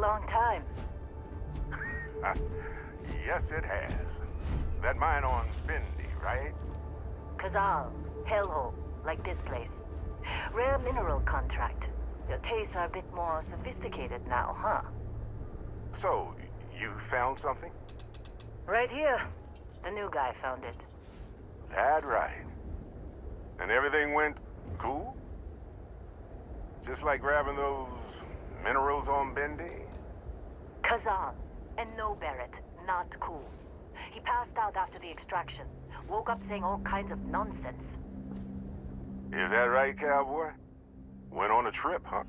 long time. Yes, it has. That mine on Bendy, right? Kazal, hellhole, like this place. Rare mineral contract. Your tastes are a bit more sophisticated now, huh? So, you found something? Right here. The new guy found it. That right. And everything went cool? Just like grabbing those minerals on Bendy? Kazal, and no Barrett, not cool. He passed out after the extraction. Woke up saying all kinds of nonsense. Is that right, cowboy? Went on a trip, huh?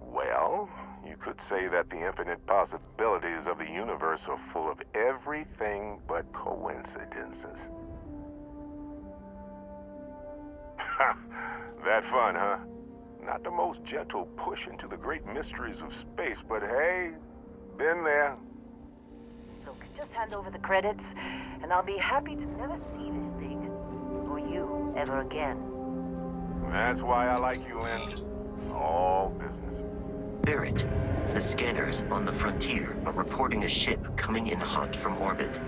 Well, you could say that the infinite possibilities of the universe are full of everything but coincidences. That fun, huh? Not the most gentle push into the great mysteries of space, but hey, been there. Look, just hand over the credits, and I'll be happy to never see this thing, or you, ever again. That's why I like you in all business. Barrett, the scanners on the frontier are reporting a ship coming in hot from orbit.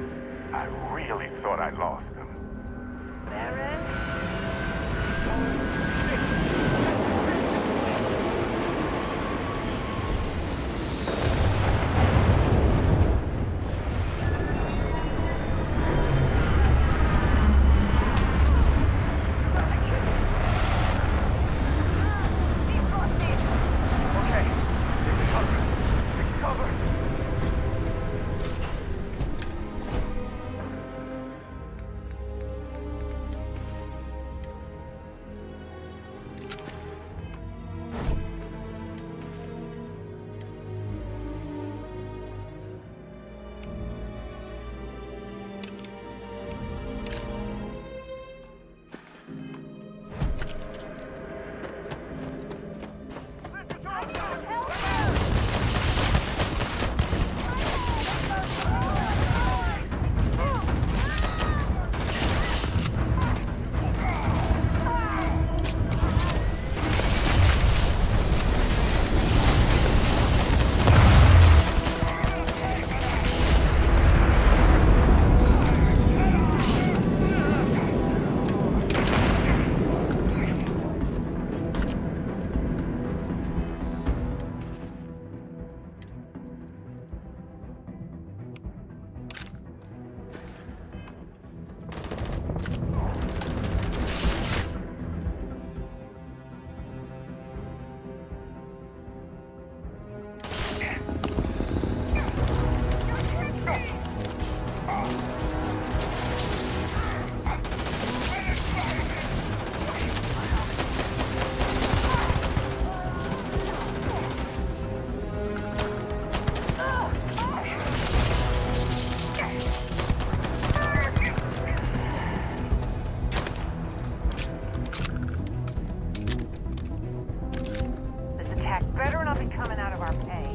I really thought I lost them. Barrett? This attack better not be coming out of our pay.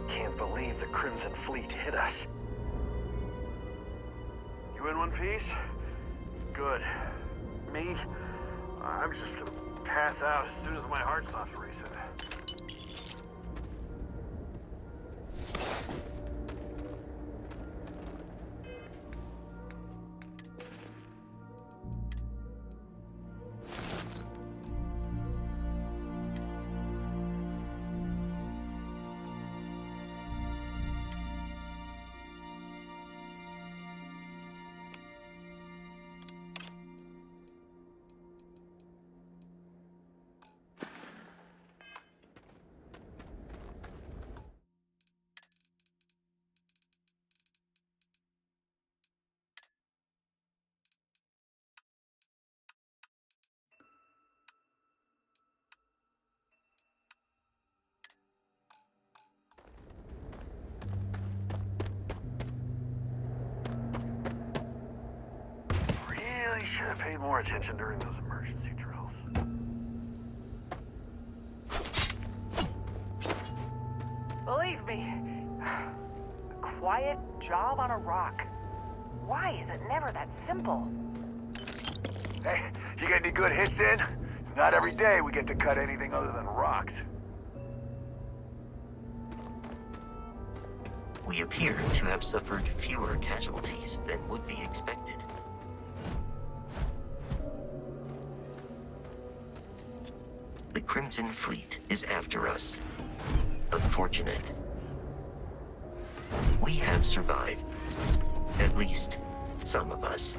Can't believe the Crimson Fleet hit us. You in one piece? Good. Me? I'm just gonna pass out as soon as my heart stops racing. more attention during those emergency drills. Believe me, a quiet job on a rock. Why is it never that simple? Hey, you get any good hits in? It's not every day we get to cut anything other than rocks. We appear to have suffered fewer casualties than would be expected. The Crimson Fleet is after us. Unfortunate. We have survived. At least, some of us.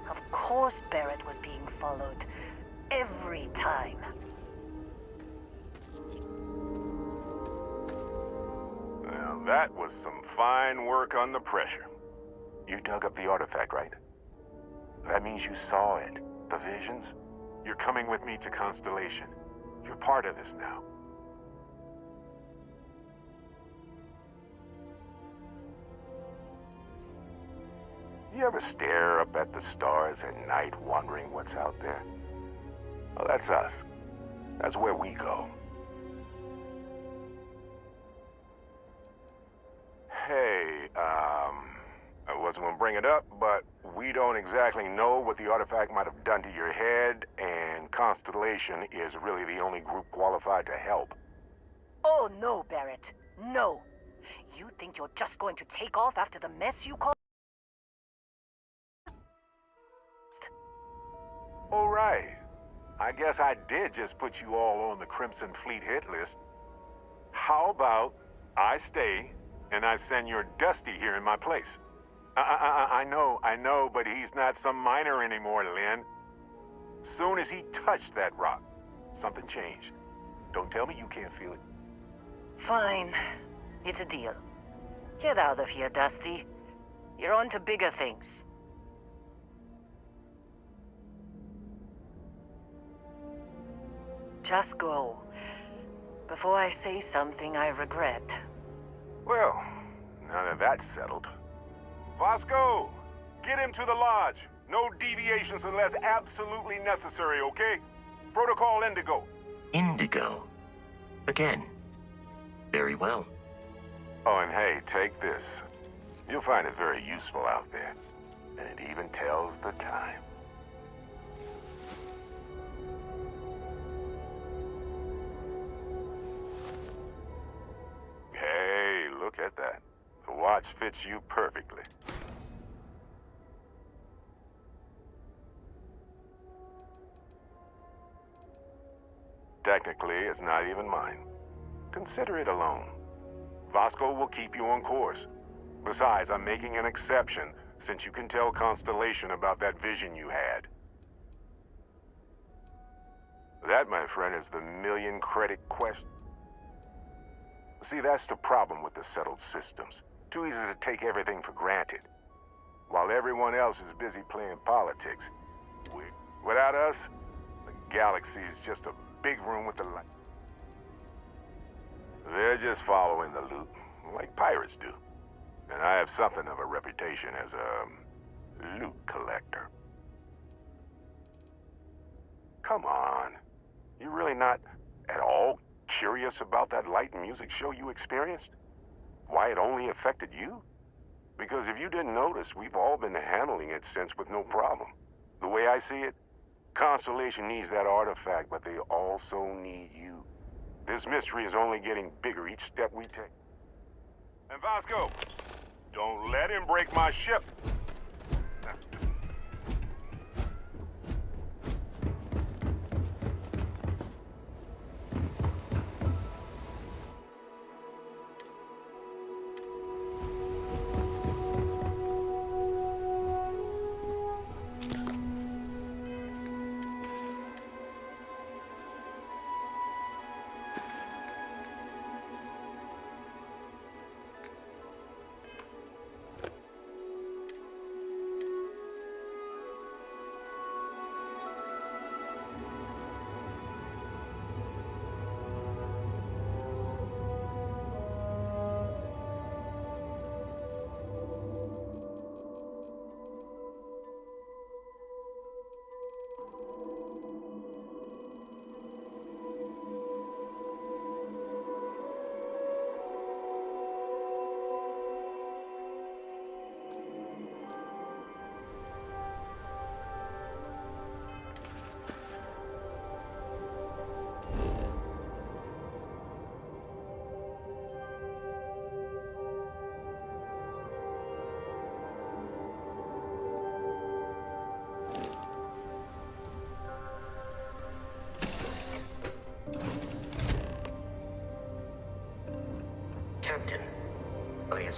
Of course Barrett was being followed. Every time. Now that was some fine work under pressure. You dug up the artifact, right? That means you saw it. The visions? You're coming with me to Constellation. You're part of this now. You ever stare up at the stars at night wondering what's out there? Well, that's us. That's where we go. Hey, I wasn't gonna bring it up, but we don't exactly know what the artifact might have done to your head, and Constellation is really the only group qualified to help. Oh no, Barrett. No. You think you're just going to take off after the mess you caused? All right. I guess I did just put you all on the Crimson Fleet hit list. How about I stay and I send your Dusty here in my place? I know, but he's not some miner anymore, Lynn. Soon as he touched that rock, something changed. Don't tell me you can't feel it. Fine. It's a deal. Get out of here, Dusty. You're on to bigger things. Just go. Before I say something I regret. Well, now that that's settled. Vasco, get him to the lodge. No deviations unless absolutely necessary, okay? Protocol Indigo. Indigo. Again. Very well. Oh, and hey, take this. You'll find it very useful out there. And it even tells the time. Hey, look at that. The watch fits you perfectly. Technically, it's not even mine. Consider it a loan. Vasco will keep you on course. Besides, I'm making an exception since you can tell Constellation about that vision you had. That, my friend, is the million-credit question. See, that's the problem with the settled systems. Too easy to take everything for granted. While everyone else is busy playing politics. Without us, the galaxy is just a big room with the light. They're just following the loot, like pirates do. And I have something of a reputation as a loot collector. Come on. You're really not at all curious about that light and music show you experienced? Why it only affected you? Because if you didn't notice, we've all been handling it since with no problem. The way I see it, Constellation needs that artifact, but they also need you. This mystery is only getting bigger each step we take. And Vasco, don't let him break my ship.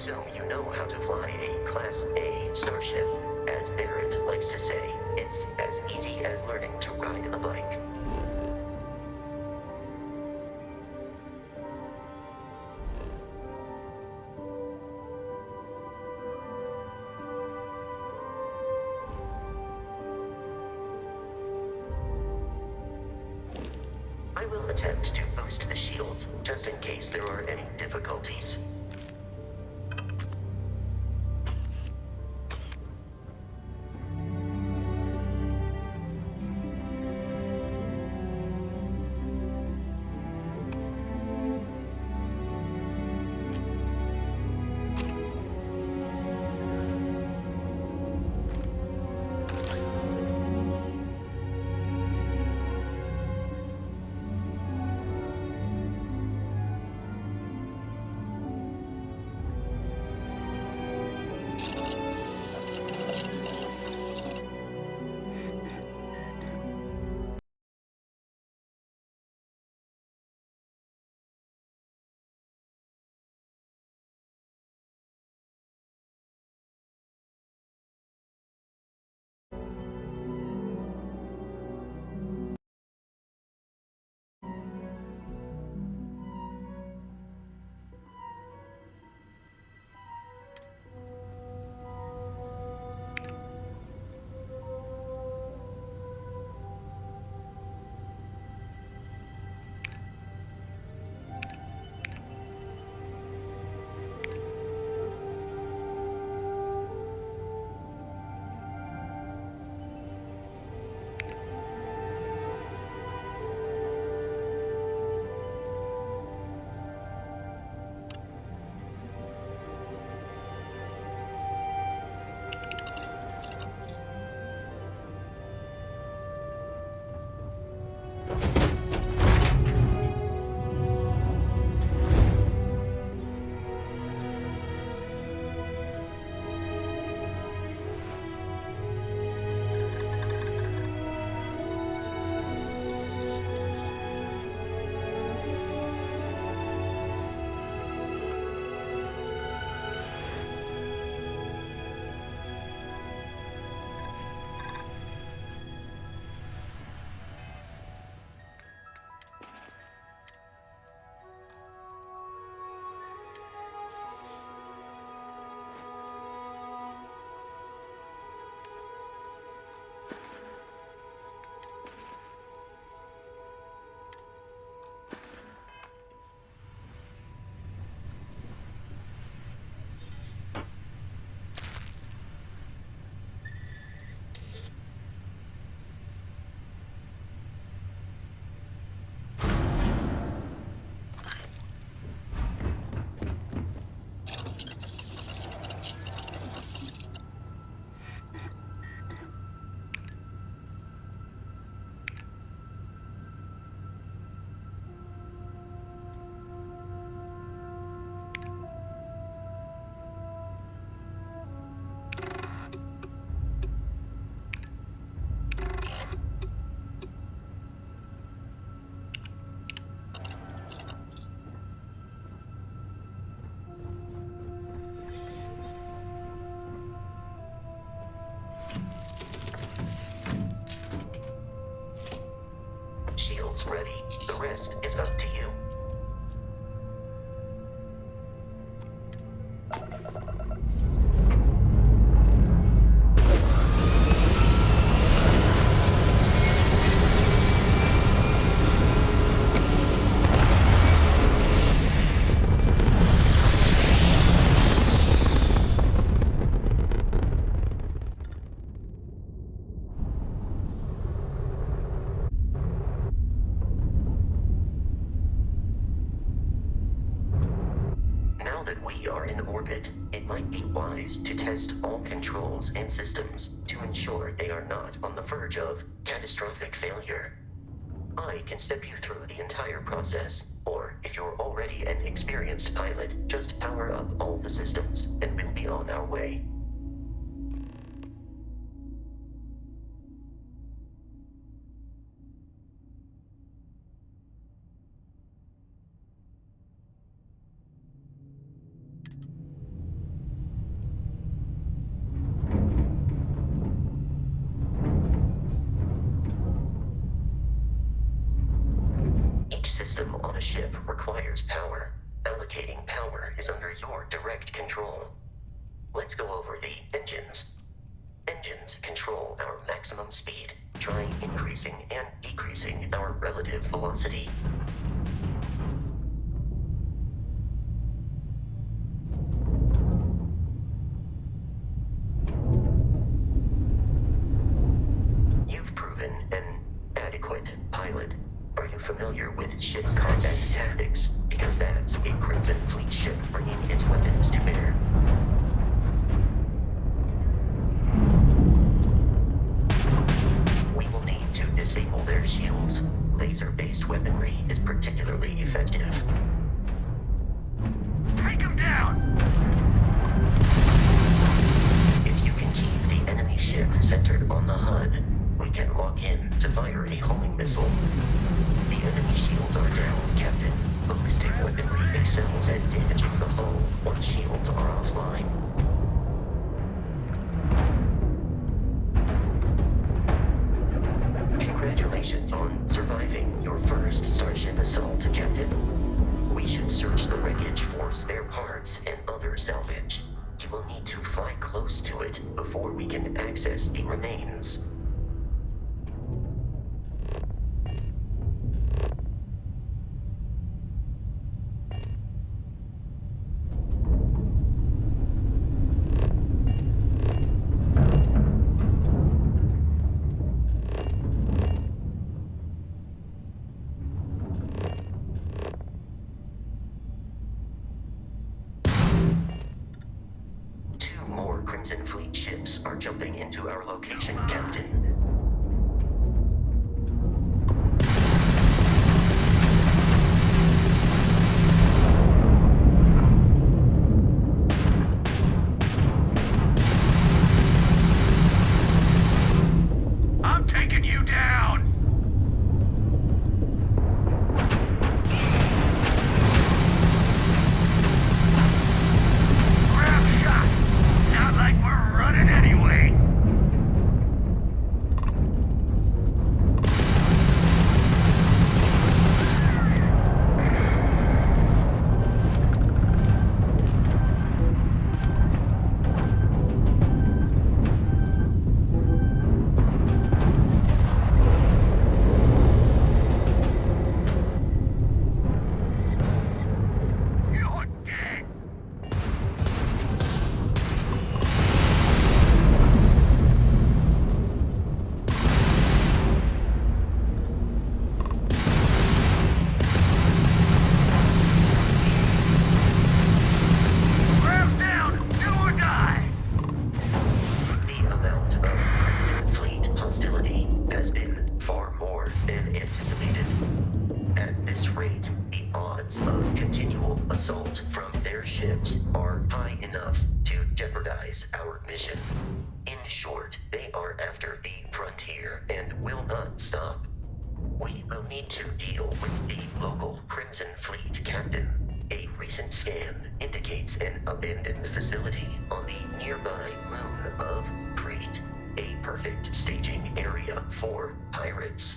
So you know how to fly a Class A starship. As Barrett likes to say, it's as easy as learning to ride a bike. I will attempt to boost the shields, just in case there are any difficulties. Shields ready. The rest is up to you. Now that we are in orbit, it might be wise to test all controls and systems to ensure they are not on the verge of catastrophic failure. I can step you through the entire process, or if you're already an experienced pilot, just power up all the systems, and we'll be on our way. system on a ship requires power. Allocating power is under your direct control. Let's go over the engines. Engines control our maximum speed. Try increasing and decreasing our relative velocity. You've proven an adequate pilot. Are you familiar with ship combat tactics? Because that's a Crimson Fleet ship bringing its weapons to bear. We will need to disable their shields. Laser-based weaponry is particularly effective. Take him down! If you can keep the enemy ship centered on the HUD, we can lock in to fire a homing missile. The enemy shields are down, Captain. Ballistic weaponry excels at damaging the hull once shields are offline. Congratulations on surviving your first Starship assault, Captain. We should search the wreckage for spare parts and other salvage. You will need to fly close to it before we can access the remains. Crimson Fleet ships are jumping into our location, Captain. I'm taking you down! Grab shot! Not like we're running anyway. You're dead. Grab's down! Do or die! The amount of Crimson Fleet hostility has been far more than anticipated. At this rate, the odds of continual assault from their ships are high enough to jeopardize our mission. In short, they are after the frontier and will not stop. We will need to deal with the local Crimson Fleet captain. A recent scan indicates an abandoned facility on the nearby moon of Crete, a perfect staging area for pirates.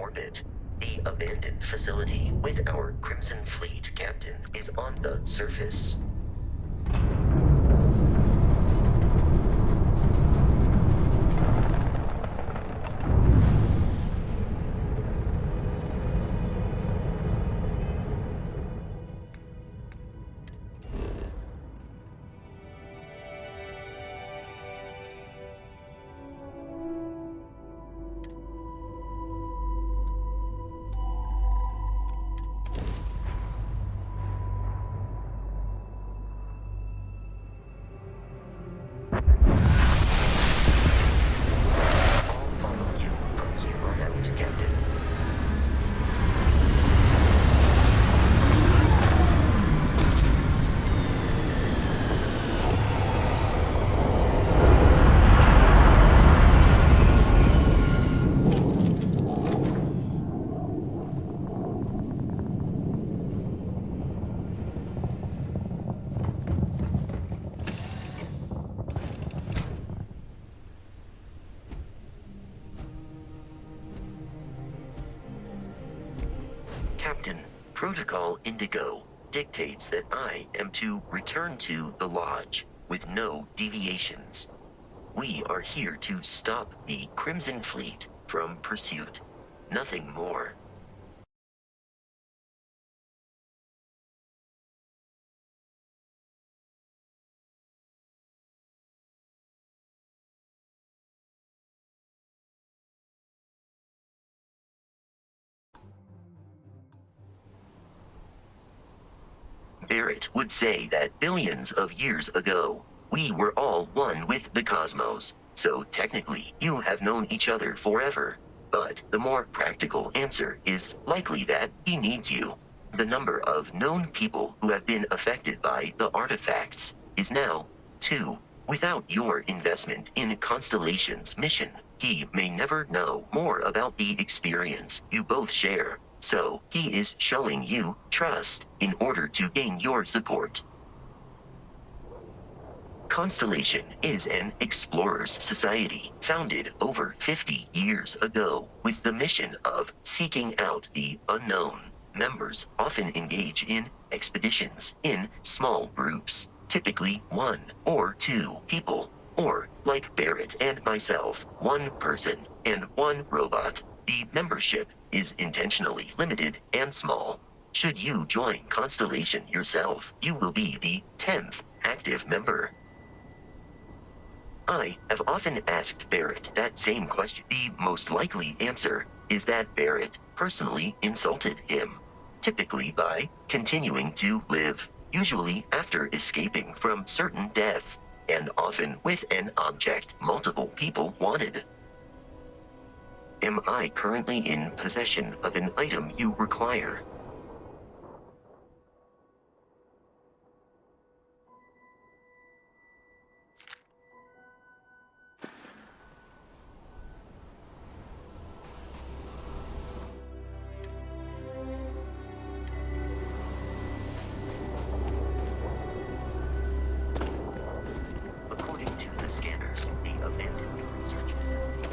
orbit. The abandoned facility with our Crimson Fleet captain is on the surface. Captain, Protocol Indigo dictates that I am to return to the Lodge with no deviations. We are here to stop the Crimson Fleet from pursuit. Nothing more. Barrett would say that billions of years ago, we were all one with the cosmos, so technically you have known each other forever. But the more practical answer is likely that he needs you. The number of known people who have been affected by the artifacts is now 2. Without your investment in Constellation's mission, he may never know more about the experience you both share. So, he is showing you trust in order to gain your support. Constellation is an explorers society founded over 50 years ago with the mission of seeking out the unknown. Members often engage in expeditions in small groups, typically 1 or 2 people, or, like Barrett and myself, 1 person and 1 robot. The membership is intentionally limited and small. Should you join Constellation yourself, you will be the 10th active member. I have often asked Barrett that same question. The most likely answer is that Barrett personally insulted him, typically by continuing to live, usually after escaping from certain death, and often with an object multiple people wanted. Am I currently in possession of an item you require? According to the scanners, the abandoned research facility.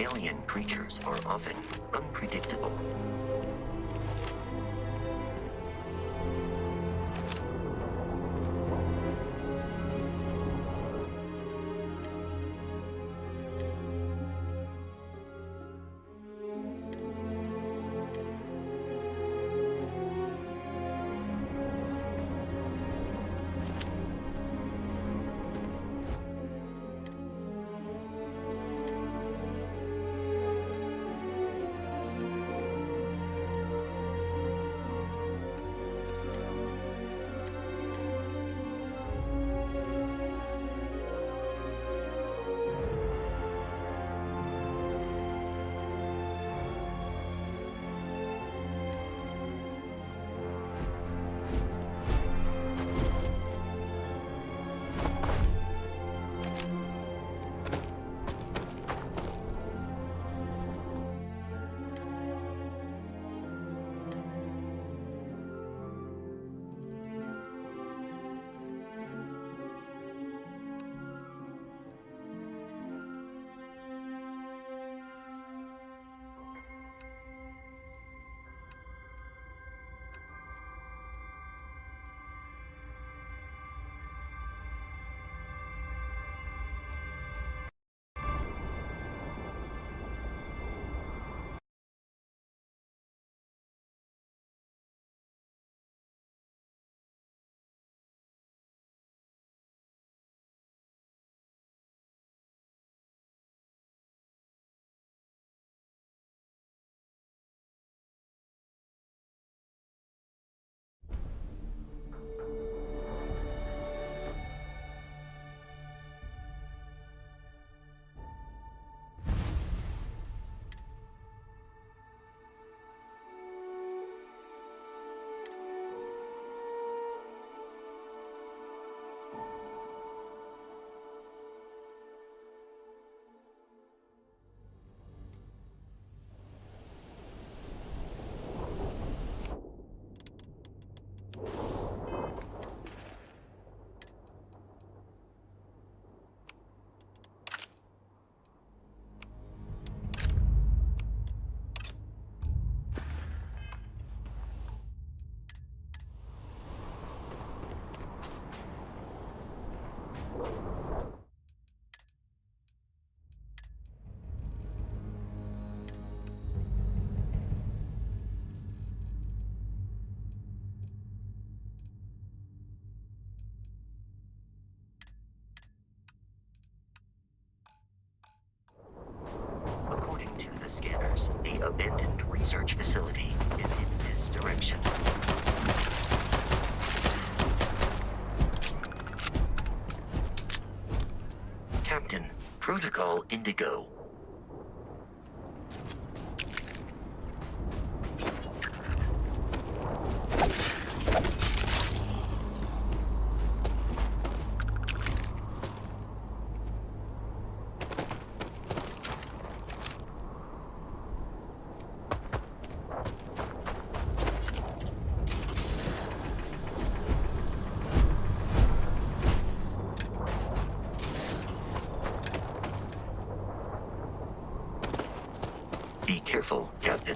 Alien creatures are often unpredictable. The abandoned research facility is in this direction. Captain, Protocol Indigo. Be careful, Captain.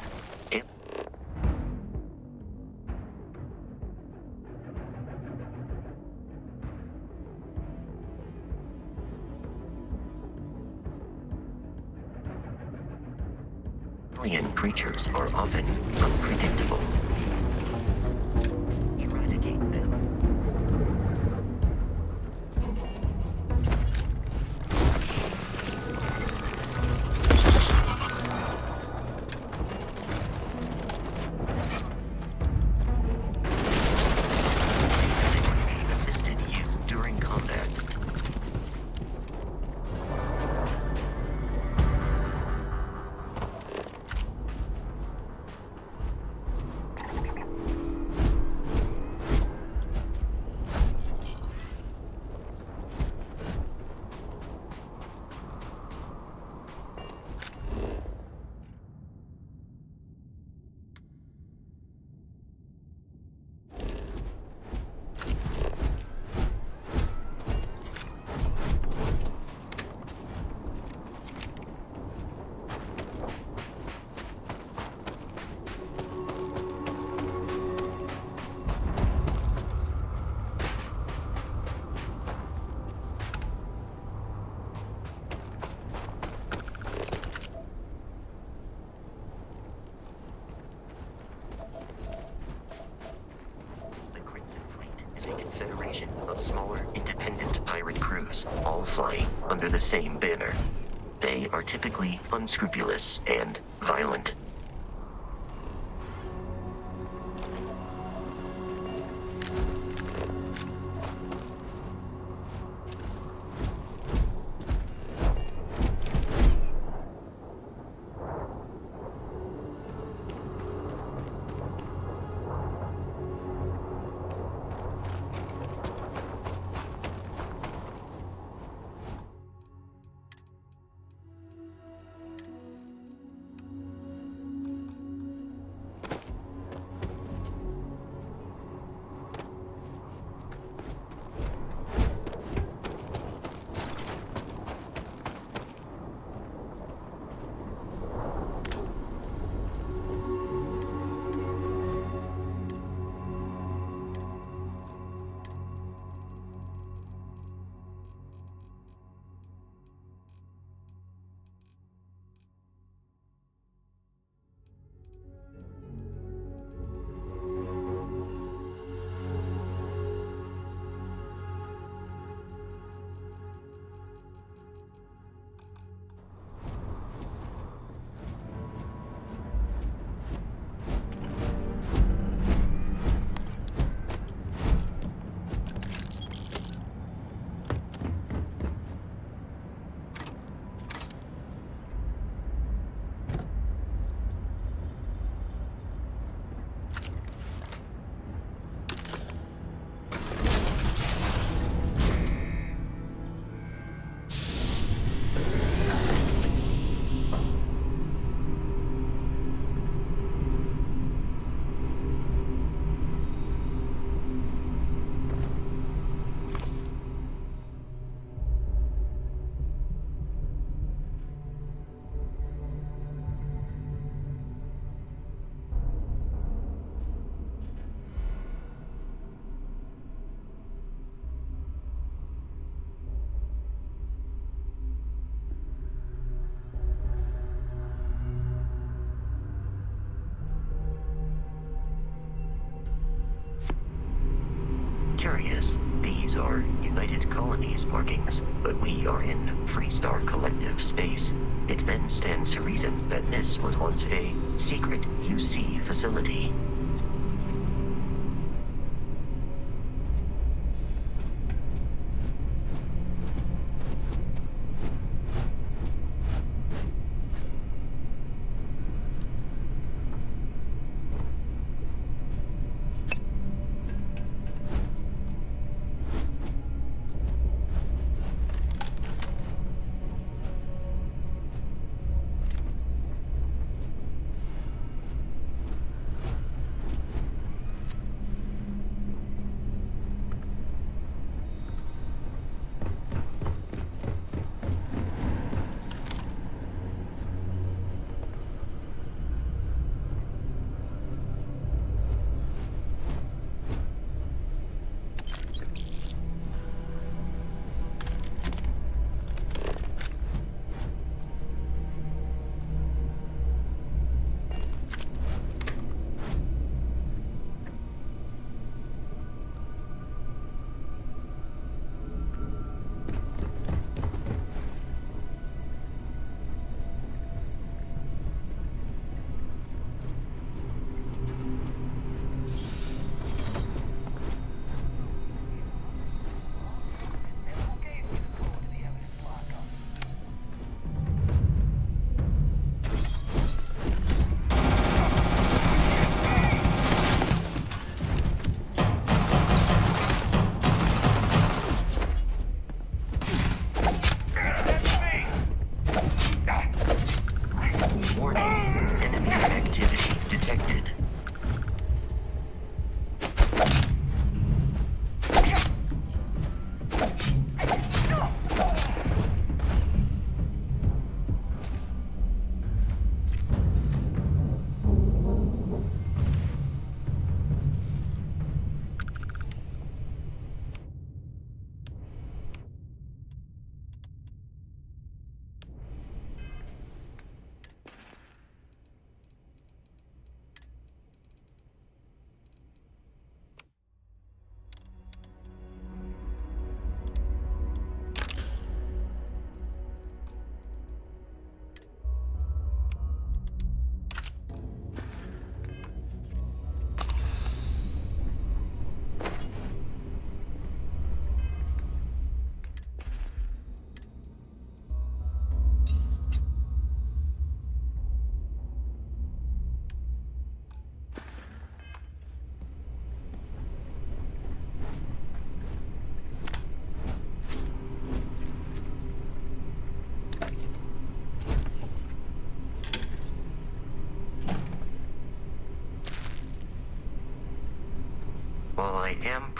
Alien creatures are often unpredictable. Eradicate them. Assisted you during combat. of smaller, independent pirate crews, all flying under the same banner. They are typically unscrupulous and violent. Curious, these are United Colonies markings, but we are in Freestar Collective space. It then stands to reason that this was once a secret UC facility.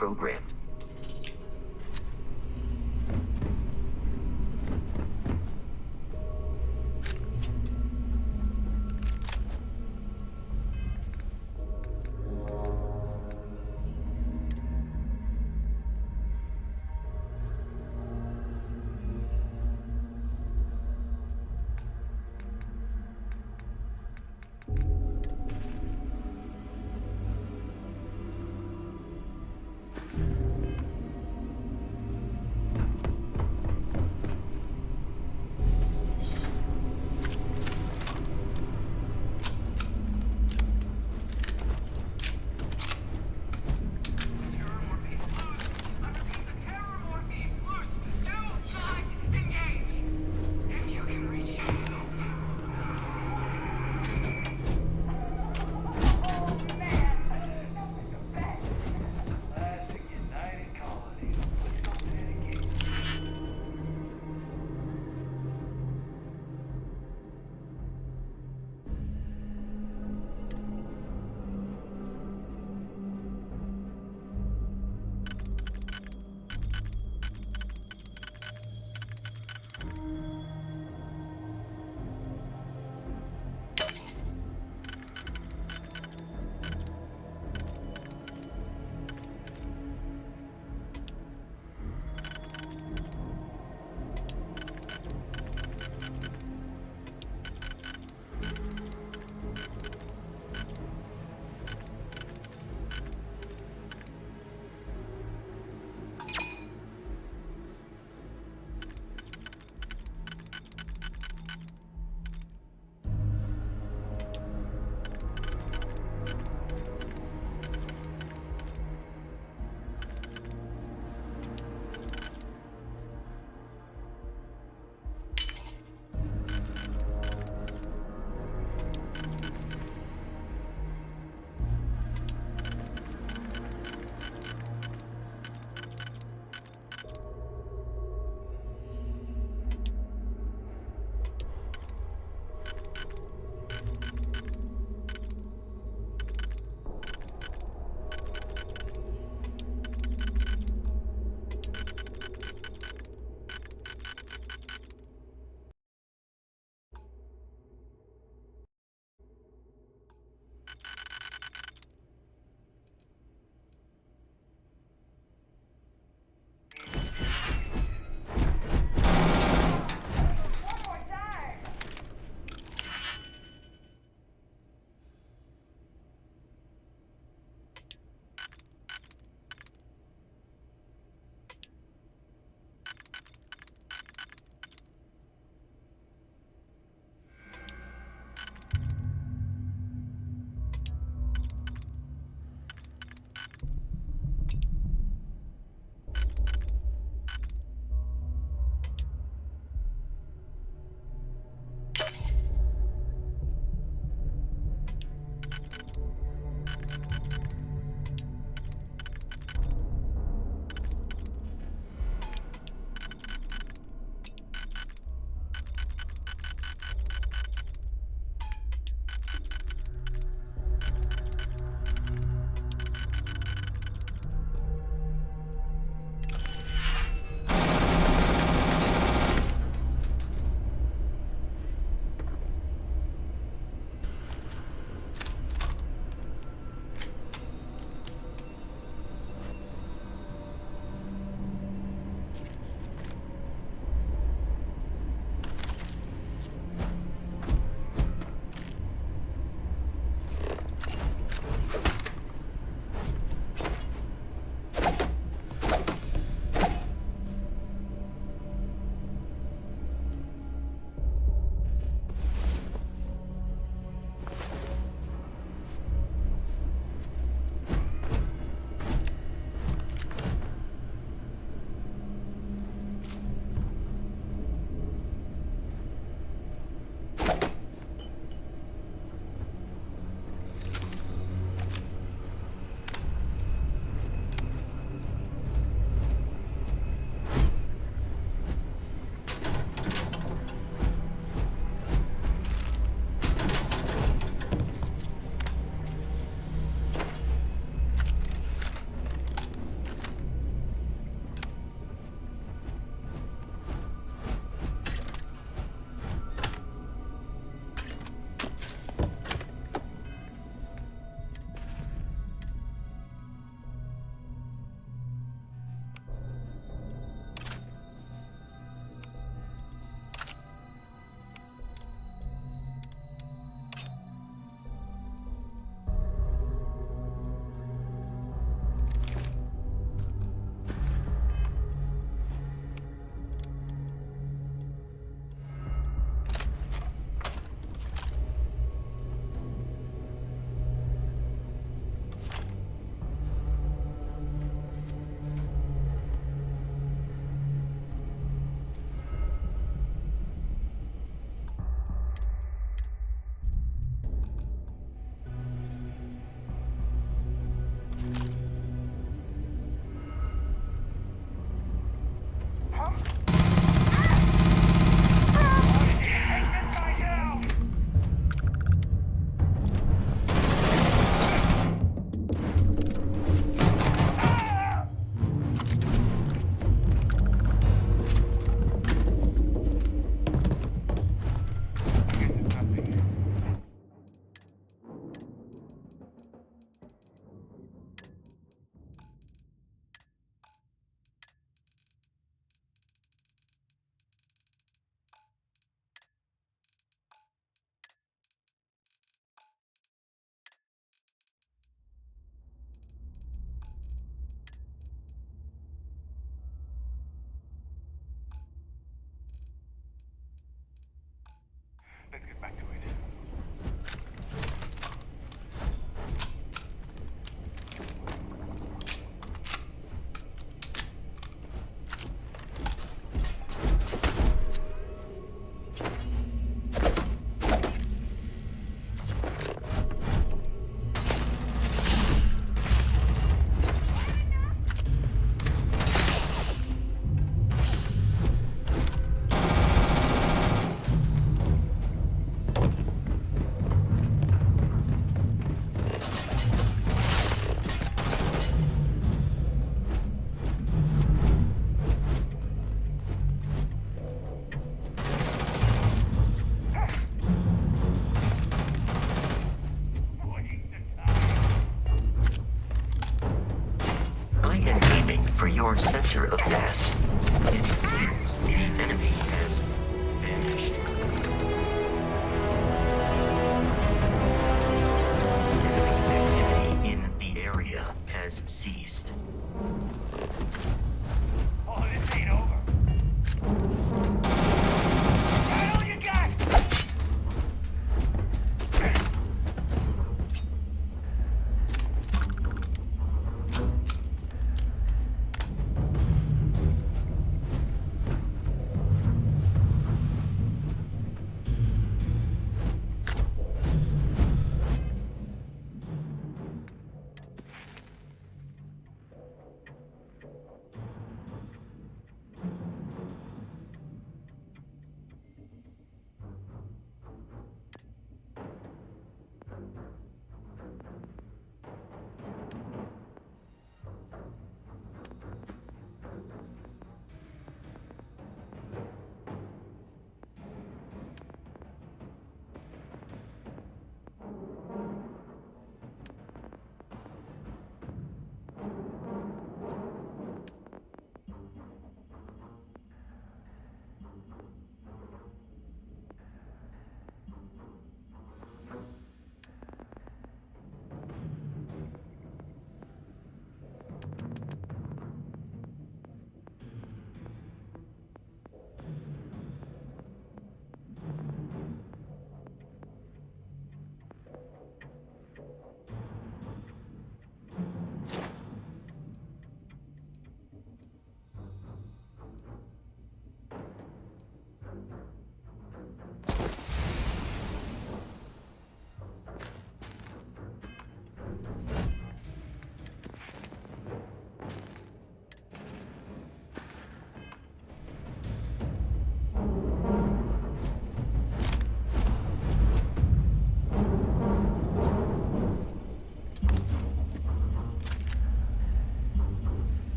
reprogrammed.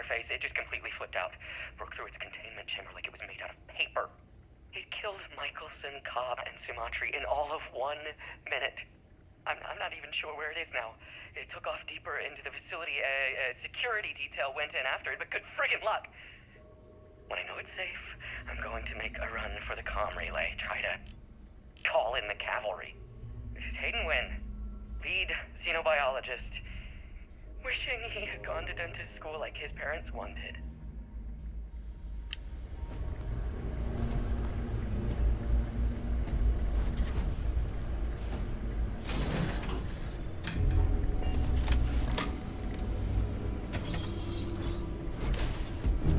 interface, it just completely flipped out. Broke through its containment chamber like it was made out of paper. It killed Michelson, Cobb, and Sumatri in all of 1 minute. I'm not even sure where it is now. It took off deeper into the facility. A security detail went in after it, but good friggin' luck. When I know it's safe, I'm going to make a run for the comm relay. Try to call in the cavalry. This is Hayden Wynn, lead xenobiologist. Wishing he had gone to dentist school like his parents wanted.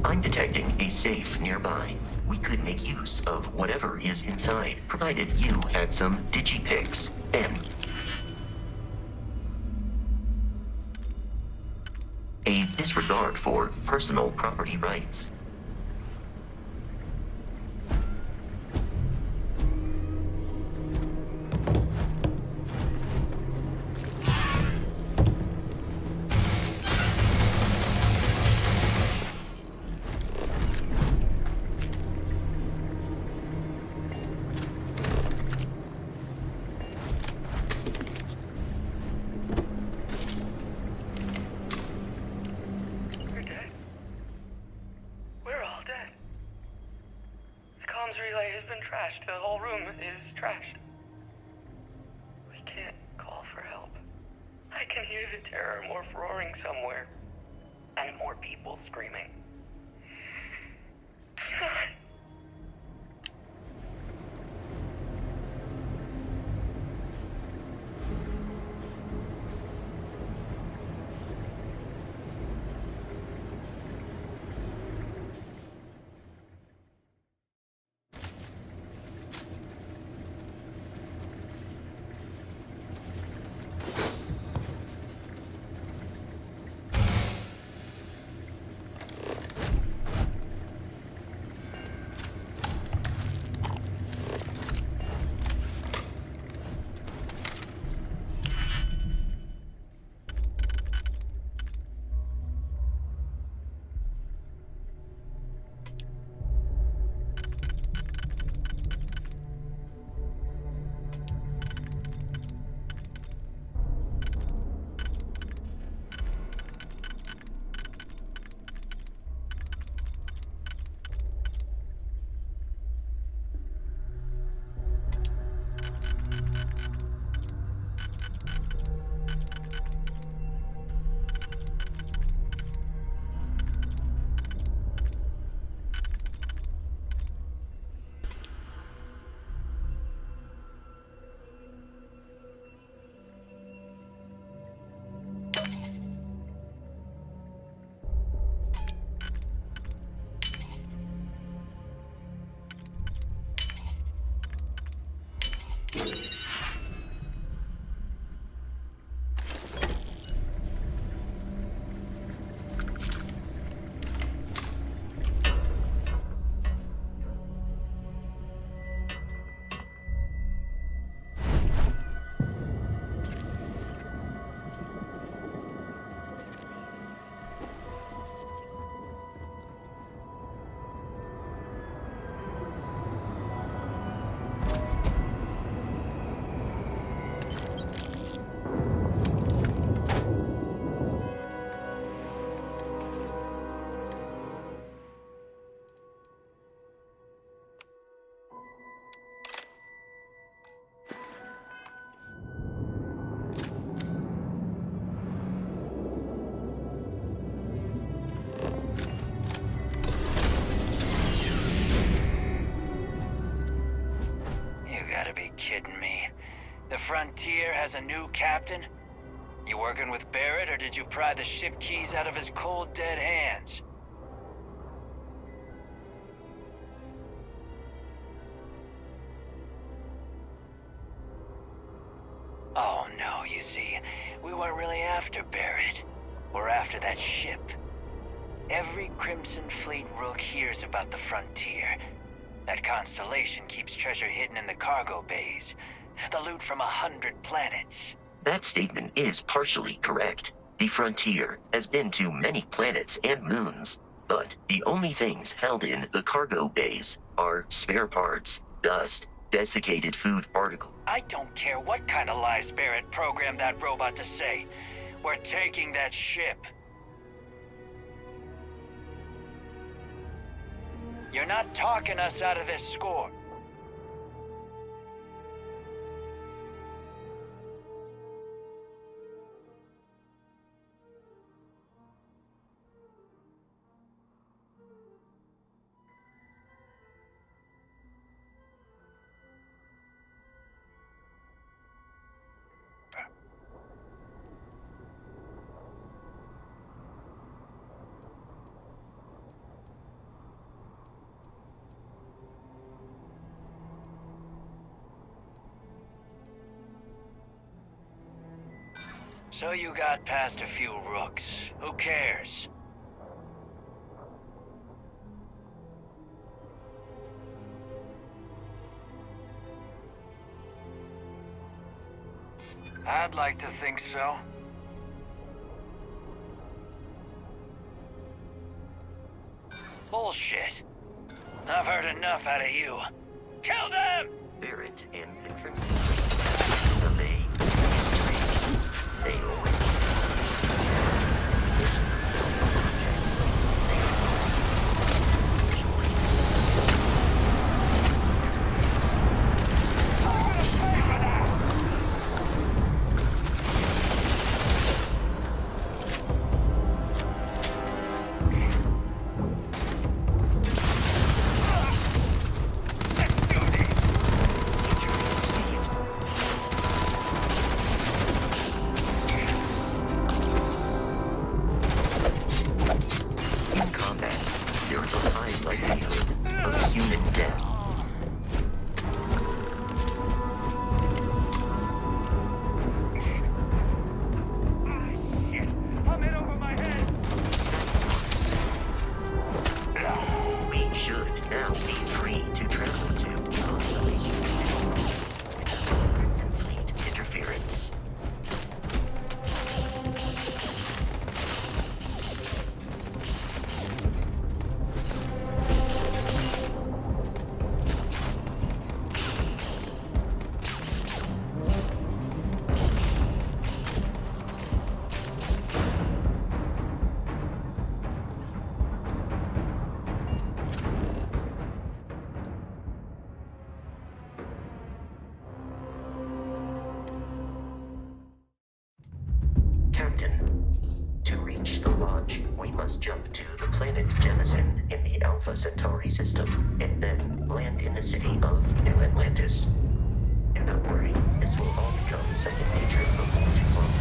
I'm detecting a safe nearby. We could make use of whatever is inside, provided you had some digipics. Ben. A disregard for personal property rights. The whole room is trashed. We can't call for help. I can hear the terror morph roaring somewhere. And more people screaming. Kidding me? The Frontier has a new captain? You working with Barrett, or did you pry the ship keys out of his cold, dead hands? Oh no, you see, we weren't really after Barrett. We're after that ship. Every Crimson Fleet rook hears about the Frontier. That constellation keeps treasure hidden in the cargo bays. The loot from 100 planets. That statement is partially correct. The Frontier has been to many planets and moons, but the only things held in the cargo bays are spare parts, dust, desiccated food particles. I don't care what kind of lies Barrett programmed that robot to say. We're taking that ship. You're not talking us out of this score. So you got past a few rooks. Who cares? I'd like to think so. Bullshit. I've heard enough out of you. Kill them! Barrett and the Crimson Fleet, the Bay, history, they always jump to the planet Jemison in the Alpha Centauri system, and then land in the city of New Atlantis. Do not worry, this will all become second nature before too long.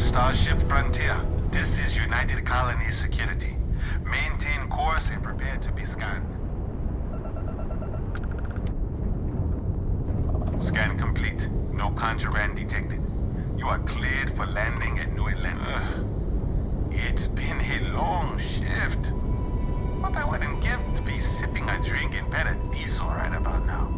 Starship Frontier, this is United Colony Security. Maintain course and prepare to be scanned. Scan complete. No contraband detected. You are cleared for landing at New Atlantis. It's been a long shift. What I wouldn't give to be sipping a drink in Paradiso right about now.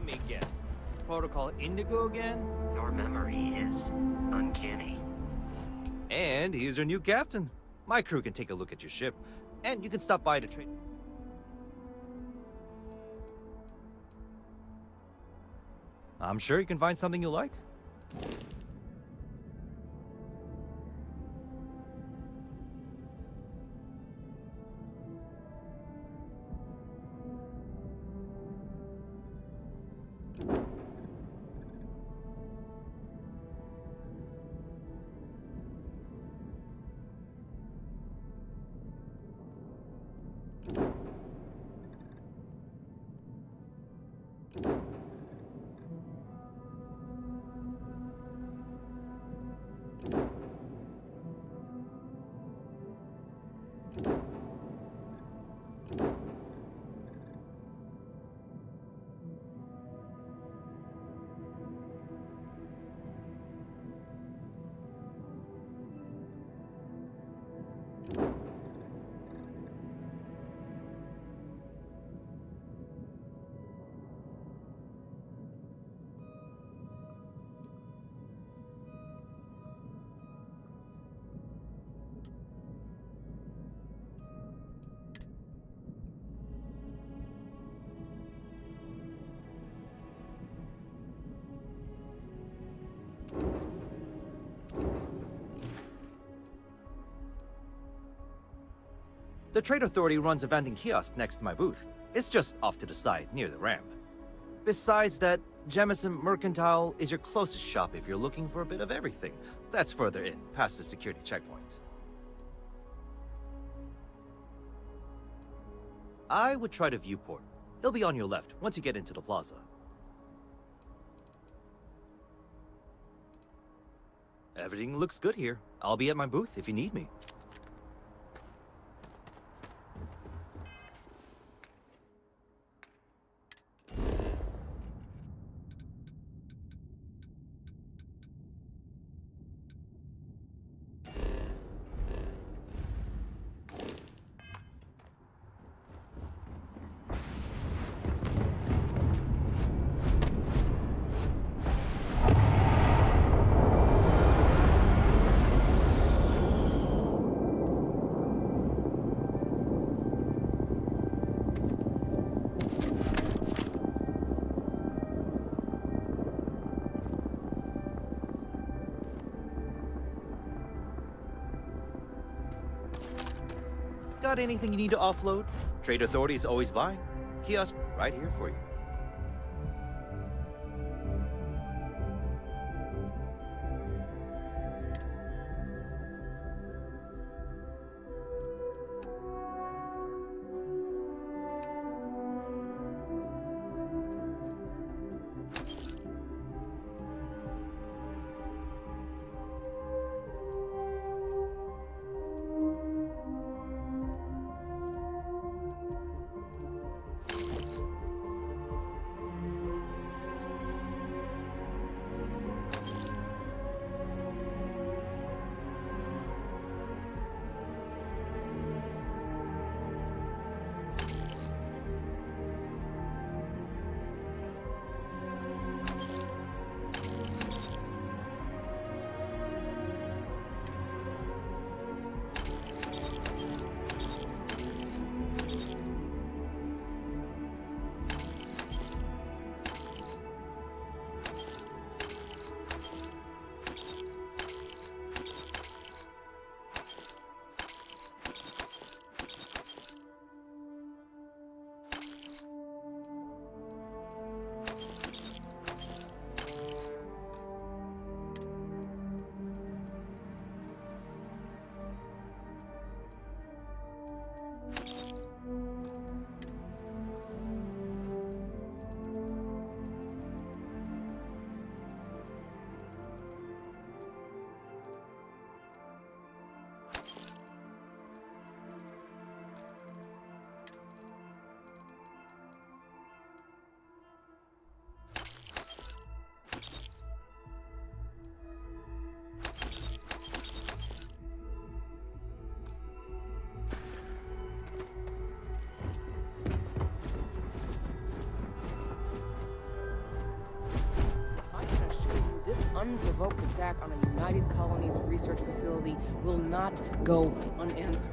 Let me guess. Protocol Indigo again? Your memory is uncanny. And he's your new captain. My crew can take a look at your ship, and you can stop by to trade. I'm sure you can find something you like. The Trade Authority runs a vending kiosk next to my booth. It's just off to the side, near the ramp. Besides that, Jemison Mercantile is your closest shop if you're looking for a bit of everything. That's further in, past the security checkpoint. I would try the viewport. It'll be on your left, once you get into the plaza. Everything looks good here. I'll be at my booth if you need me. Got anything you need to offload? Trade Authority is always buying. Kiosk right here for you. unprovoked attack on a United Colonies research facility will not go unanswered.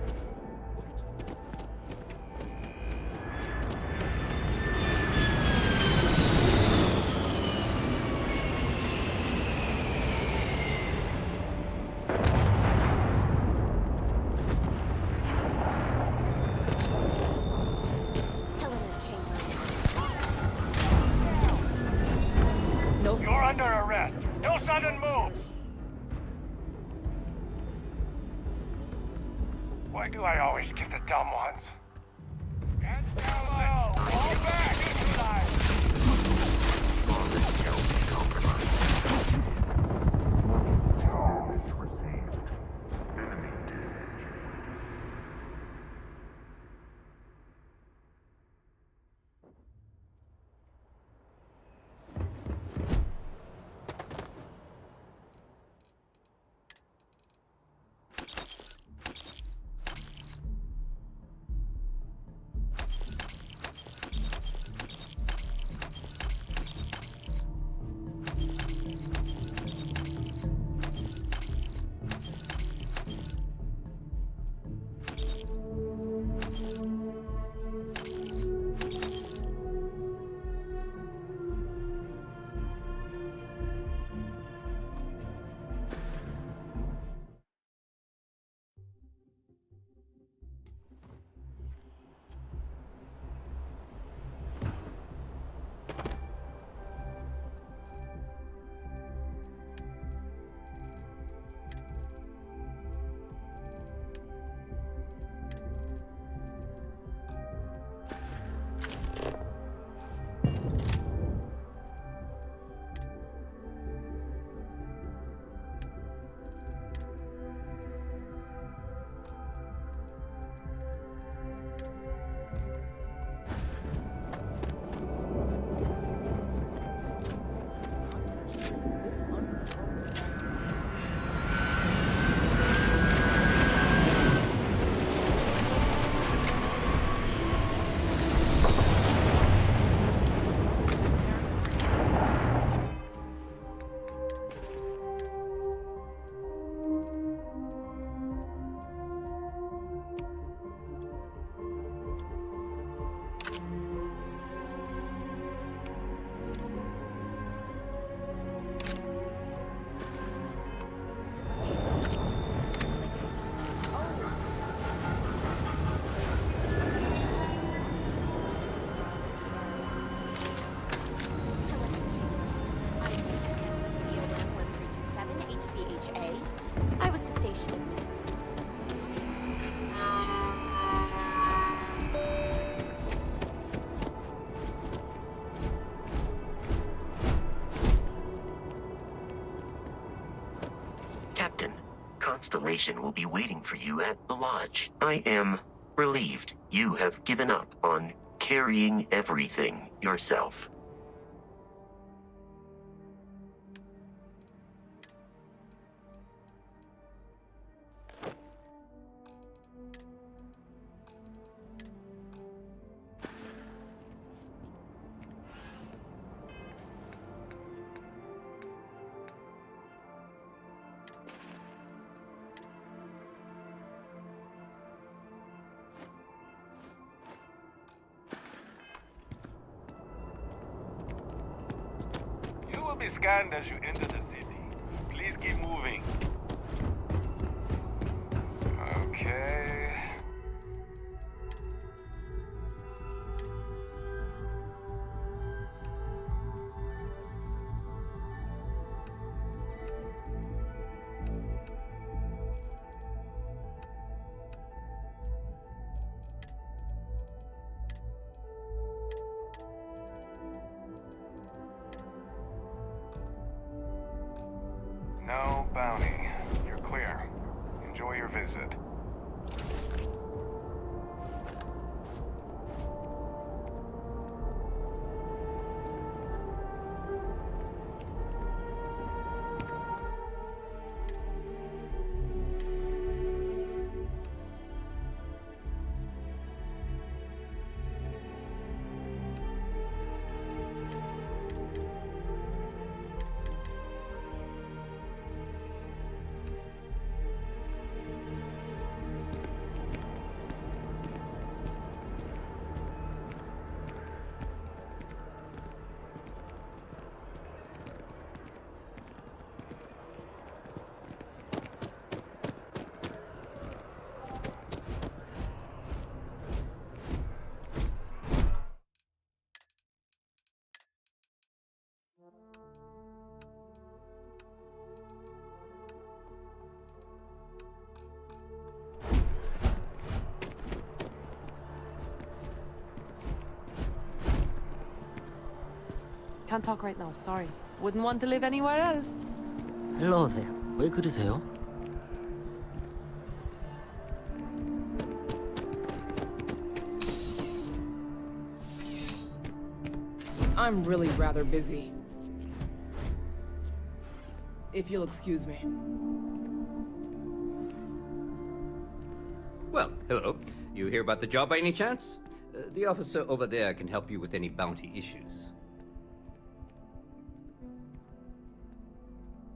You're under arrest. No sudden moves. Why do I always get the dumb ones? Hands down low. Fall back. Captain, Constellation will be waiting for you at the lodge. I am relieved you have given up on carrying everything yourself. You will be scanned as you enter the city. Please keep moving. Okay. No bounty. You're clear. Enjoy your visit. Can't talk right now, sorry. Wouldn't want to live anywhere else. Hello there. 왜 그러세요? I'm really rather busy. If you'll excuse me. Well, hello. You hear about the job by any chance? The officer over there can help you with any bounty issues.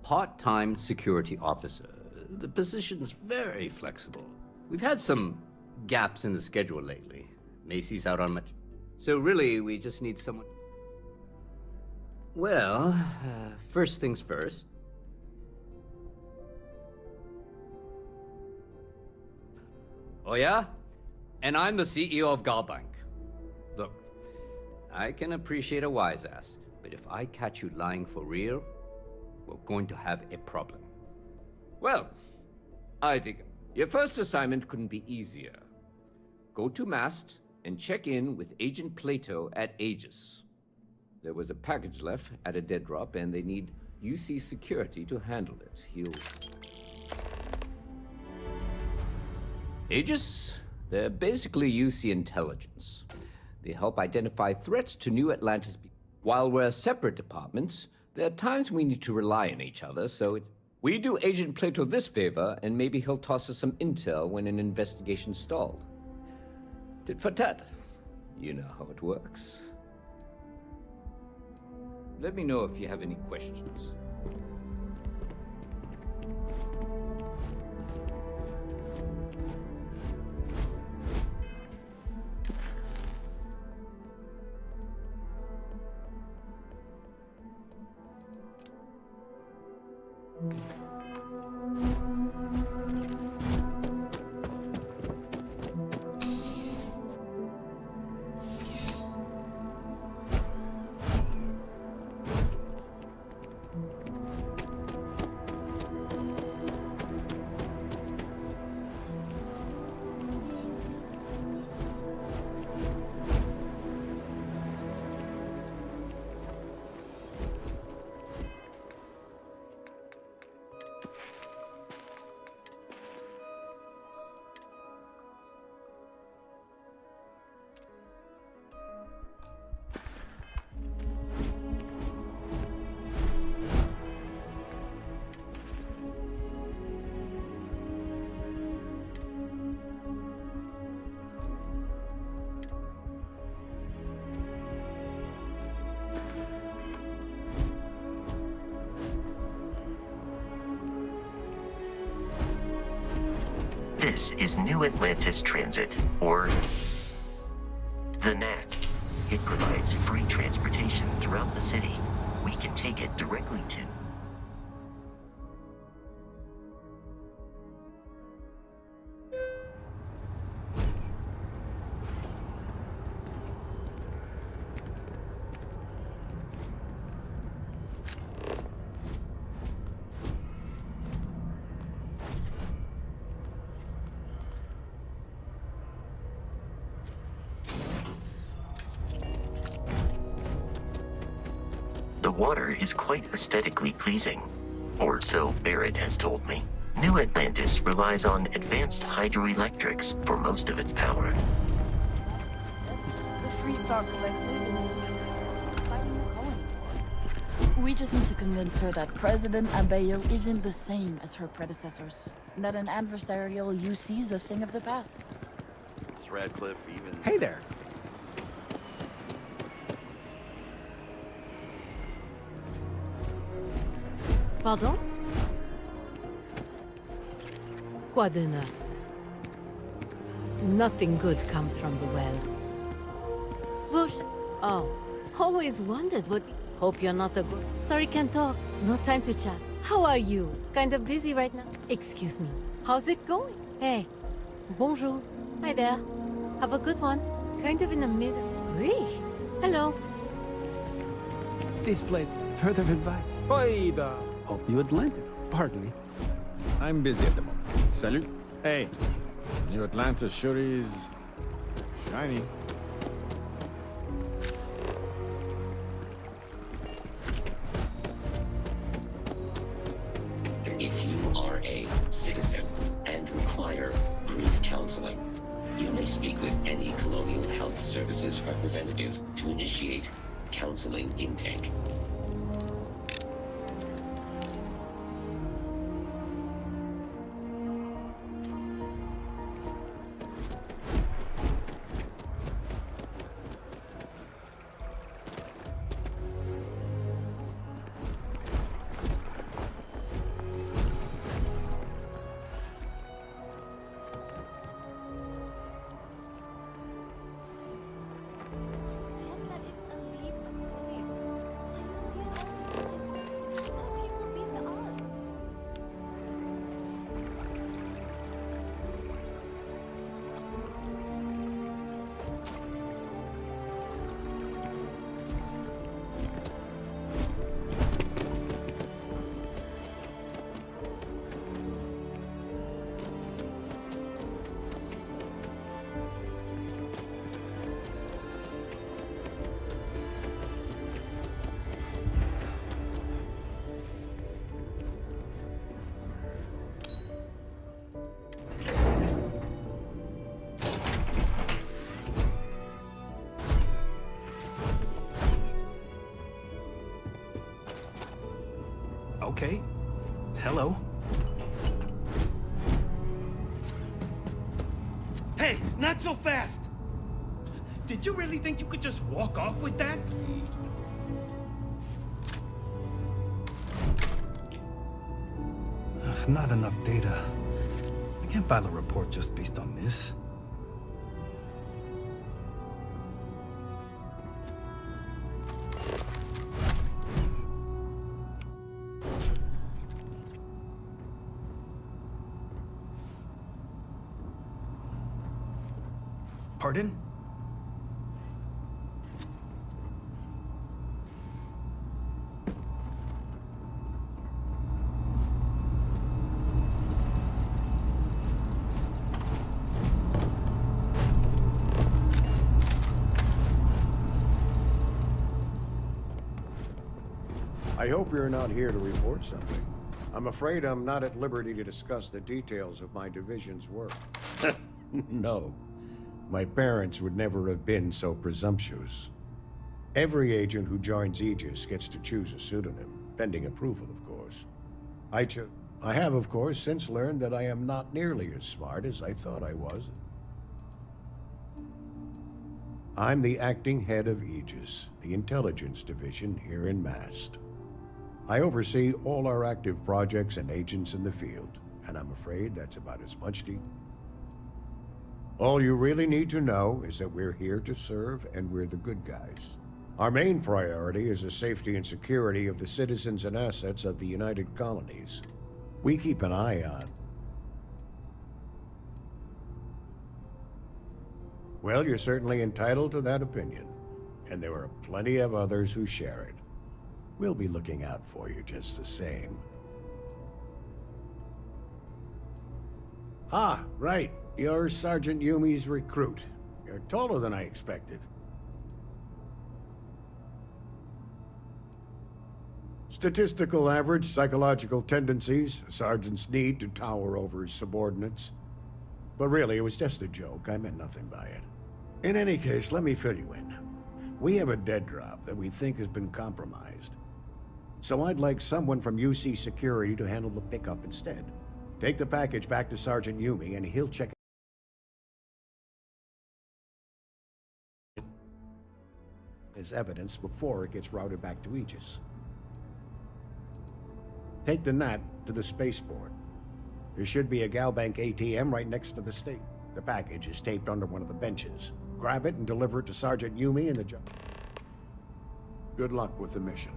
Part-time security officer. The position's very flexible. We've had some gaps in the schedule lately. Macy's out on much. So really, we just need someone. Well, first things first. Oh yeah? And I'm the CEO of Galbank. Look, I can appreciate a wise ass, but if I catch you lying for real, we're going to have a problem. Well, I think your first assignment couldn't be easier. Go to Mast and check in with Agent Plato at Aegis. There was a package left at a dead drop, and they need UC security to handle it. Aegis? They're basically UC intelligence. They help identify threats to New Atlantis. While we're separate departments, there are times we need to rely on each other, so we do Agent Plato this favor, and maybe he'll toss us some intel when an investigation stalled. Tit for tat. You know how it works. Let me know if you have any questions. This is New Atlantis Transit, or the NAT. It provides free transportation throughout the city. We can take it directly to... The water is quite aesthetically pleasing, or so Barrett has told me. New Atlantis relies on advanced hydroelectrics for most of its power. The Freestar Collective is fighting the colony. We just need to convince her that President Abeyo isn't the same as her predecessors. That an adversarial UC is a thing of the past. Is Radcliffe even... Hey there. Pardon? Quoi de neuf? Nothing good comes from the well. Bush. Oh, always wondered what... Hope you're not a good... Sorry, can't talk. No time to chat. How are you? Kind of busy right now? Excuse me. How's it going? Hey. Bonjour. Hi there. Have a good one. Kind of in the middle. Oui. Hello. This place, further advice. Oida. Oh, New Atlantis. Pardon me. I'm busy at the moment. Salut. Hey, New Atlantis sure is shiny. citizen and require brief counseling. You may speak with any Colonial Health Services representative to initiate counseling intake. Okay. Hello. Hey, not so fast! Did you really think you could just walk off with that? Ugh, not enough data. I can't file a report just based on this. Pardon? I hope you're not here to report something. I'm afraid I'm not at liberty to discuss the details of my division's work. No. My parents would never have been so presumptuous. Every agent who joins Aegis gets to choose a pseudonym, pending approval, of course. I have, of course, since learned that I am not nearly as smart as I thought I was. I'm the acting head of Aegis, the intelligence division here in Mast. I oversee all our active projects and agents in the field, and I'm afraid that's about as much detail. All you really need to know is that we're here to serve, and we're the good guys. Our main priority is the safety and security of the citizens and assets of the United Colonies. We keep an eye on... Well, you're certainly entitled to that opinion, and there are plenty of others who share it. We'll be looking out for you just the same. Ah, right. You're Sergeant Yumi's recruit. You're taller than I expected. Statistical average, psychological tendencies, a sergeant's need to tower over his subordinates. But really, it was just a joke. I meant nothing by it. In any case, let me fill you in. We have a dead drop that we think has been compromised. So I'd like someone from UC Security to handle the pickup instead. Take the package back to Sergeant Yumi, and he'll check as evidence before it gets routed back to Aegis. Take the NAT to the spaceport. There should be a GalBank ATM right next to the state. The package is taped under one of the benches. Grab it and deliver it to Sergeant Yumi and the job. Good luck with the mission.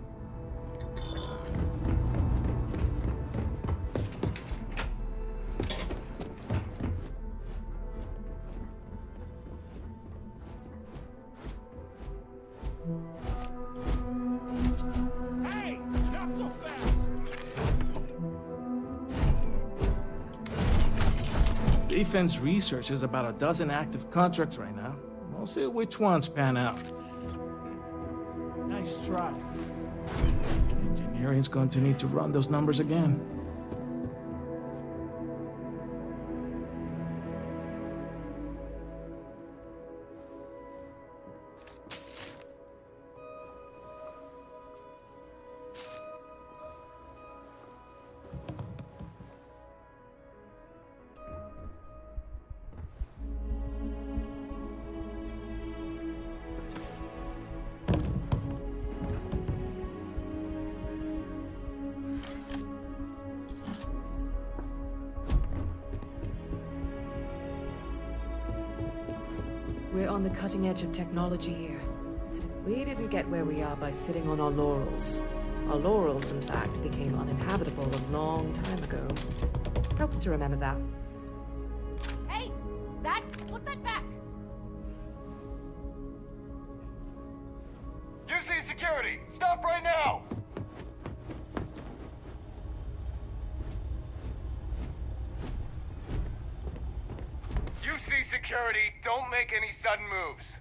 Hey! Not so fast! Defense Research has about a dozen active contracts right now. We'll see which ones pan out. Nice try. Engineering's going to need to run those numbers again. We're on the cutting edge of technology here. We didn't get where we are by sitting on our laurels. Our laurels, in fact, became uninhabitable a long time ago. Helps to remember that. Hey! Put that back! UC security, stop right now! UC security, don't make any sudden moves.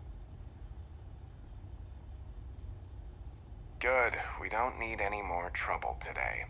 Good. We don't need any more trouble today.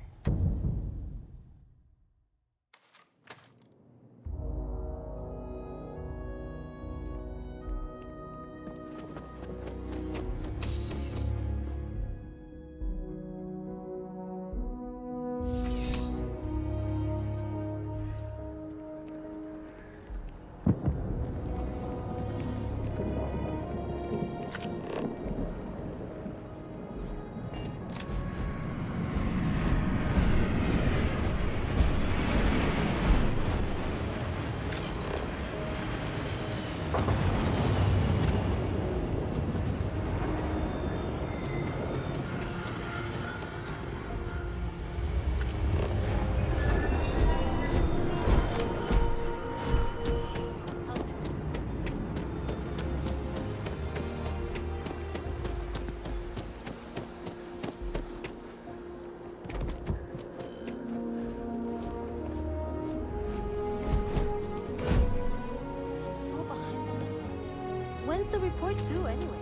When's the report due anyway?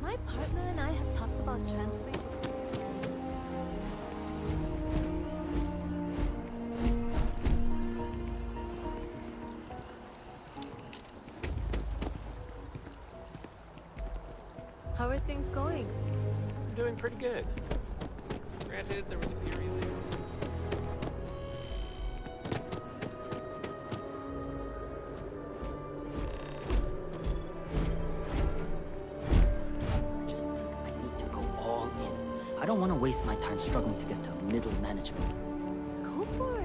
My partner and I have talked about transferring to... How are things going? I'm doing pretty good. Granted, there was a period there. I just think I need to go all in. I don't want to waste my time struggling to get to middle management. Go for it.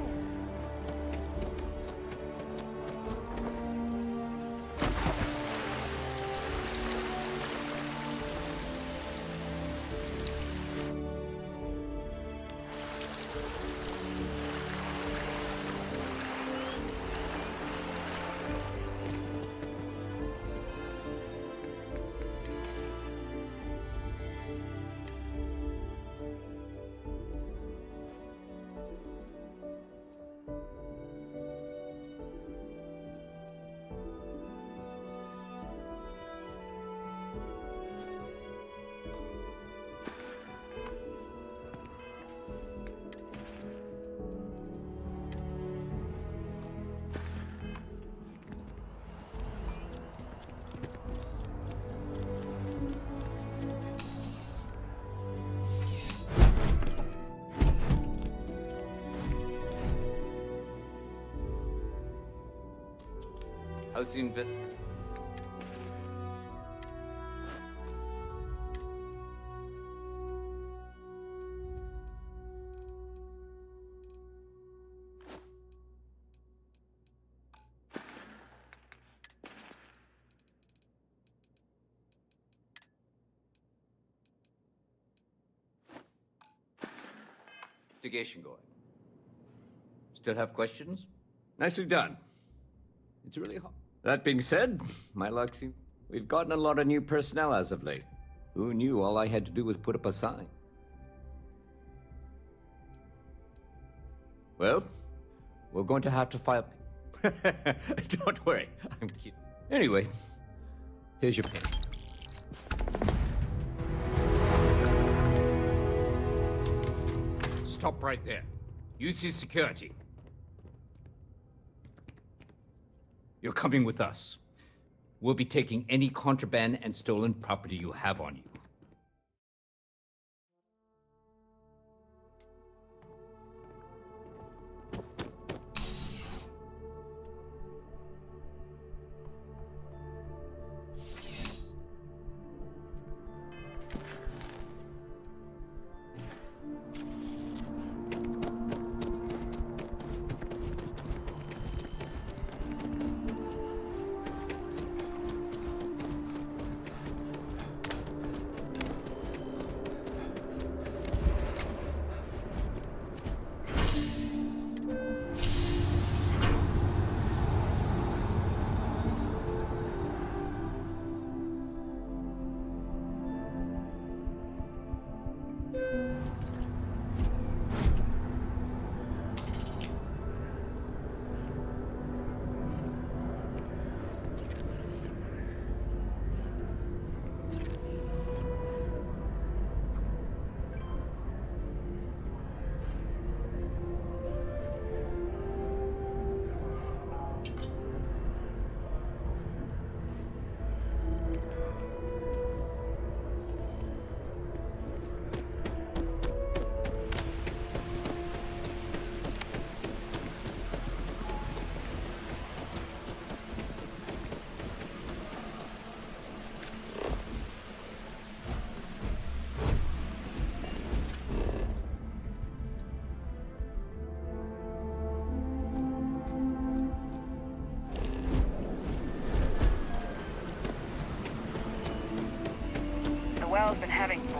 How's the invest? Investigation going. Still have questions? Nicely done. It's really hot. That being said, my luck seems... We've gotten a lot of new personnel as of late. Who knew all I had to do was put up a sign? Well, we're going to have to file... Don't worry, I'm kidding. Anyway, here's your pay. Stop right there. UC security. You're coming with us. We'll be taking any contraband and stolen property you have on you.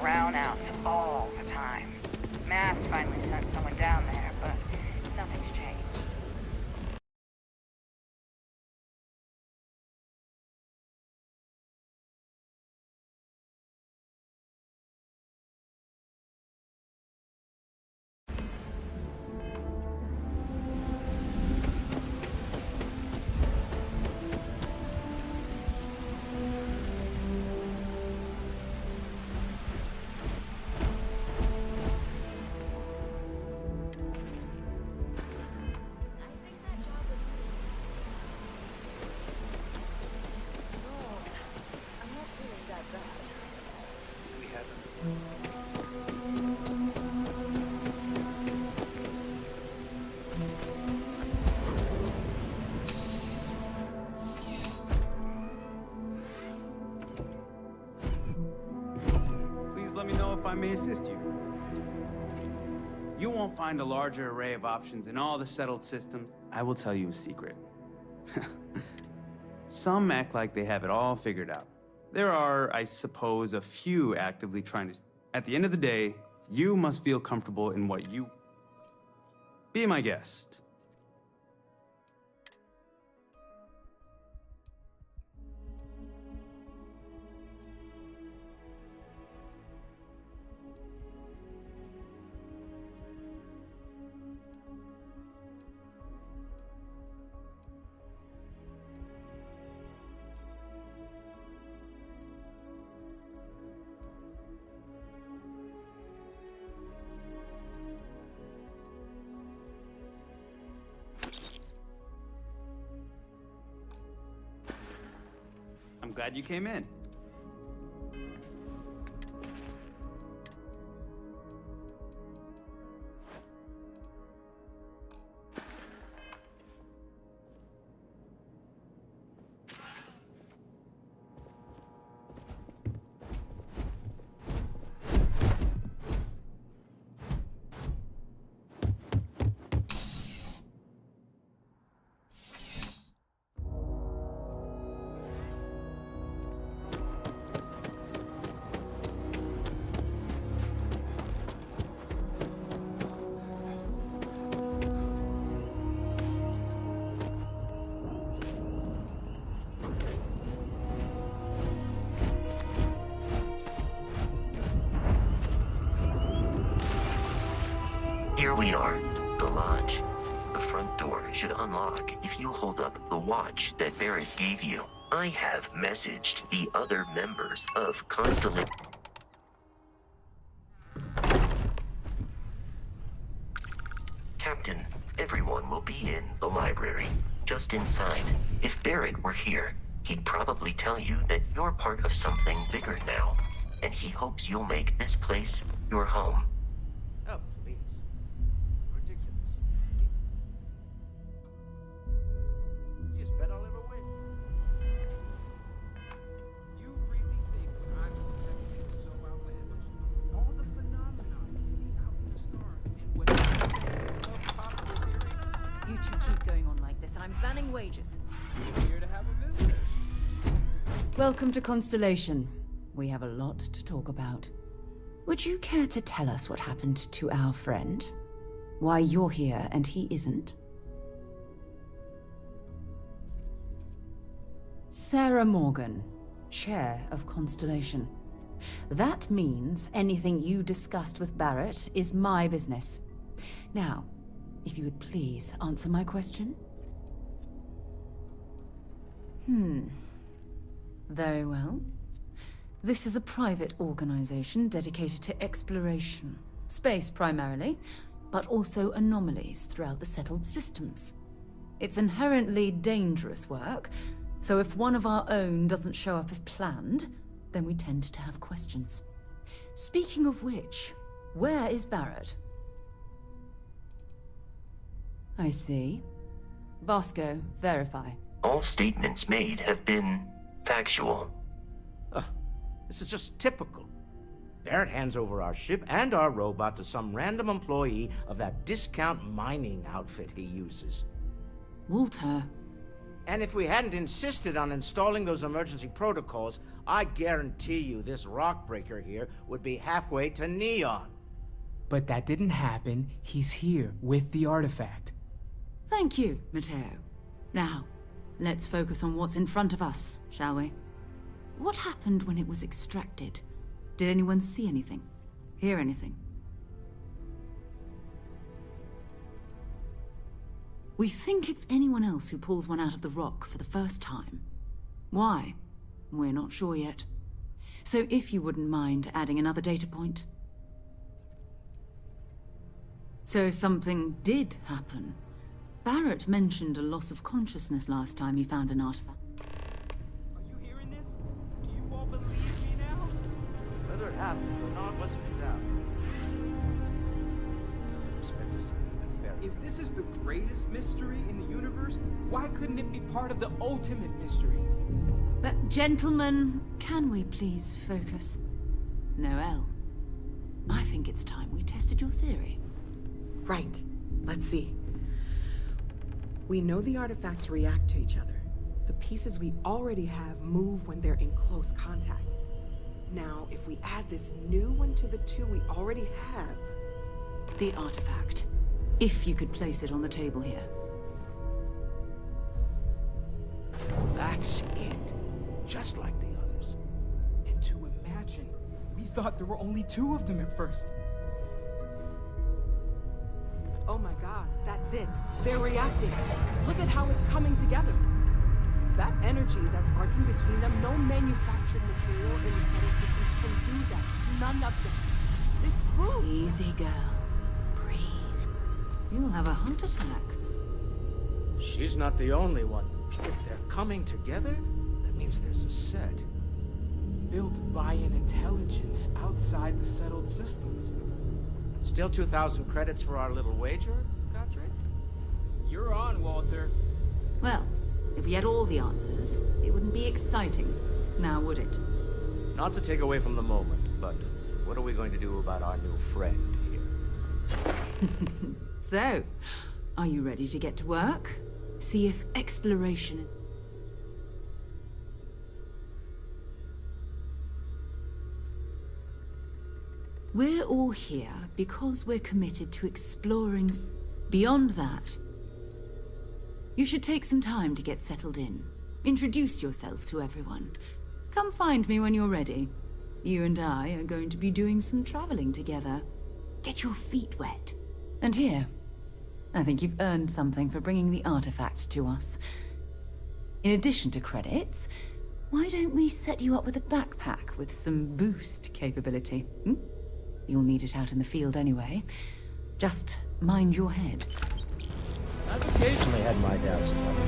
brownouts all the time. Mast finally sent someone down there, but nothing's changed. Please let me know if I may assist you. You won't find a larger array of options in all the settled systems. I will tell you a secret. Some act like they have it all figured out. There are, I suppose, a few actively trying to... At the end of the day, you must feel comfortable in what you... Be my guest. I'm glad you came in. Here we are, the lodge. The front door should unlock if you hold up the watch that Barrett gave you. I have messaged the other members of Constellation. Captain, everyone will be in the library, just inside. If Barrett were here, he'd probably tell you that you're part of something bigger now, and he hopes you'll make this place your home. Oh, please. Ridiculous. Easiest bet I'll ever win. You really think what I'm suggesting is so outlandish? All the phenomena we see out in the stars and what I'm saying is the most possible theory? You two keep going on like this, and I'm banning wages. Here to have a visitor. Welcome to Constellation. We have a lot to talk about. Would you care to tell us what happened to our friend? Why you're here and he isn't? Sarah Morgan, Chair of Constellation. That means anything you discussed with Barrett is my business. Now, if you would please answer my question. Very well. This is a private organization dedicated to exploration. Space primarily, but also anomalies throughout the settled systems. It's inherently dangerous work, so if one of our own doesn't show up as planned, then we tend to have questions. Speaking of which, where is Barrett? I see. Vasco, verify. All statements made have been factual. This is just typical. Barrett hands over our ship and our robot to some random employee of that discount mining outfit he uses. Walter, And if we hadn't insisted on installing those emergency protocols, I guarantee you this rock breaker here would be halfway to Neon. But that didn't happen. He's here with the artifact. Thank you, Matteo. Now, let's focus on what's in front of us, shall we? What happened when it was extracted? Did anyone see anything? Hear anything? We think it's anyone else who pulls one out of the rock for the first time. Why? We're not sure yet. So if you wouldn't mind adding another data point. So something did happen. Barrett mentioned a loss of consciousness last time he found an artifact. Are you hearing this? Do you all believe me now? Whether it happened or not wasn't in doubt. Expect us to be even fairer. If this is the greatest mystery in the universe, why couldn't it be part of the ultimate mystery? But gentlemen, can we please focus? Noel, I think it's time we tested your theory. Right. Let's see. We know the artifacts react to each other. The pieces we already have move when they're in close contact. Now, if we add this new one to the two we already have... The artifact. If you could place it on the table here. That's it. Just like the others. And to imagine, we thought there were only 2 of them at first. Oh my god, that's it. They're reacting. Look at how it's coming together. That energy that's arcing between them, no manufactured material in the settled systems can do that. None of them. This proves... Easy, girl. Breathe. You'll have a heart attack. She's not the only one. If they're coming together, that means there's a set. Built by an intelligence outside the settled systems. Still 2,000 credits for our little wager, Godfrey? You're on, Walter. Well, if we had all the answers, it wouldn't be exciting, now would it? Not to take away from the moment, but what are we going to do about our new friend here? So, are you ready to get to work? See if exploration... We're all here because we're committed to exploring... Beyond that, you should take some time to get settled in. Introduce yourself to everyone. Come find me when you're ready. You and I are going to be doing some traveling together. Get your feet wet. And here, I think you've earned something for bringing the artifact to us. In addition to credits, why don't we set you up with a backpack with some boost capability? You'll need it out in the field anyway. Just mind your head. I've occasionally had my doubts about it.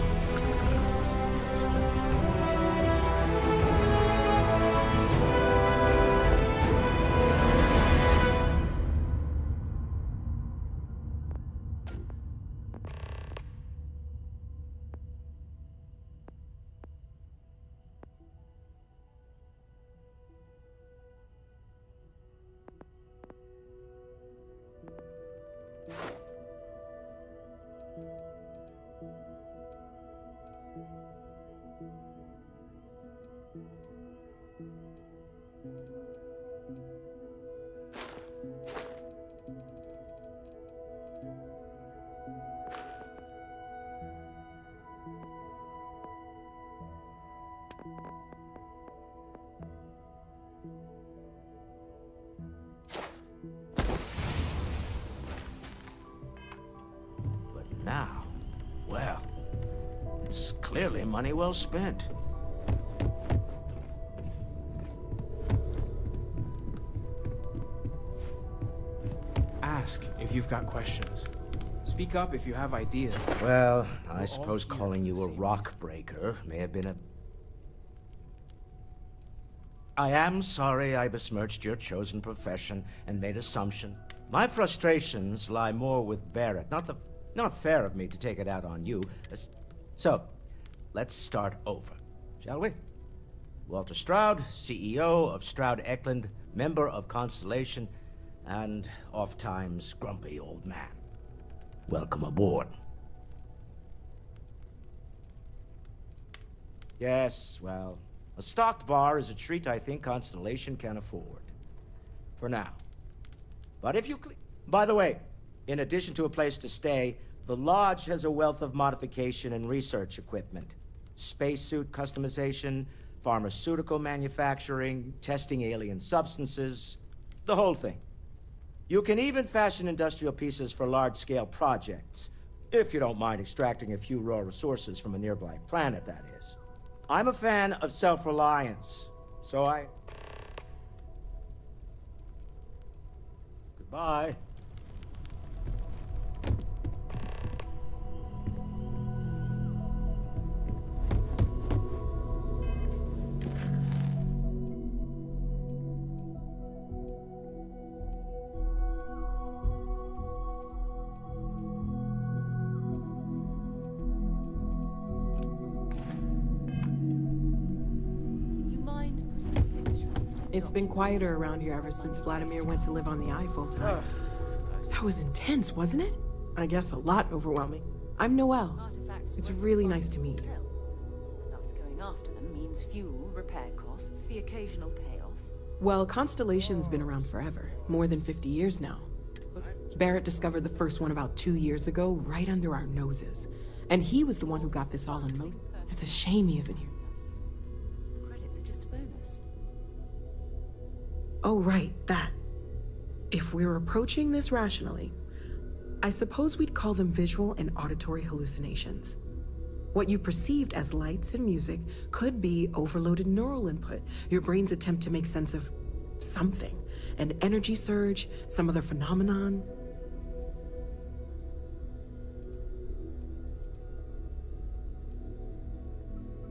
Now, well, it's clearly money well spent. Ask if you've got questions. Speak up if you have ideas. Well, I suppose calling you a rock breaker may have been a... I am sorry I besmirched your chosen profession and made assumption. My frustrations lie more with Barrett, not fair of me to take it out on you. So, let's start over, shall we? Walter Stroud, CEO of Stroud Eklund, member of Constellation, and oft-times grumpy old man. Welcome aboard. Yes, well, a stocked bar is a treat I think Constellation can afford. For now. But if you By the way, in addition to a place to stay, the Lodge has a wealth of modification and research equipment. Spacesuit customization, pharmaceutical manufacturing, testing alien substances, the whole thing. You can even fashion industrial pieces for large-scale projects, if you don't mind extracting a few raw resources from a nearby planet, that is. I'm a fan of self-reliance, so I... Goodbye. It's been quieter around here ever since Vladimir went to live on the Eye full-time. That was intense, wasn't it? I guess a lot overwhelming. I'm Noelle. It's really nice to meet you. And us going after them means fuel, repair costs, the occasional payoff. Well, Constellation's been around forever, more than 50 years now. Barrett discovered the first one about 2 years ago, right under our noses. And he was the one who got this all in motion. It's a shame he isn't here. The credits are just a bonus. Oh, right, that. If we're approaching this rationally, I suppose we'd call them visual and auditory hallucinations. What you perceived as lights and music could be overloaded neural input, your brain's attempt to make sense of something. An energy surge, some other phenomenon.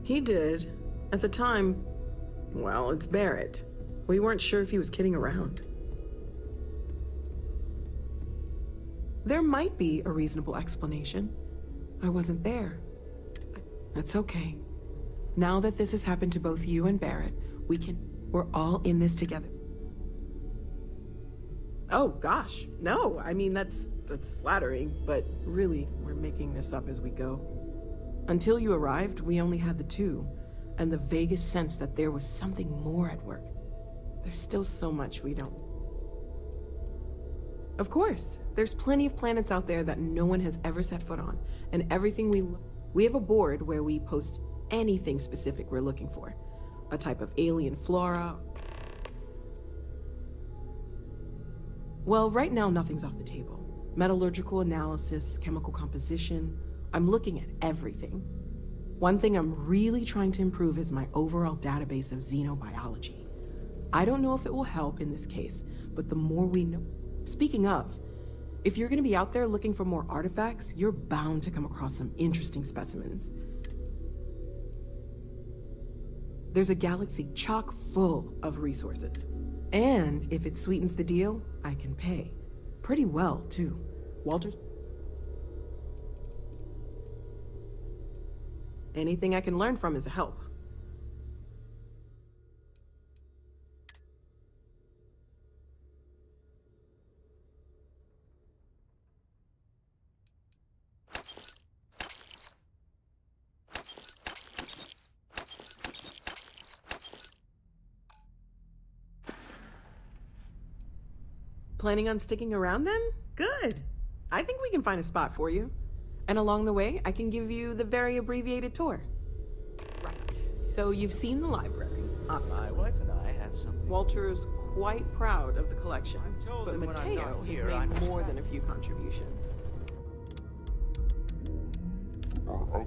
He did. At the time, well, it's Barrett. We weren't sure if he was kidding around. There might be a reasonable explanation. I wasn't there. That's okay. Now that this has happened to both you and Barrett, we're all in this together. Oh gosh, no, I mean, that's flattering, but really, we're making this up as we go. Until you arrived, we only had the two, and the vaguest sense that there was something more at work. There's still so much we don't. Of course, there's plenty of planets out there that no one has ever set foot on, and everything we have a board where we post anything specific we're looking for. A type of alien flora. Well, right now nothing's off the table. Metallurgical analysis, chemical composition. I'm looking at everything. One thing I'm really trying to improve is my overall database of xenobiology. I don't know if it will help in this case, but the more we know... Speaking of, if you're gonna be out there looking for more artifacts, you're bound to come across some interesting specimens. There's a galaxy chock full of resources. And if it sweetens the deal, I can pay. Pretty well, too. Walter's... Anything I can learn from is a help. Planning on sticking around then? Good. I think we can find a spot for you. And along the way, I can give you the very abbreviated tour. Right. So you've seen the library, obviously. My wife and I have something. Walter's quite proud of the collection, told but him when I'm Mateo not has here, made I'm more than a few contributions.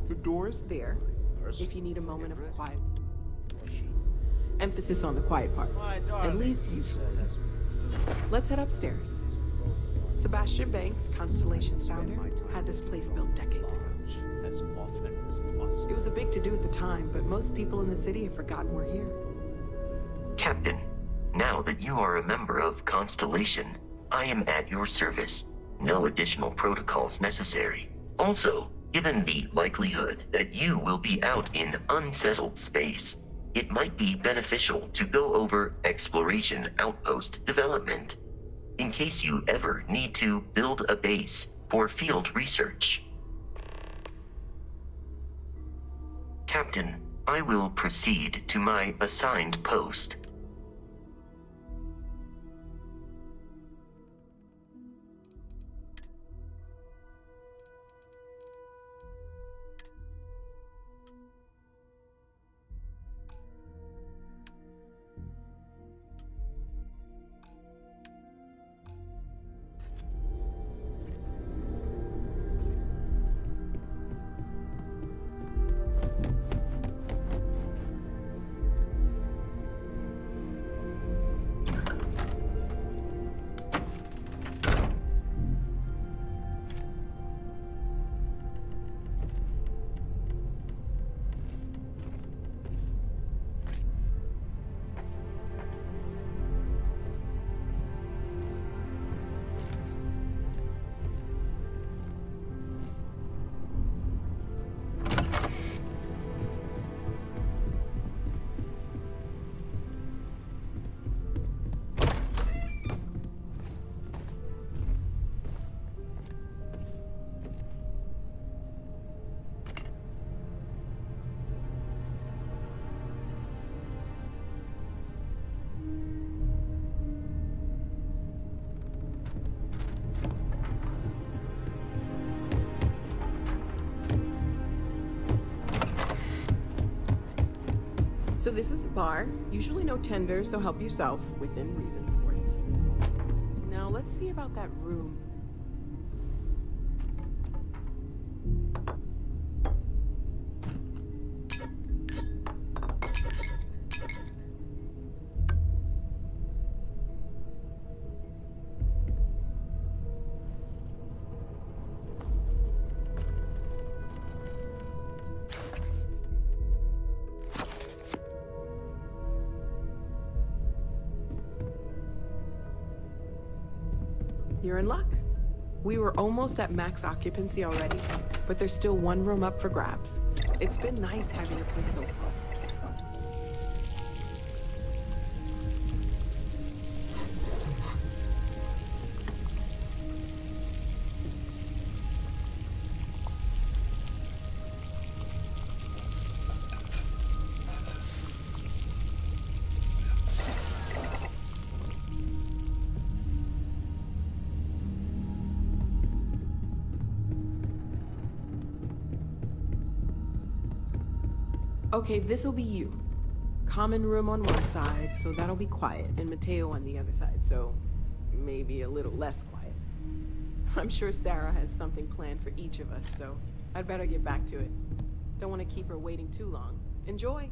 The door's there, if you need a moment of quiet. Emphasis on the quiet part. At least usually. Let's head upstairs. Sebastian Banks, Constellation's founder, had this place built decades ago. It was a big to-do at the time, but most people in the city have forgotten we're here. Captain, now that you are a member of Constellation, I am at your service. No additional protocols necessary. Also, given the likelihood that you will be out in unsettled space, it might be beneficial to go over exploration outpost development, in case you ever need to build a base for field research. Captain, I will proceed to my assigned post. So this is the bar. Usually no tender, so help yourself, within reason, of course. Now let's see about that room. You're in luck. We were almost at max occupancy already, but there's still one room up for grabs. It's been nice having the place so full. Okay, this'll be you. Common room on one side, so that'll be quiet, and Mateo on the other side, so maybe a little less quiet. I'm sure Sarah has something planned for each of us, so I'd better get back to it. Don't want to keep her waiting too long. Enjoy!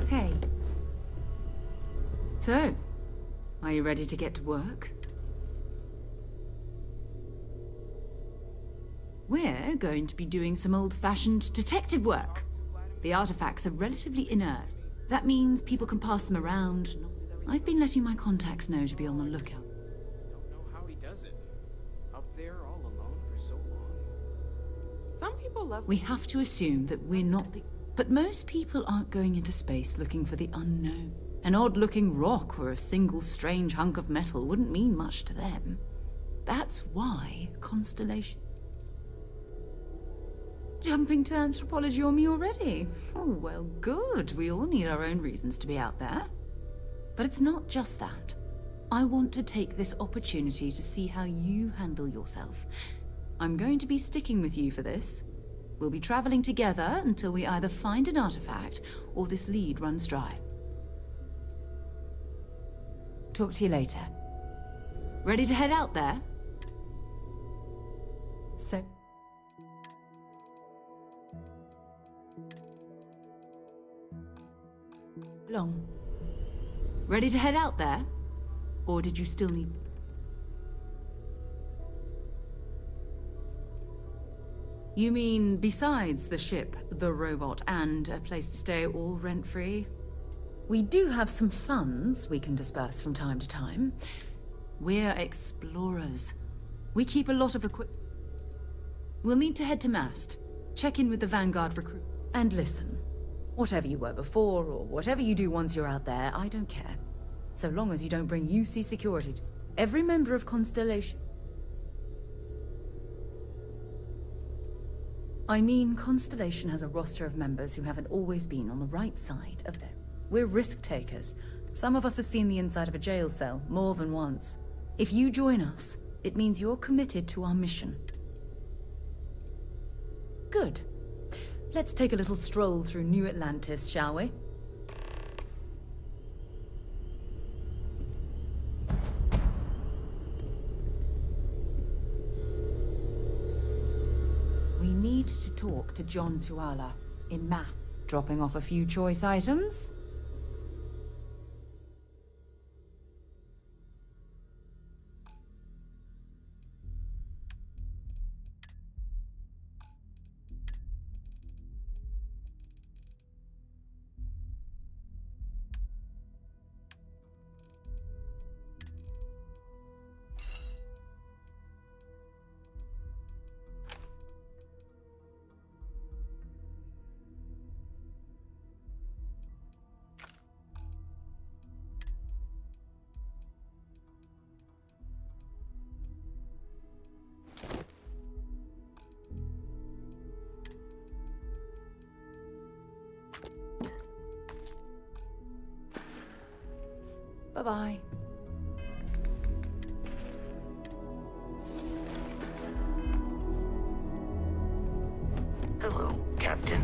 Hey. So, are you ready to get to work? We're going to be doing some old-fashioned detective work. The artifacts are relatively inert. That means people can pass them around. I've been letting my contacts know to be on the lookout. Don't know how he does it. Up there all alone for so long. Some people love... We have to assume that we're not the... But most people aren't going into space looking for the unknown. An odd-looking rock or a single strange hunk of metal wouldn't mean much to them. That's why Constellation... Jumping to anthropology on me already? Oh, well, good. We all need our own reasons to be out there. But it's not just that. I want to take this opportunity to see how you handle yourself. I'm going to be sticking with you for this. We'll be traveling together until we either find an artifact or this lead runs dry. Talk to you later. Ready to head out there? So... long. Ready to head out there? Or did you still need... You mean besides the ship, the robot, and a place to stay all rent-free? We do have some funds we can disperse from time to time. We're explorers. We keep a lot of equipment. We'll need to head to Mast, check in with the Vanguard recruit, and listen. Whatever you were before, or whatever you do once you're out there, I don't care. So long as you don't bring UC security. Every member of Constellation. I mean, Constellation has a roster of members who haven't always been on the right side of them. We're risk takers. Some of us have seen the inside of a jail cell more than once. If you join us, it means you're committed to our mission. Good. Let's take a little stroll through New Atlantis, shall we? We need to talk to John Tuala in Mast, dropping off a few choice items. Bye-bye. Hello, Captain.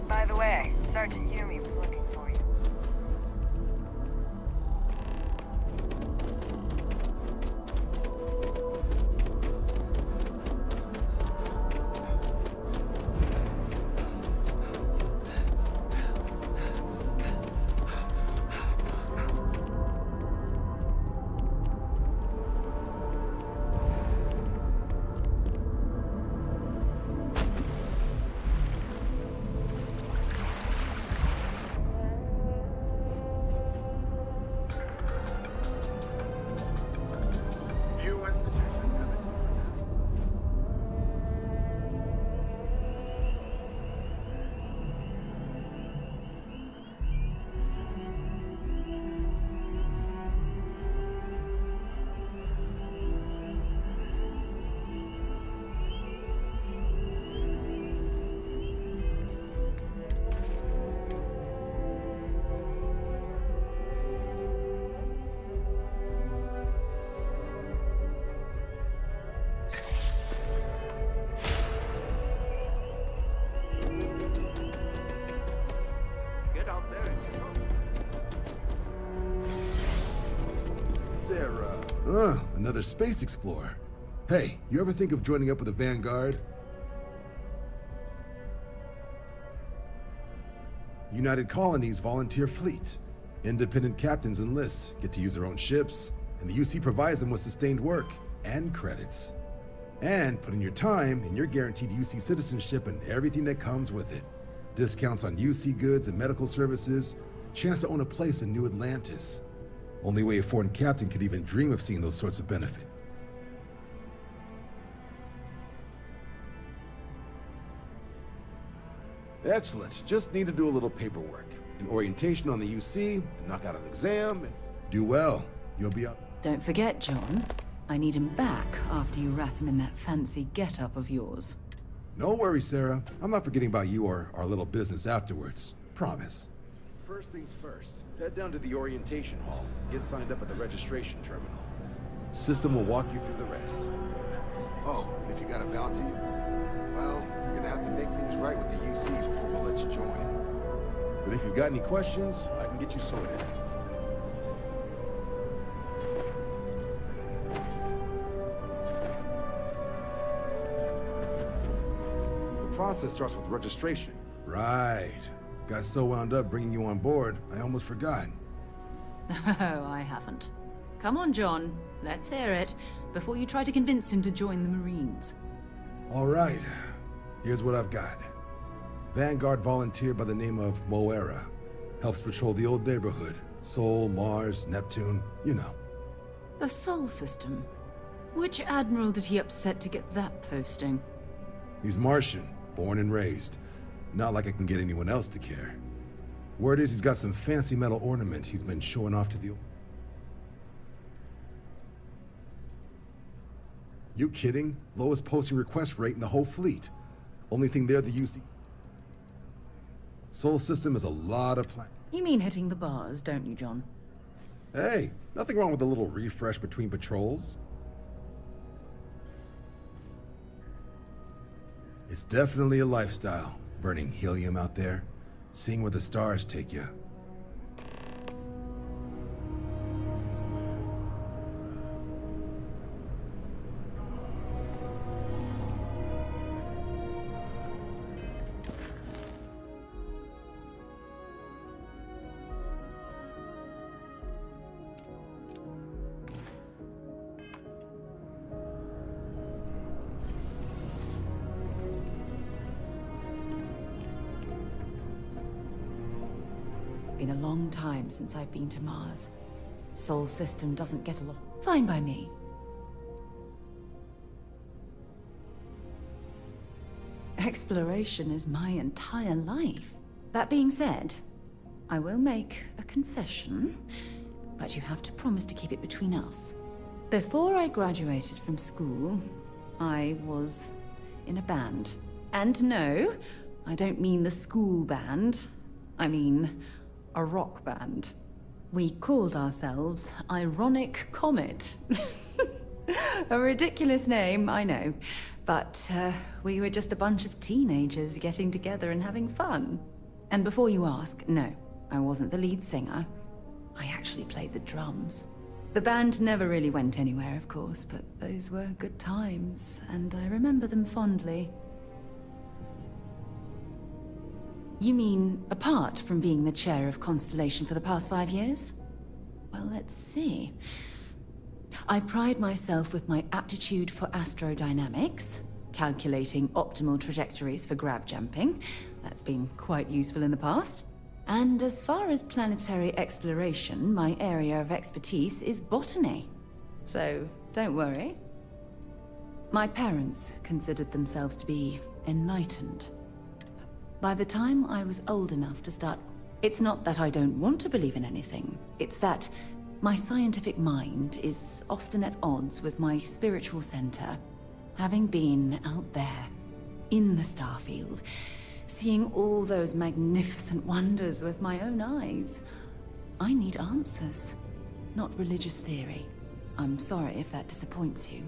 By the way, Sergeant Yumi was looking for you. Sarah. Another space explorer. Hey, you ever think of joining up with the Vanguard? United Colonies volunteer fleet. Independent captains enlist, get to use their own ships, and the UC provides them with sustained work and credits. And put in your time, and you're guaranteed UC citizenship and everything that comes with it. Discounts on UC goods and medical services, chance to own a place in New Atlantis. Only way a foreign captain could even dream of seeing those sorts of benefits. Excellent. Just need to do a little paperwork. An orientation on the UC, and knock out an exam, and do well. You'll be up. Don't forget, John. I need him back after you wrap him in that fancy get-up of yours. No worries, Sarah. I'm not forgetting about you or our little business afterwards. Promise. First things first. Head down to the orientation hall. Get signed up at the registration terminal. System will walk you through the rest. Oh, and if you got a bounty, well, you're gonna have to make things right with the UC before we'll let you join. But if you've got any questions, I can get you sorted. The process starts with registration. Right. Got so wound up bringing you on board, I almost forgot. Oh, I haven't. Come on, John. Let's hear it, before you try to convince him to join the Marines. All right, here's what I've got. Vanguard volunteer by the name of Moera. Helps patrol the old neighborhood. Sol, Mars, Neptune, you know. The Sol system? Which admiral did he upset to get that posting? He's Martian, born and raised. Not like I can get anyone else to care. Word is he's got some fancy metal ornament he's been showing off to the... You kidding? Lowest posting request rate in the whole fleet. Only thing there the UC... Sol system is a lot of You mean hitting the bars, don't you, John? Hey, nothing wrong with a little refresh between patrols. It's definitely a lifestyle, burning helium out there, seeing where the stars take you. Been a long time since I've been to Mars. Sol system doesn't get along. Fine by me. Exploration is my entire life. That being said, I will make a confession, but you have to promise to keep it between us. Before I graduated from school, I was in a band. And no, I don't mean the school band. I mean a rock band. We called ourselves Ironic Comet. A ridiculous name, I know. But we were just a bunch of teenagers getting together and having fun. And before you ask, no, I wasn't the lead singer. I actually played the drums. The band never really went anywhere, of course, but those were good times, and I remember them fondly. You mean, apart from being the chair of Constellation for the past 5 years? Well, let's see. I pride myself with my aptitude for astrodynamics, calculating optimal trajectories for grav jumping. That's been quite useful in the past. And as far as planetary exploration, my area of expertise is botany. So, don't worry. My parents considered themselves to be enlightened. By the time I was old enough to start... It's not that I don't want to believe in anything. It's that my scientific mind is often at odds with my spiritual center. Having been out there, in the starfield, seeing all those magnificent wonders with my own eyes, I need answers, not religious theory. I'm sorry if that disappoints you,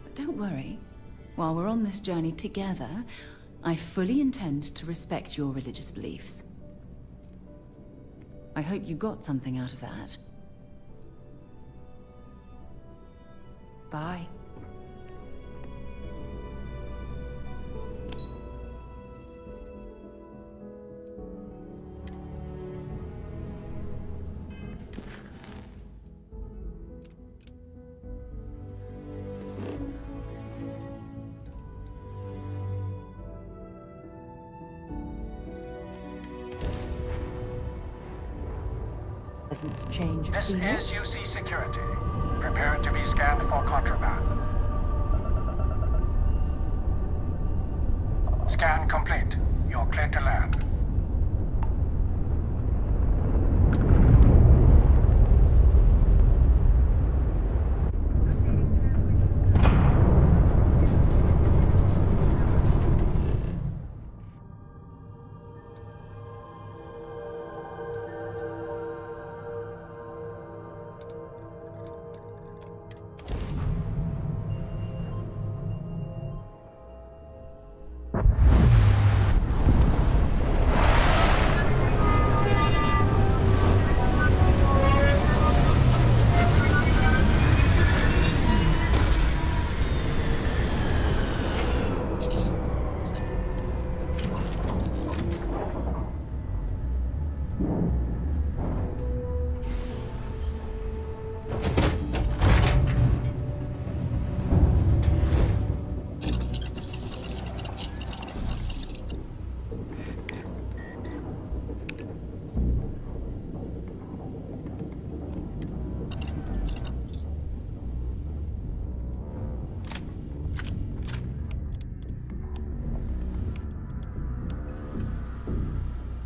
but don't worry. While we're on this journey together, I fully intend to respect your religious beliefs. I hope you got something out of that. Bye. Pleasant change of This scenery. is UC Security. Prepare to be scanned for contraband. Scan complete. You're clear to land.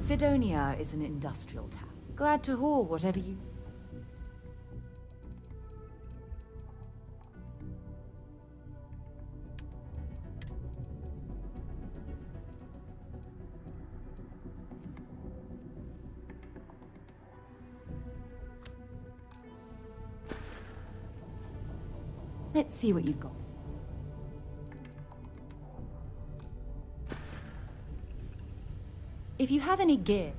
Sidonia is an industrial town. Glad to haul whatever you... Let's see what you've got. If you have any gear...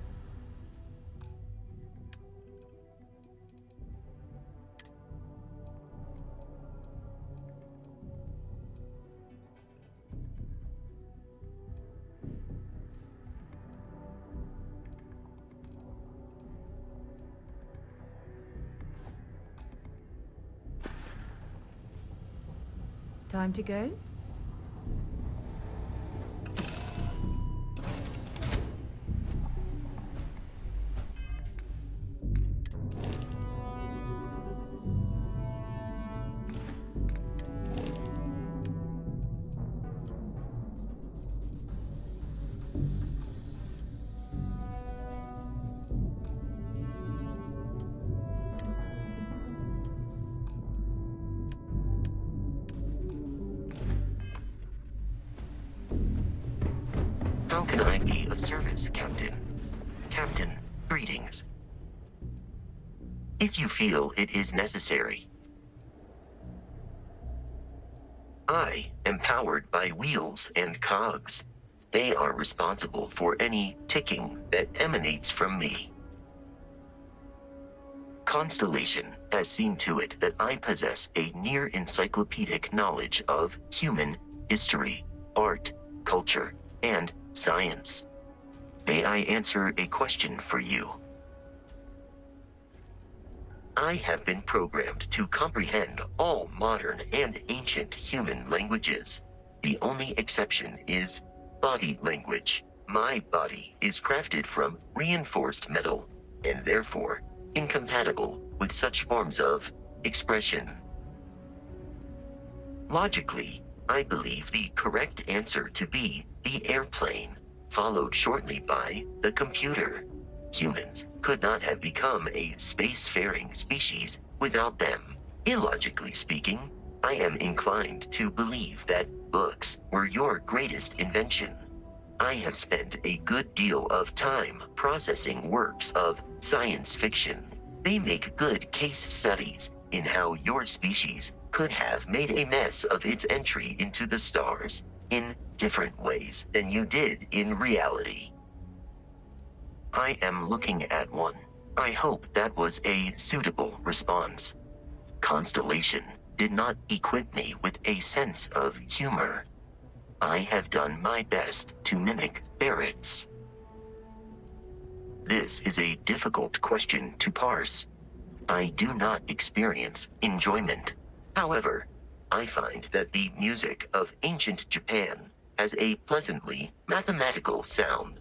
Time to go? How can I be of service, Captain? Captain, greetings. If you feel it is necessary. I am powered by wheels and cogs. They are responsible for any ticking that emanates from me. Constellation has seen to it that I possess a near encyclopedic knowledge of human history, art, culture, and science. May I answer a question for you? I have been programmed to comprehend all modern and ancient human languages. The only exception is body language. My body is crafted from reinforced metal, and therefore incompatible with such forms of expression. Logically, I believe the correct answer to be the airplane, followed shortly by the computer. Humans could not have become a spacefaring species without them. Illogically speaking, I am inclined to believe that books were your greatest invention. I have spent a good deal of time processing works of science fiction. They make good case studies in how your species could have made a mess of its entry into the stars in different ways than you did in reality. I am looking at one. I hope that was a suitable response. Constellation did not equip me with a sense of humor. I have done my best to mimic Barrett's. This is a difficult question to parse. I do not experience enjoyment. However, I find that the music of ancient Japan has a pleasantly mathematical sound.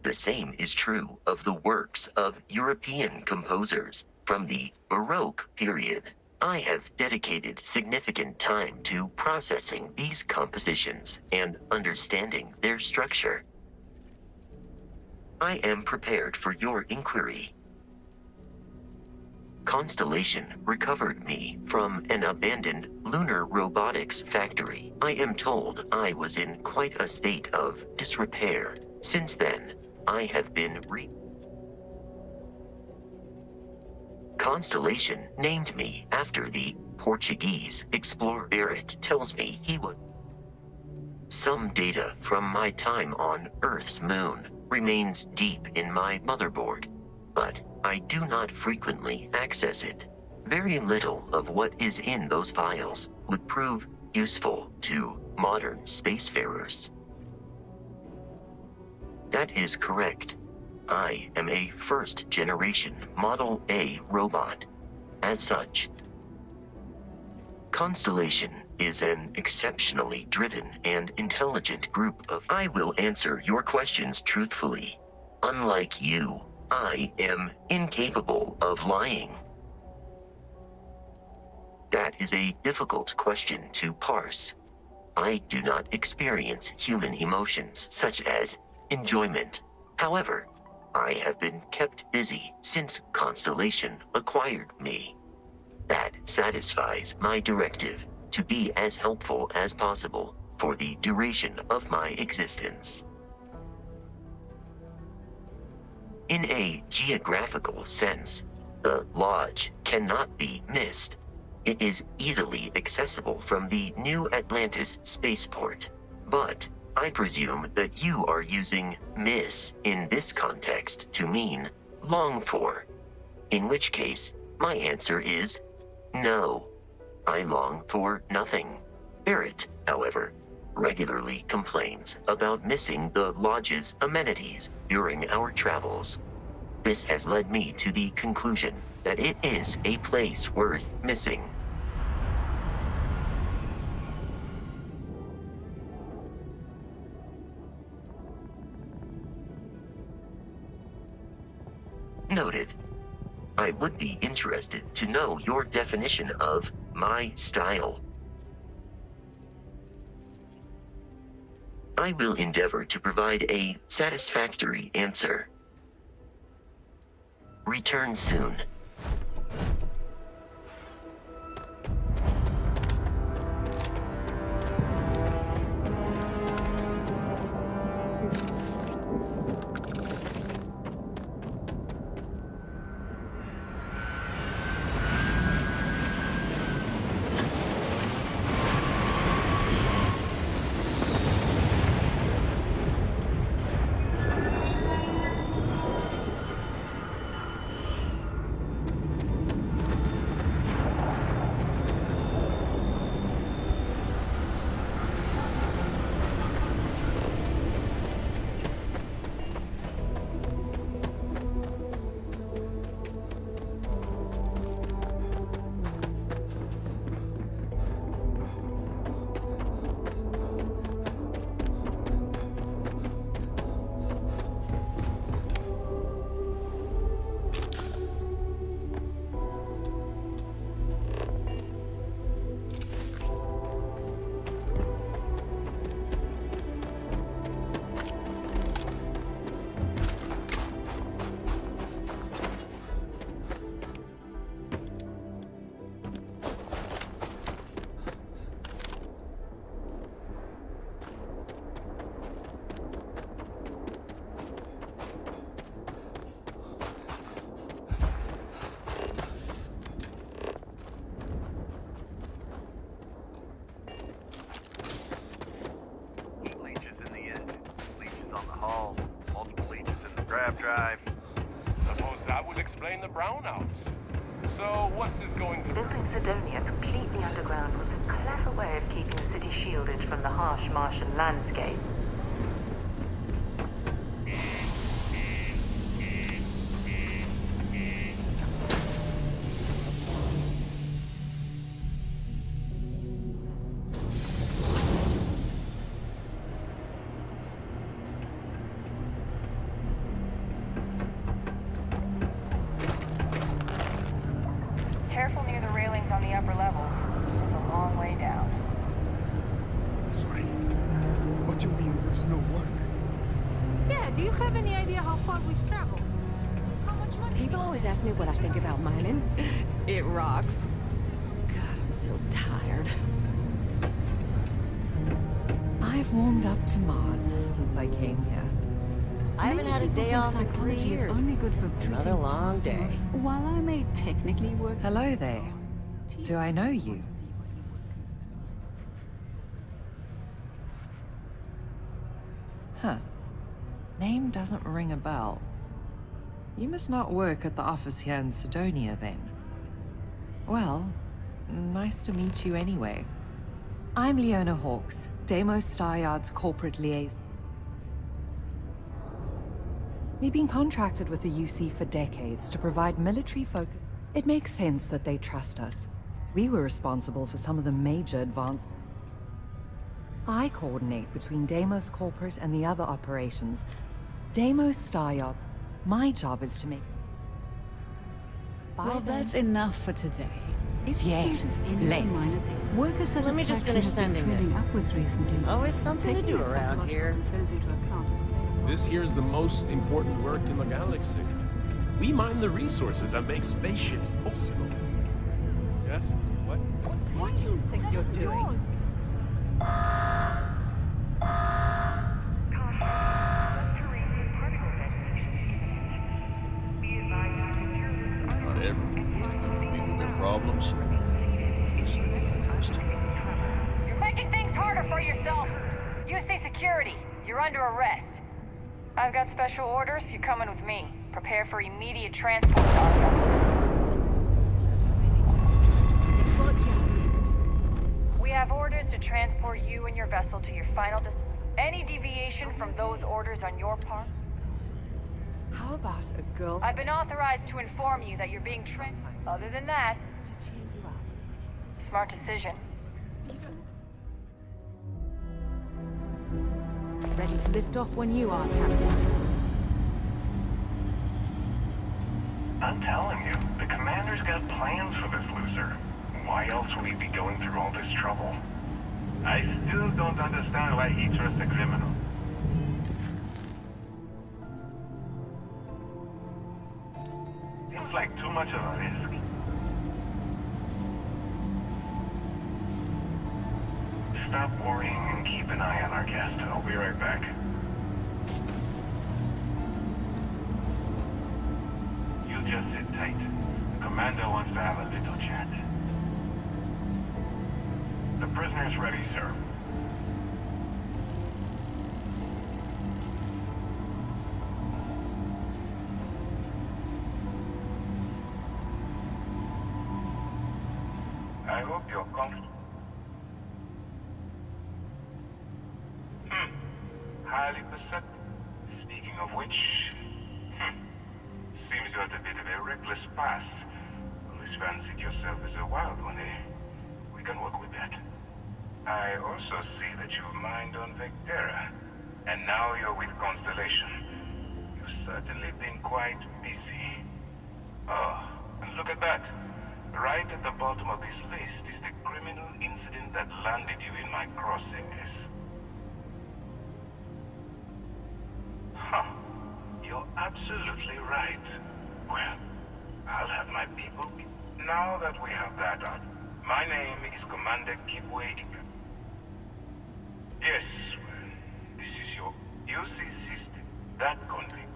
The same is true of the works of European composers from the Baroque period. I have dedicated significant time to processing these compositions and understanding their structure. I am prepared for your inquiry. Constellation recovered me from an abandoned lunar robotics factory. I am told I was in quite a state of disrepair. Since then, I have been Constellation named me after the Portuguese explorer. Barrett tells me he would. Some data from my time on Earth's moon remains deep in my motherboard, but I do not frequently access it. Very little of what is in those files would prove useful to modern spacefarers. That is correct. I am a first-generation Model A robot. As such, Constellation is an exceptionally driven and intelligent group of... I will answer your questions truthfully. Unlike you, I am incapable of lying. That is a difficult question to parse. I do not experience human emotions such as enjoyment. However, I have been kept busy since Constellation acquired me. That satisfies my directive to be as helpful as possible for the duration of my existence. In a geographical sense, the Lodge cannot be missed. It is easily accessible from the New Atlantis spaceport, but I presume that you are using miss in this context to mean long for, in which case my answer is no. I long for nothing. Barrett, however, regularly complains about missing the Lodge's amenities during our travels. This has led me to the conclusion that it is a place worth missing. Noted. I would be interested to know your definition of my style. I will endeavor to provide a satisfactory answer. Return soon. Drive. Suppose that would explain the brownouts. So, what's this going to... Building Sidonia completely underground was a clever way of keeping the city shielded from the harsh Martian landscape. Careful near the railings on the upper levels. It's a long way down. Sorry. What do you mean there's no work? Yeah, do you have any idea how far we've traveled? How much money? People always ask me what I think about mining. It rocks. God, I'm so tired. I've warmed up to Mars since I came here. I haven't had a day off in 3 years. Only good for Another long day. While I may technically work... Hello there. Do I know you? Huh. Name doesn't ring a bell. You must not work at the office here in Sidonia, then. Well, nice to meet you anyway. I'm Leona Hawks, Deimos Staryard's corporate liaison. We've been contracted with the UC for decades to provide military focus. It makes sense that they trust us. We were responsible for some of the major advances. I coordinate between Deimos Corporate and the other operations. Deimos Staryard. My job is to make... Well, that's enough for today. Yes, let's. Worker satisfaction Let me just finish sending this. There's always something to do around here. This here's the most important work in the galaxy. We mine the resources that make spaceships possible. Yes? What? What do you think you're doing? Not everyone needs to come to me with their problems. I'm a psychiatrist. You're making things harder for yourself. UC security, you're under arrest. I've got special orders. You're coming with me. Prepare for immediate transport to our vessel. We have orders to transport you and your vessel to your final Any deviation from those orders on your part? How about a girl? I've been authorized to inform you that you're being trained. Other than that, smart decision. Ready to lift off when you are, Captain. I'm telling you, the commander's got plans for this loser. Why else would he be going through all this trouble? I still don't understand why he trusts a criminal. Seems like too much of a risk. Stop worrying and keep an eye on our guest. I'll be right back. You just sit tight. The commander wants to have a little chat. The prisoner's ready, sir. I hope you're comfortable. Highly perceptive. Speaking of which, seems you had a bit of a reckless past. Always fancied yourself as a wild one, eh? We can work with that. I also see that you've mined on Vectera, and now you're with Constellation. You've certainly been quite busy. Oh, and look at that. Right at the bottom of this list is the criminal incident that landed you in my crosshairs. Huh. You're absolutely right. Well, I'll have my people... Now that we have that out, my name is Commander Kipwe Ika. Yes, well, this is your UC system, that convict.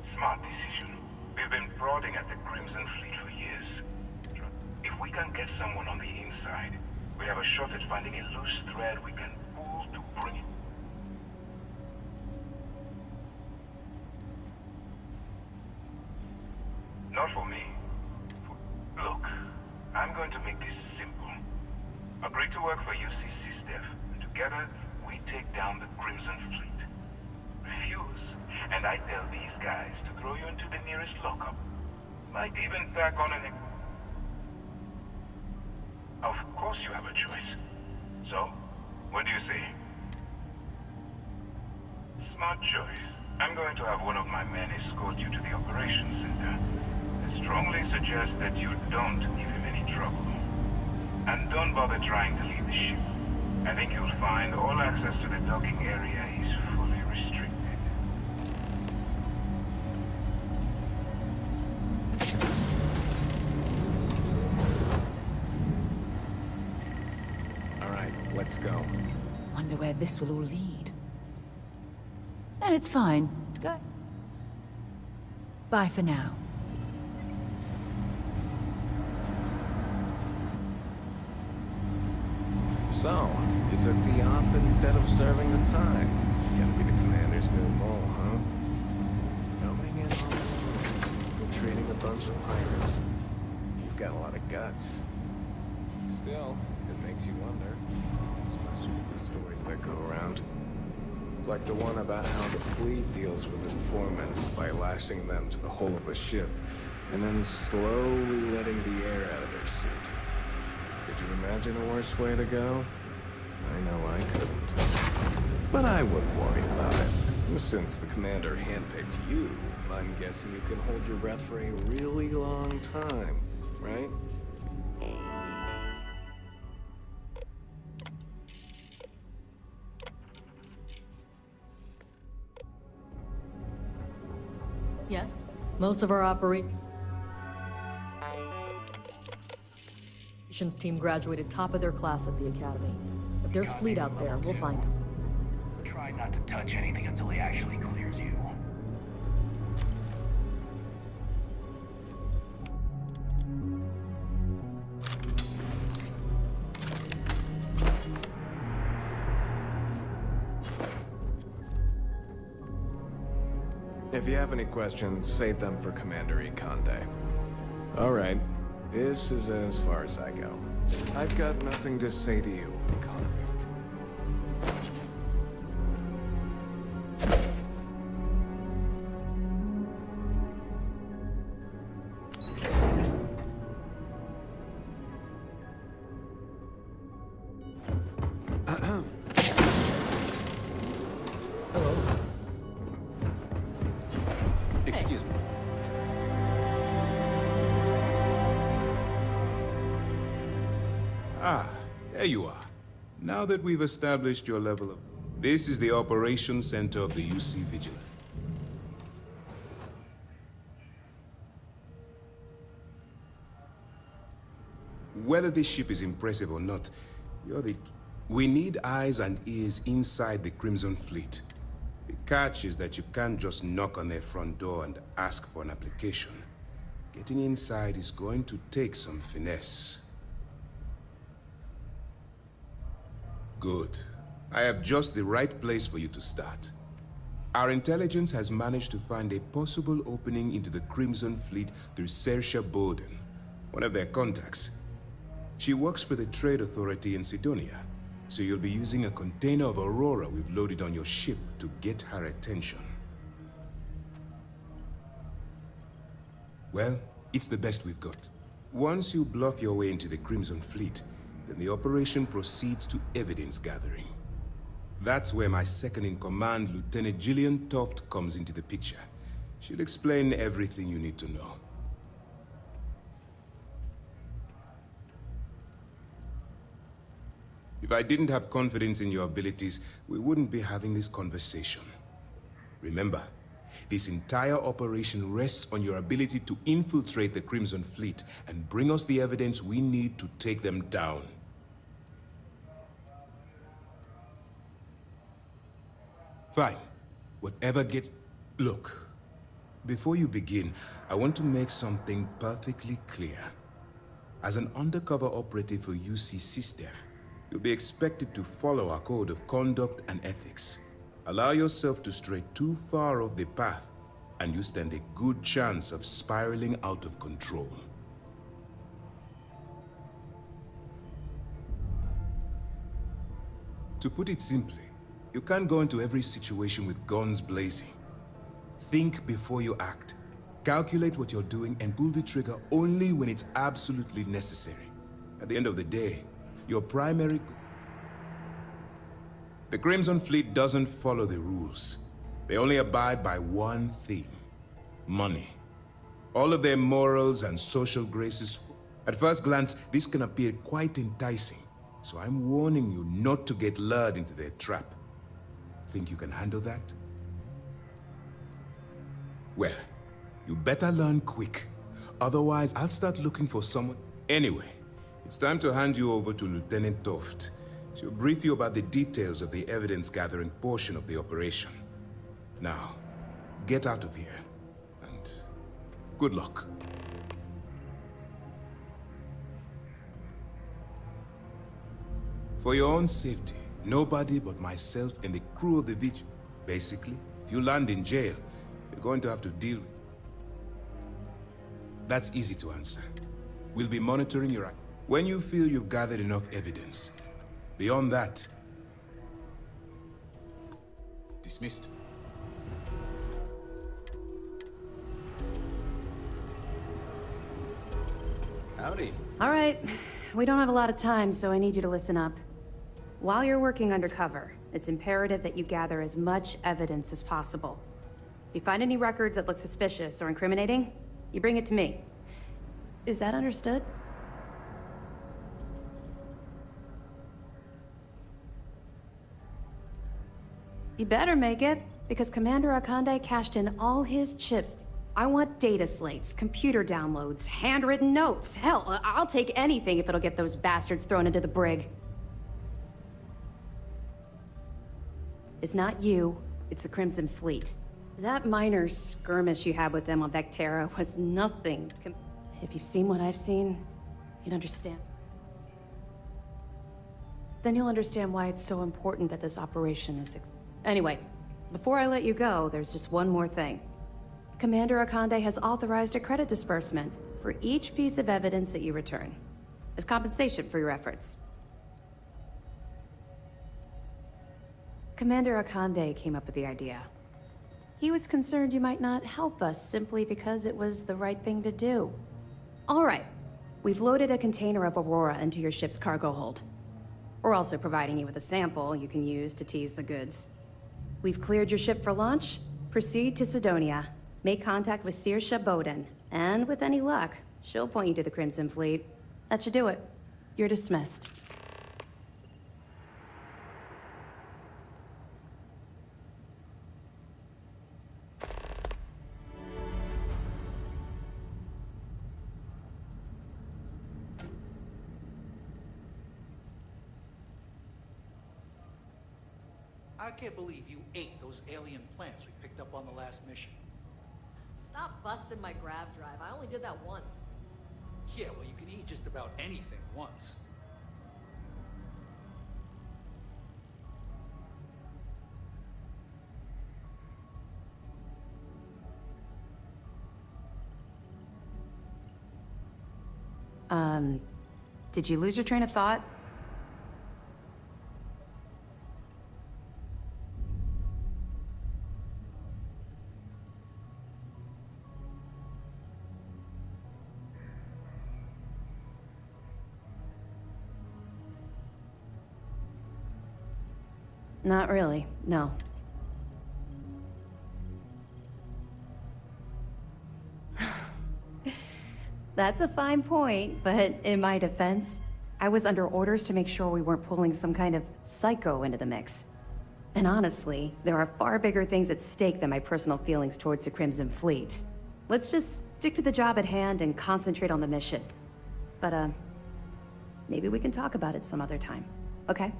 Smart decision. We've been prodding at the Crimson Fleet for years. If we can get someone on the inside, we have a shot at finding a loose thread we can pull to bring it. Not for me. Look, I'm going to make this simple. Agree to work for UC SysDev, and together we take down the Crimson Fleet. Refuse, and I tell these guys to throw you into the nearest lockup. Might even tack on an... Of course you have a choice. So, what do you say? Smart choice. I'm going to have one of my men escort you to the operations center. I strongly suggest that you don't give him any trouble. And don't bother trying to leave the ship. I think you'll find all access to the docking area is fully restricted. Let's go. Wonder where this will all lead. No, it's fine. Go. Bye for now. So, you took the op instead of serving the time. Gonna be the commander's new role, huh? Coming in, infiltrating a bunch of pirates. You've got a lot of guts. Still, it makes you wonder. Especially with the stories that go around. Like the one about how the fleet deals with informants by lashing them to the hull of a ship, and then slowly letting the air out of their suit. Could you imagine a worse way to go? I know I couldn't. But I wouldn't worry about it. Since the commander handpicked you, I'm guessing you can hold your breath for a really long time, right? Yes, most of our operations team graduated top of their class at the academy. If there's fleet out there, we'll find them. Try not to touch anything until he actually clears you. If you have any questions, save them for Commander Ikonde. Alright, this is as far as I go. I've got nothing to say to you, convict. Excuse me. Ah, there you are. Now that we've established your level of... This is the Operations Center of the UC Vigilant. Whether this ship is impressive or not, you're the... We need eyes and ears inside the Crimson Fleet. The catch is that you can't just knock on their front door and ask for an application. Getting inside is going to take some finesse. Good. I have just the right place for you to start. Our intelligence has managed to find a possible opening into the Crimson Fleet through Saoirse Bowden, one of their contacts. She works for the Trade Authority in Sidonia, so you'll be using a container of Aurora we've loaded on your ship to get her attention. Well, it's the best we've got. Once you bluff your way into the Crimson Fleet, then the operation proceeds to evidence gathering. That's where my second-in-command, Lieutenant Gillian Toft, comes into the picture. She'll explain everything you need to know. If I didn't have confidence in your abilities, we wouldn't be having this conversation. Remember, this entire operation rests on your ability to infiltrate the Crimson Fleet and bring us the evidence we need to take them down. Fine. Whatever gets... Look, before you begin, I want to make something perfectly clear. As an undercover operative for UC SysDef, you'll be expected to follow our code of conduct and ethics. Allow yourself to stray too far off the path, and you stand a good chance of spiraling out of control. To put it simply, you can't go into every situation with guns blazing. Think before you act. Calculate what you're doing and pull the trigger only when it's absolutely necessary. At the end of the day, your primary... The Crimson Fleet doesn't follow the rules. They only abide by one thing: money. All of their morals and social graces... At first glance, this can appear quite enticing, so I'm warning you not to get lured into their trap. Think you can handle that? Well, you better learn quick. Otherwise, I'll start looking for someone... Anyway, it's time to hand you over to Lieutenant Toft. She'll brief you about the details of the evidence-gathering portion of the operation. Now, get out of here, and good luck. For your own safety, nobody but myself and the crew of the Vigil. Basically, if you land in jail, you're going to have to deal with... That's easy to answer. We'll be monitoring your act. When you feel you've gathered enough evidence, beyond that, dismissed. Howdy. All right. We don't have a lot of time, so I need you to listen up. While you're working undercover, it's imperative that you gather as much evidence as possible. If you find any records that look suspicious or incriminating, you bring it to me. Is that understood? You better make it, because Commander Ikonde cashed in all his chips. I want data slates, computer downloads, handwritten notes. Hell, I'll take anything if it'll get those bastards thrown into the brig. It's not you, it's the Crimson Fleet. That minor skirmish you had with them on Vectera was nothing. If you've seen what I've seen, you'd understand. Then you'll understand why it's so important that this operation is Anyway, before I let you go, there's just one more thing. Commander Akande has authorized a credit disbursement for each piece of evidence that you return, as compensation for your efforts. Commander Akande came up with the idea. He was concerned you might not help us simply because it was the right thing to do. All right, we've loaded a container of Aurora into your ship's cargo hold. We're also providing you with a sample you can use to tease the goods. We've cleared your ship for launch. Proceed to Sidonia. Make contact with Saoirse Bowden, and with any luck, she'll point you to the Crimson Fleet. That should do it. You're dismissed. I can't believe you ate those alien plants we picked up on the last mission. Stop busting my grab drive. I only did that once. Yeah, well, you can eat just about anything once. Did you lose your train of thought? Not really, no. That's a fine point, but in my defense, I was under orders to make sure we weren't pulling some kind of psycho into the mix. And honestly, there are far bigger things at stake than my personal feelings towards the Crimson Fleet. Let's just stick to the job at hand and concentrate on the mission. But, maybe we can talk about it some other time, okay?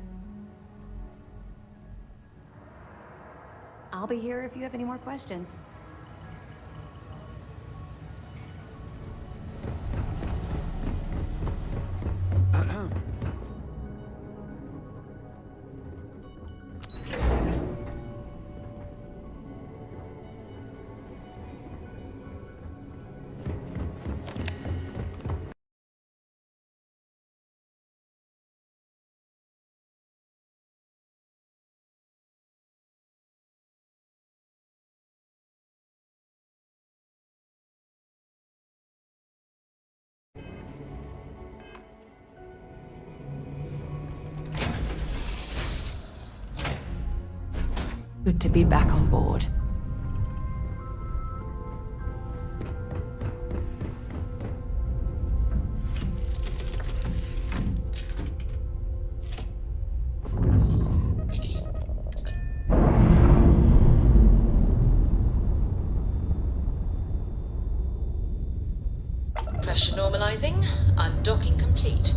I'll be here if you have any more questions. Good to be back on board. Pressure normalizing. Undocking complete.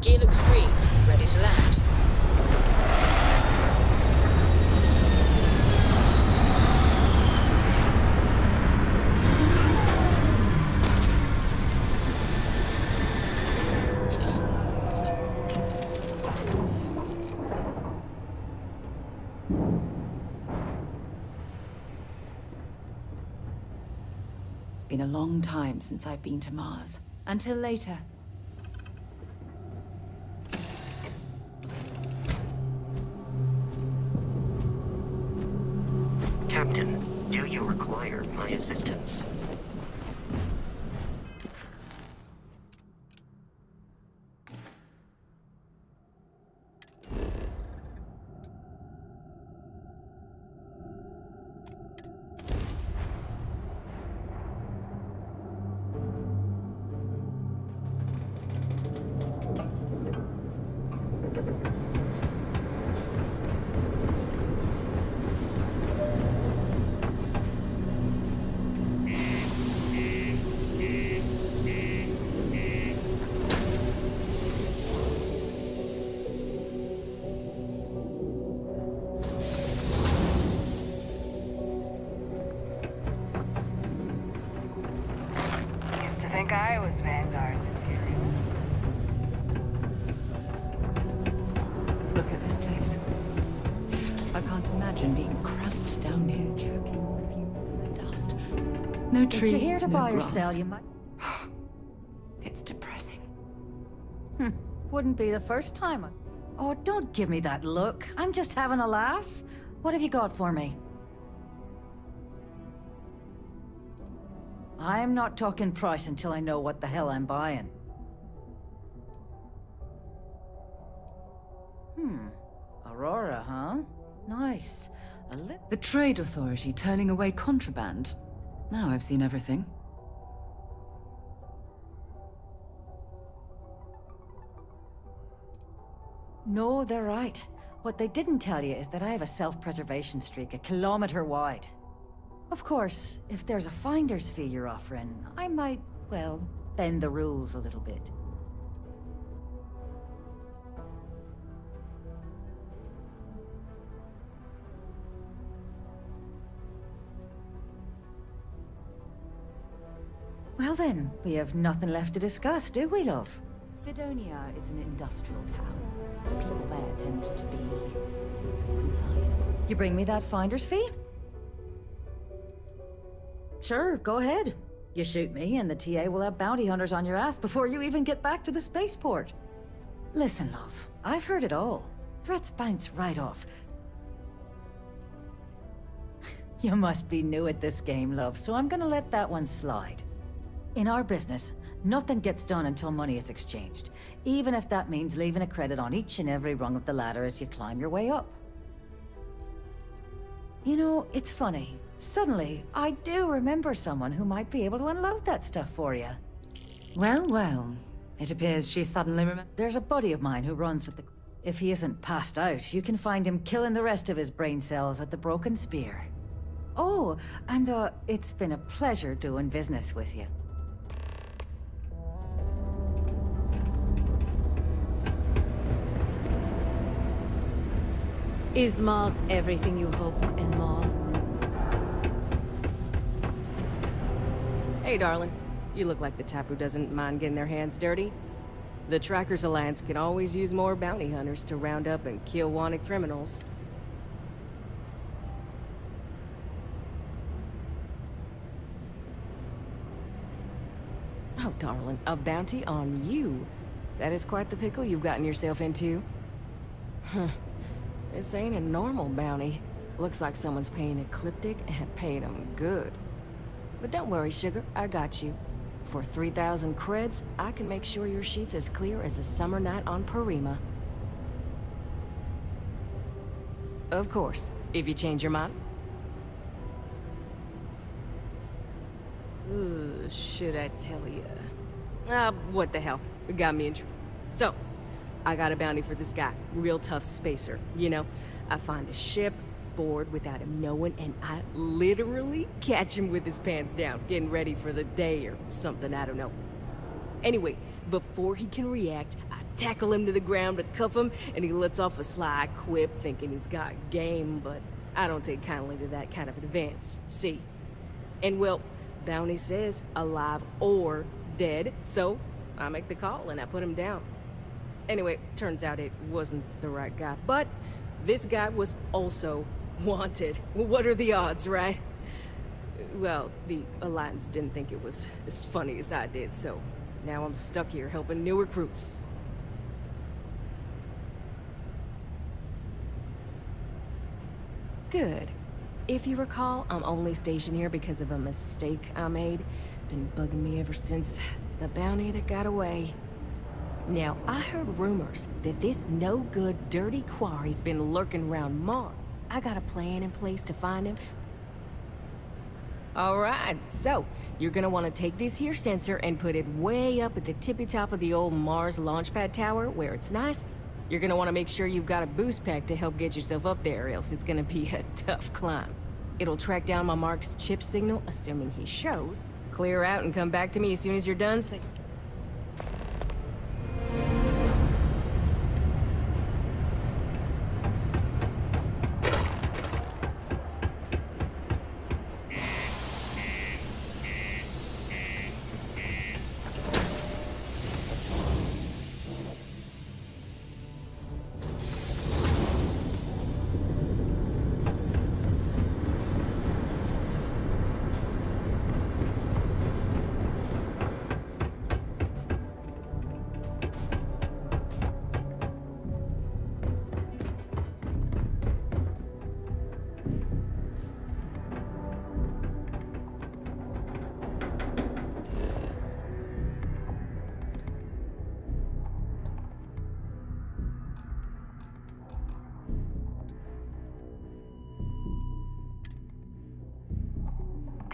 Gear looks green. Ready to land. been a long time since I've been to Mars. Until later. Captain, do you require my assistance? Used to think I was Vanguard material. Look at this place. I can't imagine being cramped down here, choking on fumes and the dust. No trees, If you're here to no buy or grass. sell, you might... It's depressing. Wouldn't be the first time. Oh, don't give me that look. I'm just having a laugh. What have you got for me? I'm not talking price until I know what the hell I'm buying. Aurora, huh? Nice. The Trade Authority turning away contraband. Now I've seen everything. No, they're right. What they didn't tell you is that I have a self-preservation streak 1 kilometer wide. Of course, if there's a finder's fee you're offering, I might, well, bend the rules a little bit. Well then, we have nothing left to discuss, do we, love? Sidonia is an industrial town. People there tend to be concise. You bring me that finder's fee? Sure, go ahead. You shoot me, and the TA will have bounty hunters on your ass before you even get back to the spaceport. Listen, love, I've heard it all. Threats bounce right off. You must be new at this game, love, so I'm gonna let that one slide. In our business, nothing gets done until money is exchanged, even if that means leaving a credit on each and every rung of the ladder as you climb your way up. You know, it's funny. Suddenly, I do remember someone who might be able to unload that stuff for you. Well, well. It appears she suddenly There's a buddy of mine who runs with the... If he isn't passed out, you can find him killing the rest of his brain cells at the Broken Spear. Oh, and it's been a pleasure doing business with you. Is Mars everything you hoped and more? Hey, darling. You look like the type who doesn't mind getting their hands dirty. The Trackers Alliance can always use more bounty hunters to round up and kill wanted criminals. Oh, darling, a bounty on you. That is quite the pickle you've gotten yourself into. Huh. This ain't a normal bounty. Looks like someone's paying Ecliptic and paying them good. But don't worry, sugar, I got you. For 3,000 creds, I can make sure your sheet's as clear as a summer night on Parima. Of course, if you change your mind. Ooh, should I tell you? What the hell? It got me in trouble. So, I got a bounty for this guy. Real tough spacer, you know? I find a ship, board without him knowing, and I literally catch him with his pants down, getting ready for the day or something, I don't know. Anyway, before he can react, I tackle him to the ground to cuff him, and he lets off a sly quip thinking he's got game, but I don't take kindly to that kind of advance, see? And well, bounty says alive or dead, so I make the call and I put him down. Anyway, turns out it wasn't the right guy, but this guy was also wanted. What are the odds, right? Well, the Alliance didn't think it was as funny as I did, so now I'm stuck here helping new recruits. Good. If you recall, I'm only stationed here because of a mistake I made. Been bugging me ever since the bounty that got away. Now, I heard rumors that this no-good, dirty quarry's been lurking around Mars. I got a plan in place to find him. Alright, so, you're gonna want to take this here sensor and put it way up at the tippy top of the old Mars launchpad tower, where it's nice. You're gonna want to make sure you've got a boost pack to help get yourself up there, or else it's gonna be a tough climb. It'll track down my Mark's chip signal, assuming he shows. Clear out and come back to me as soon as you're done.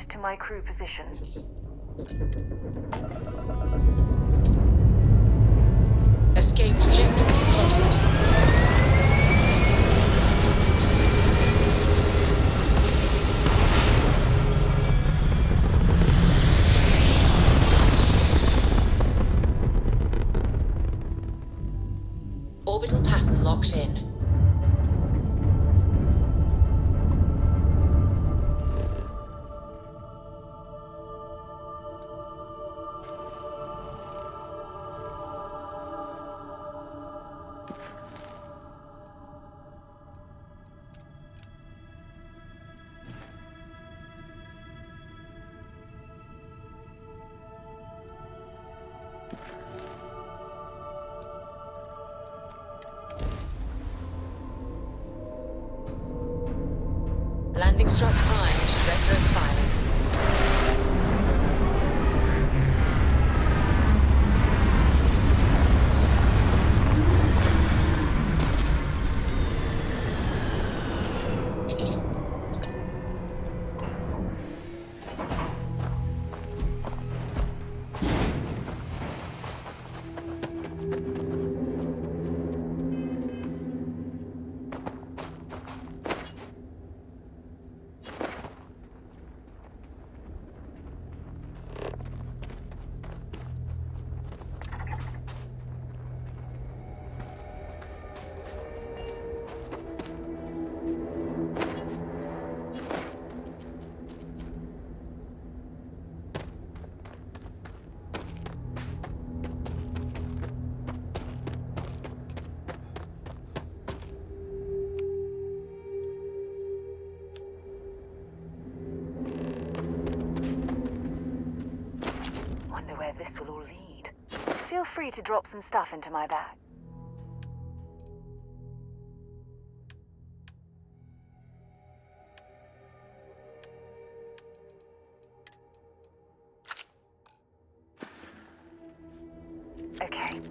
To my crew position. Escaped jet plotted. Orbital pattern locked in. Landing struts primed. Retros firing. This will all lead. Feel free to drop some stuff into my bag. Okay.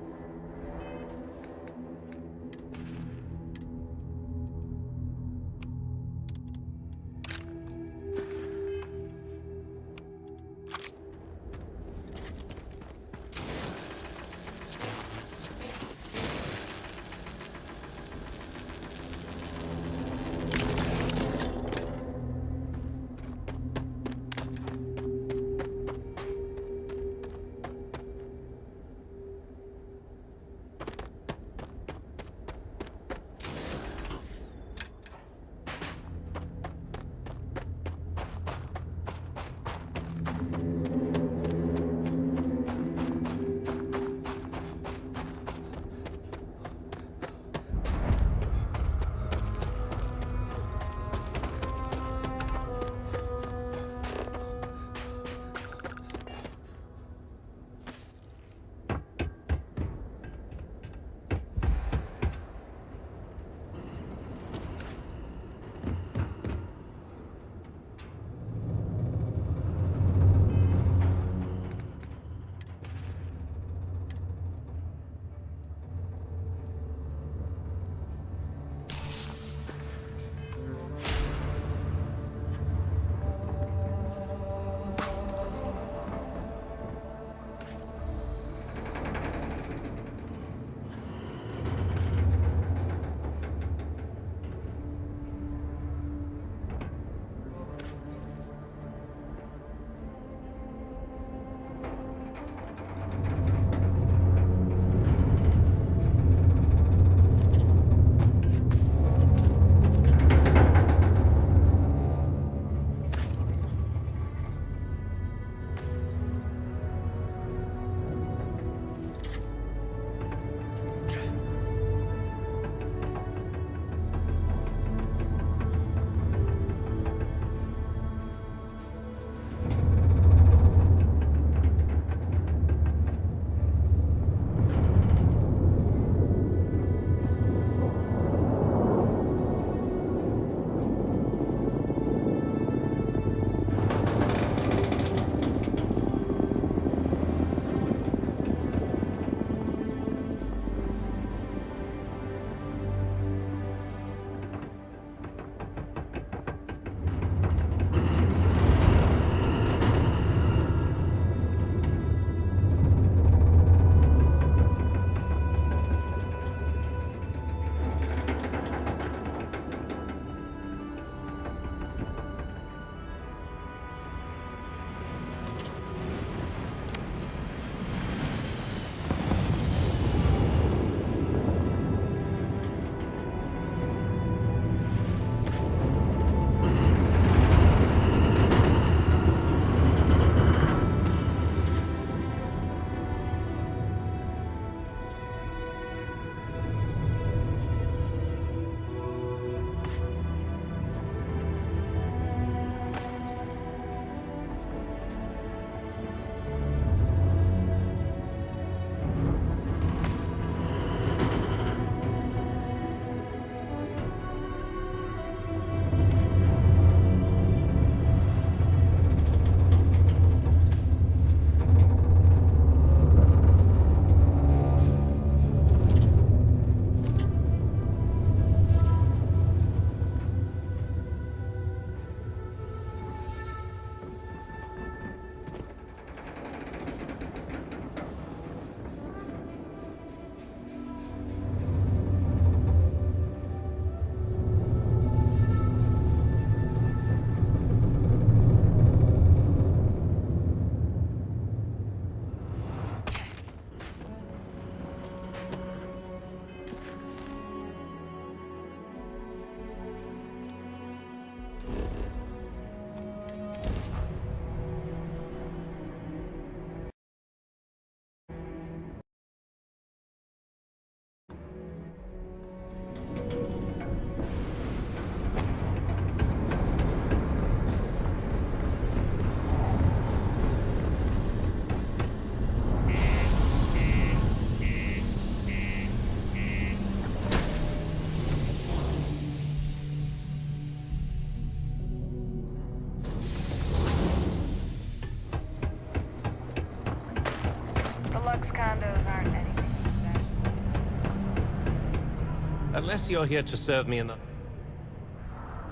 Unless you're here to serve me another...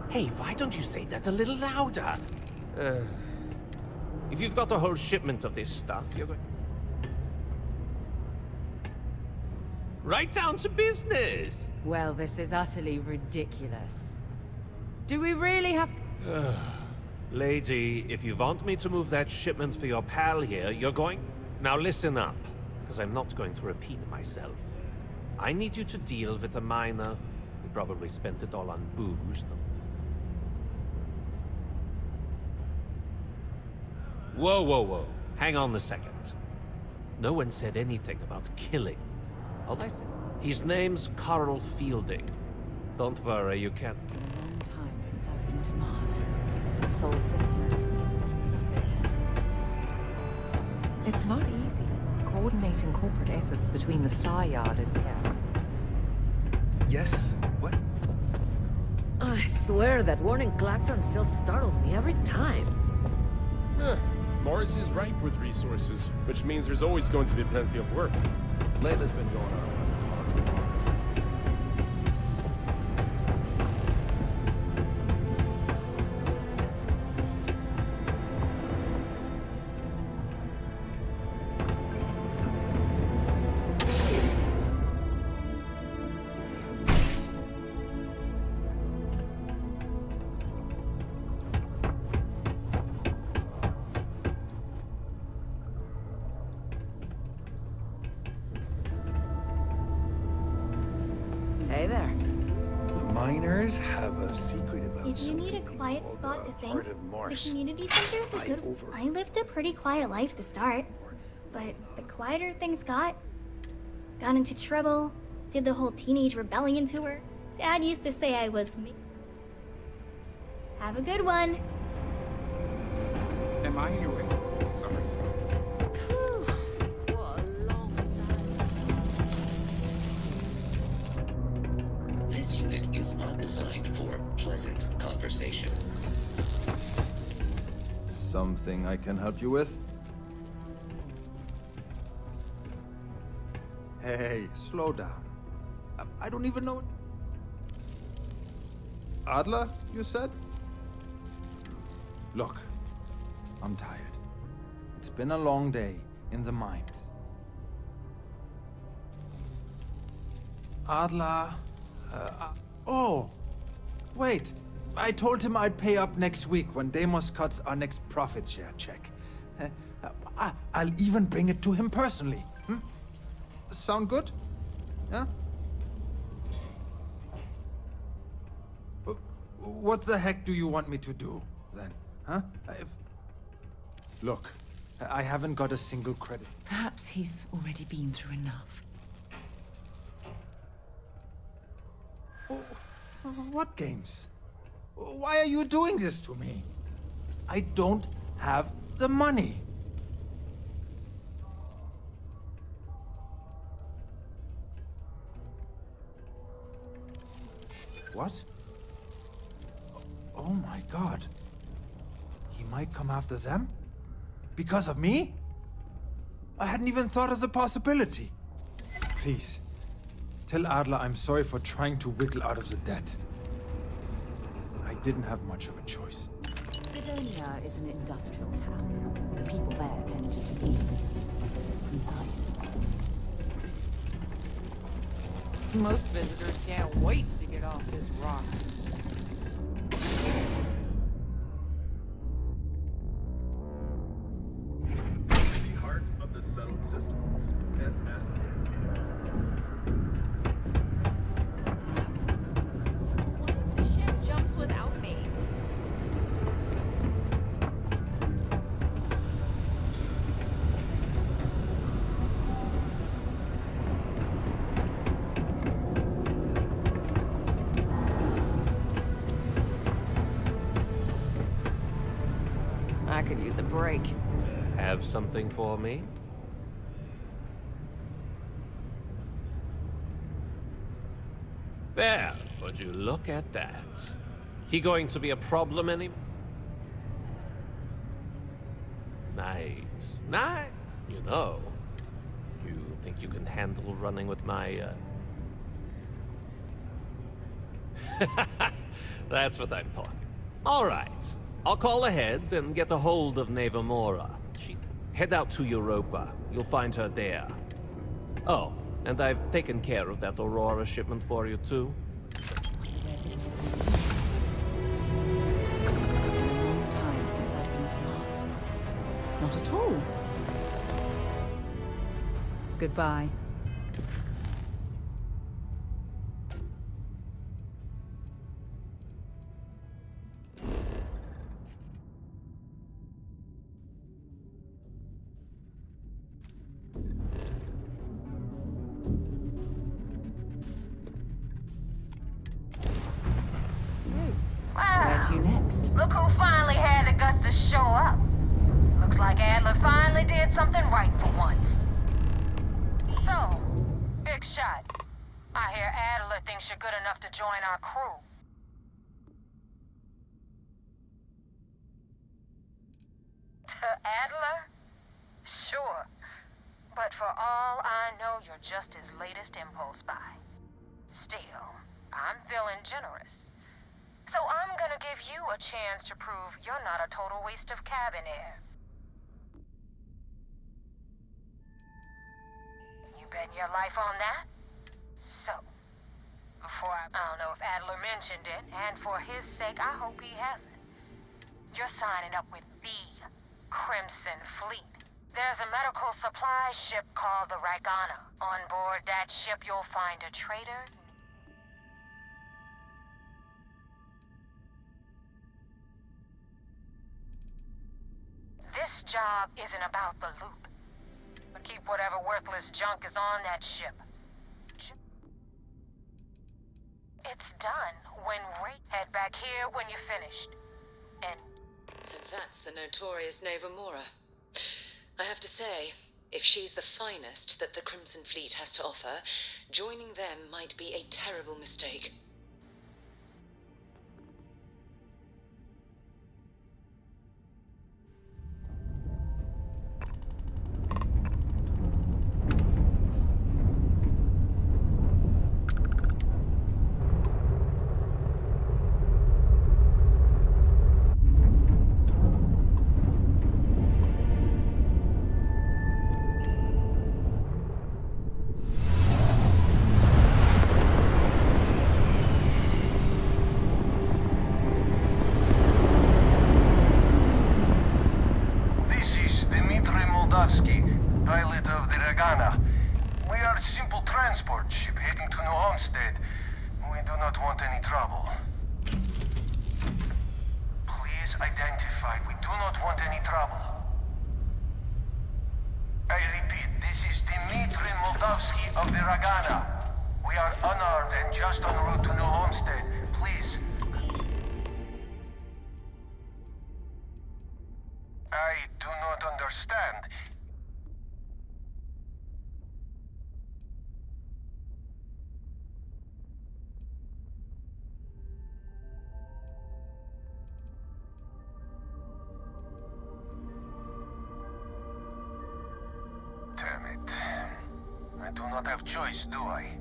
Hey, why don't you say that a little louder? If you've got a whole shipment of this stuff, you're going... Right down to business! Well, this is utterly ridiculous. Do we really have to... Lady, if you want me to move that shipment for your pal here, you're going... Now listen up, because I'm not going to repeat myself. I need you to deal with a miner who probably spent it all on booze. Whoa, whoa, whoa. Hang on a second. No one said anything about killing. All I said... His name's Carl Fielding. Don't worry, you can't... Long time since I've been to Mars. The solar system doesn't get much traffic. It's not easy, coordinating corporate efforts between the Star Yard and here. Yes? What? I swear that warning klaxon still startles me every time. Mars is ripe with resources, which means there's always going to be plenty of work. Layla's been going on. Hey there. The miners have a secret about If you need a quiet spot to think, Heart of Mars. the community center is a good... I lived a pretty quiet life to start. But the quieter things got into trouble, did the whole teenage rebellion tour. Dad used to say I was... Have a good one. Am I in your way? Sorry. This unit is not designed for pleasant conversation. Something I can help you with? Hey, slow down. I don't even know... Adler, you said? Look, I'm tired. It's been a long day in the mines. Adler... oh! Wait, I told him I'd pay up next week when Deimos cuts our next profit share check. I'll even bring it to him personally. Sound good? Yeah? What the heck do you want me to do, then? Huh? Look, I haven't got a single credit. Perhaps he's already been through enough. What games? Why are you doing this to me? I don't have the money. What? Oh my god. He might come after them? Because of me? I hadn't even thought of the possibility. Please, tell Adler I'm sorry for trying to wiggle out of the debt. I didn't have much of a choice. Sidonia is an industrial town. The people there tend to be concise. Most visitors can't wait to get off this rock. The heart of the settled systems. S.S. The ship jumps without me. I could use a break. Have something for me? Well, would you look at that? He going to be a problem anymore? Nice. Nice. You know, you think you can handle running with my, That's what I'm talking. All right. I'll call ahead and get a hold of Neva Mora. Head out to Europa. You'll find her there. Oh, and I've taken care of that Aurora shipment for you, too. Long time since I've been to Mars. Not at all. Goodbye. Where to next? Look who finally had the guts to show up. Looks like Adler finally did something right for once. So, big shot. I hear Adler thinks you're good enough to join our crew. To Adler? Sure. But for all I know, you're just his latest impulse buy. Still, I'm feeling generous. So I'm gonna give you a chance to prove you're not a total waste of cabin air. You betting your life on that? So, before I don't know if Adler mentioned it, and for his sake, I hope he hasn't. You're signing up with the Crimson Fleet. There's a medical supply ship called the Ragana. On board that ship, you'll find a trader. This job isn't about the loot. But keep whatever worthless junk is on that ship. It's done. When head back here when you're finished. And so that's the notorious Neva Mora. I have to say, if she's the finest that the Crimson Fleet has to offer, joining them might be a terrible mistake. Pilot of the Ragana. We are a simple transport ship heading to New Homestead. We do not want any trouble. Please identify. We do not want any trouble. I repeat, this is Dmitry Moldavsky of the Ragana. We are unarmed and just en route to New Homestead. Please. I do not understand. Damn it. I do not have choice, do I?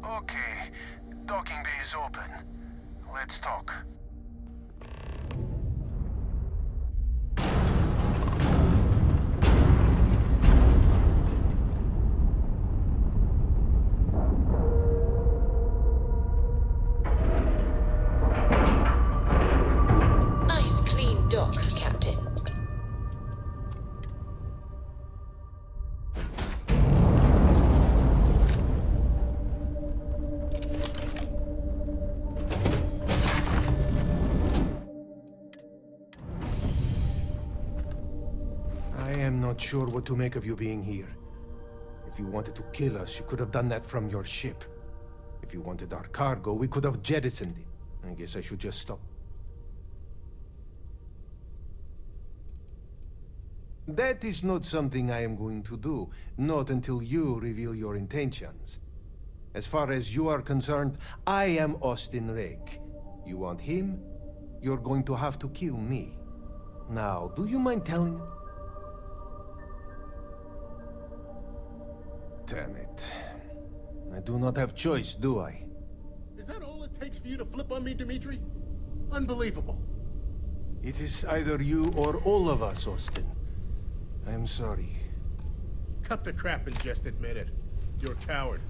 Okay. Docking bay is open. Let's talk. Nice clean dock, Captain. I am not sure what to make of you being here. If you wanted to kill us, you could have done that from your ship. If you wanted our cargo, we could have jettisoned it. I guess I should just stop. That is not something I am going to do, not until you reveal your intentions. As far as you are concerned, I am Austin Rake. You want him? You're going to have to kill me. Now, do you mind telling? Damn it. I do not have choice, do I? Is that all it takes for for you to flip on me, Dimitri? Unbelievable. It is either you or all of us, Austin. I am sorry. Cut the crap and just admit it. You're a coward.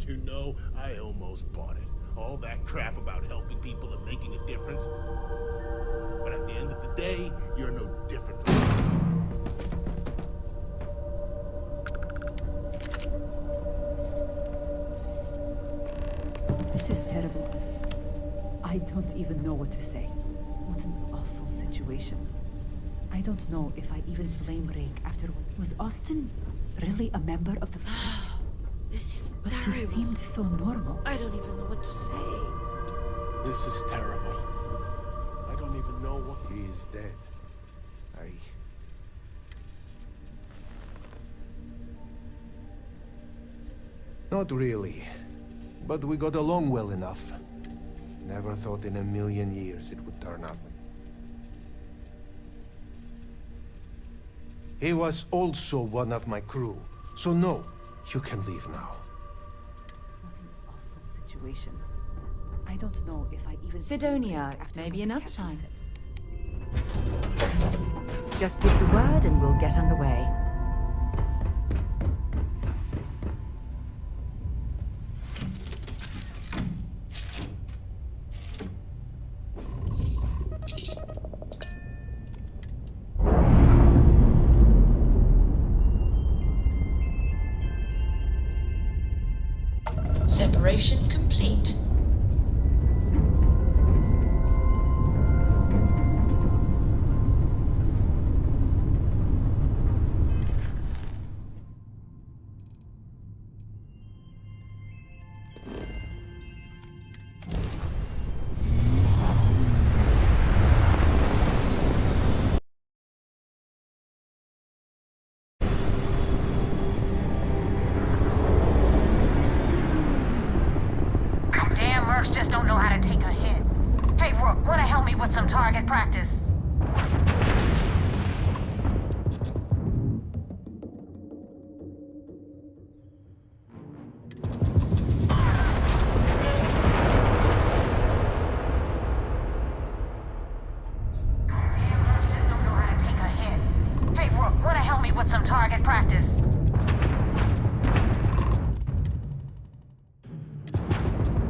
You know, I almost bought it. All that crap about helping people and making a difference. But at the end of the day, you're no different from me. This is terrible. I don't even know what to say. What an awful situation. I don't know if I even blame Rake after what... Was Austin really a member of the fleet? This is but terrible. He seemed so normal. I don't even know what to say. This is terrible. I don't even know what He is dead. Not really. But we got along well enough. Never thought in a million years it would turn out. He was also one of my crew. So no, you can leave now. What an awful situation. I don't know if I even... Sidonia, maybe another time. Just give the word and we'll get underway. Separation complete. Just don't know how to take a hit. Hey, Rook, wanna help me with some target practice?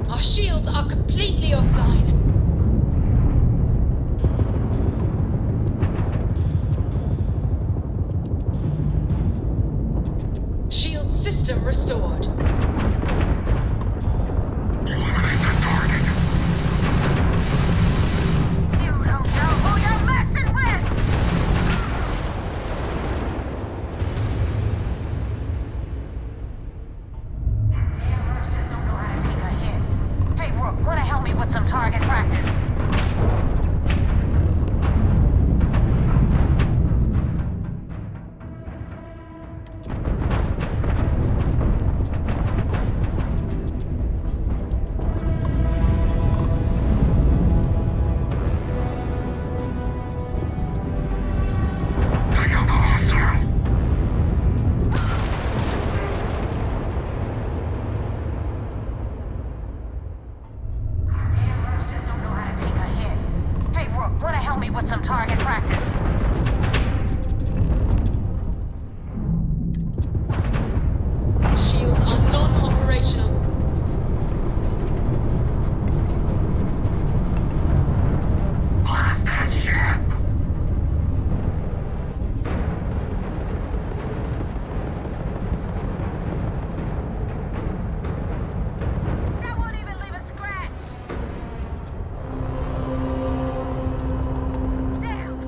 Our shields are completely offline. Shield system restored. Damn!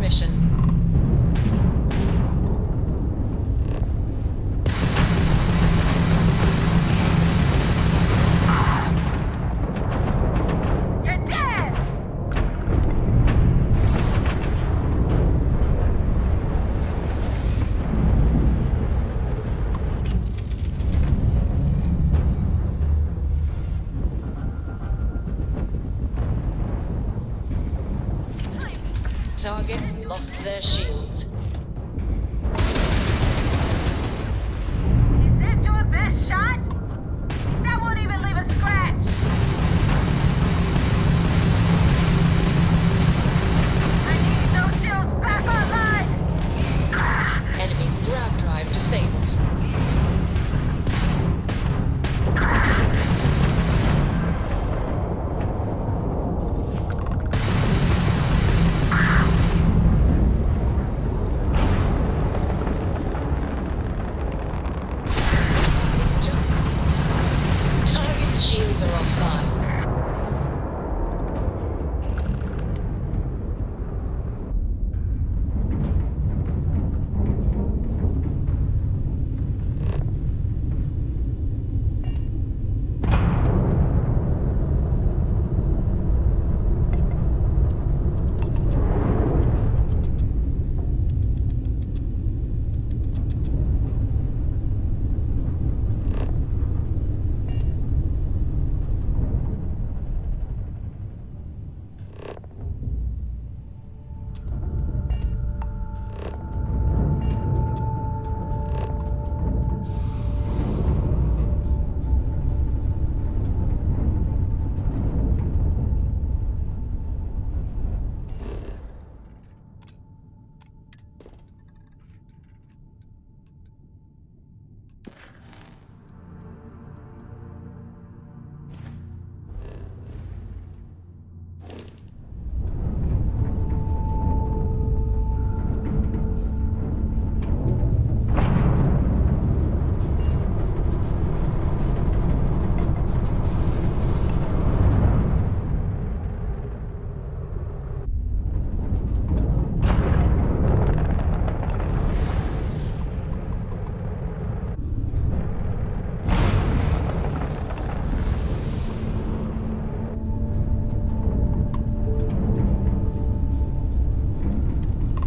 mission. You're dead! Targets lost their shields. Is that your best shot? That won't even leave a scratch! I need those shields back online! Enemy's grav drive disabled. Target's shields are offline.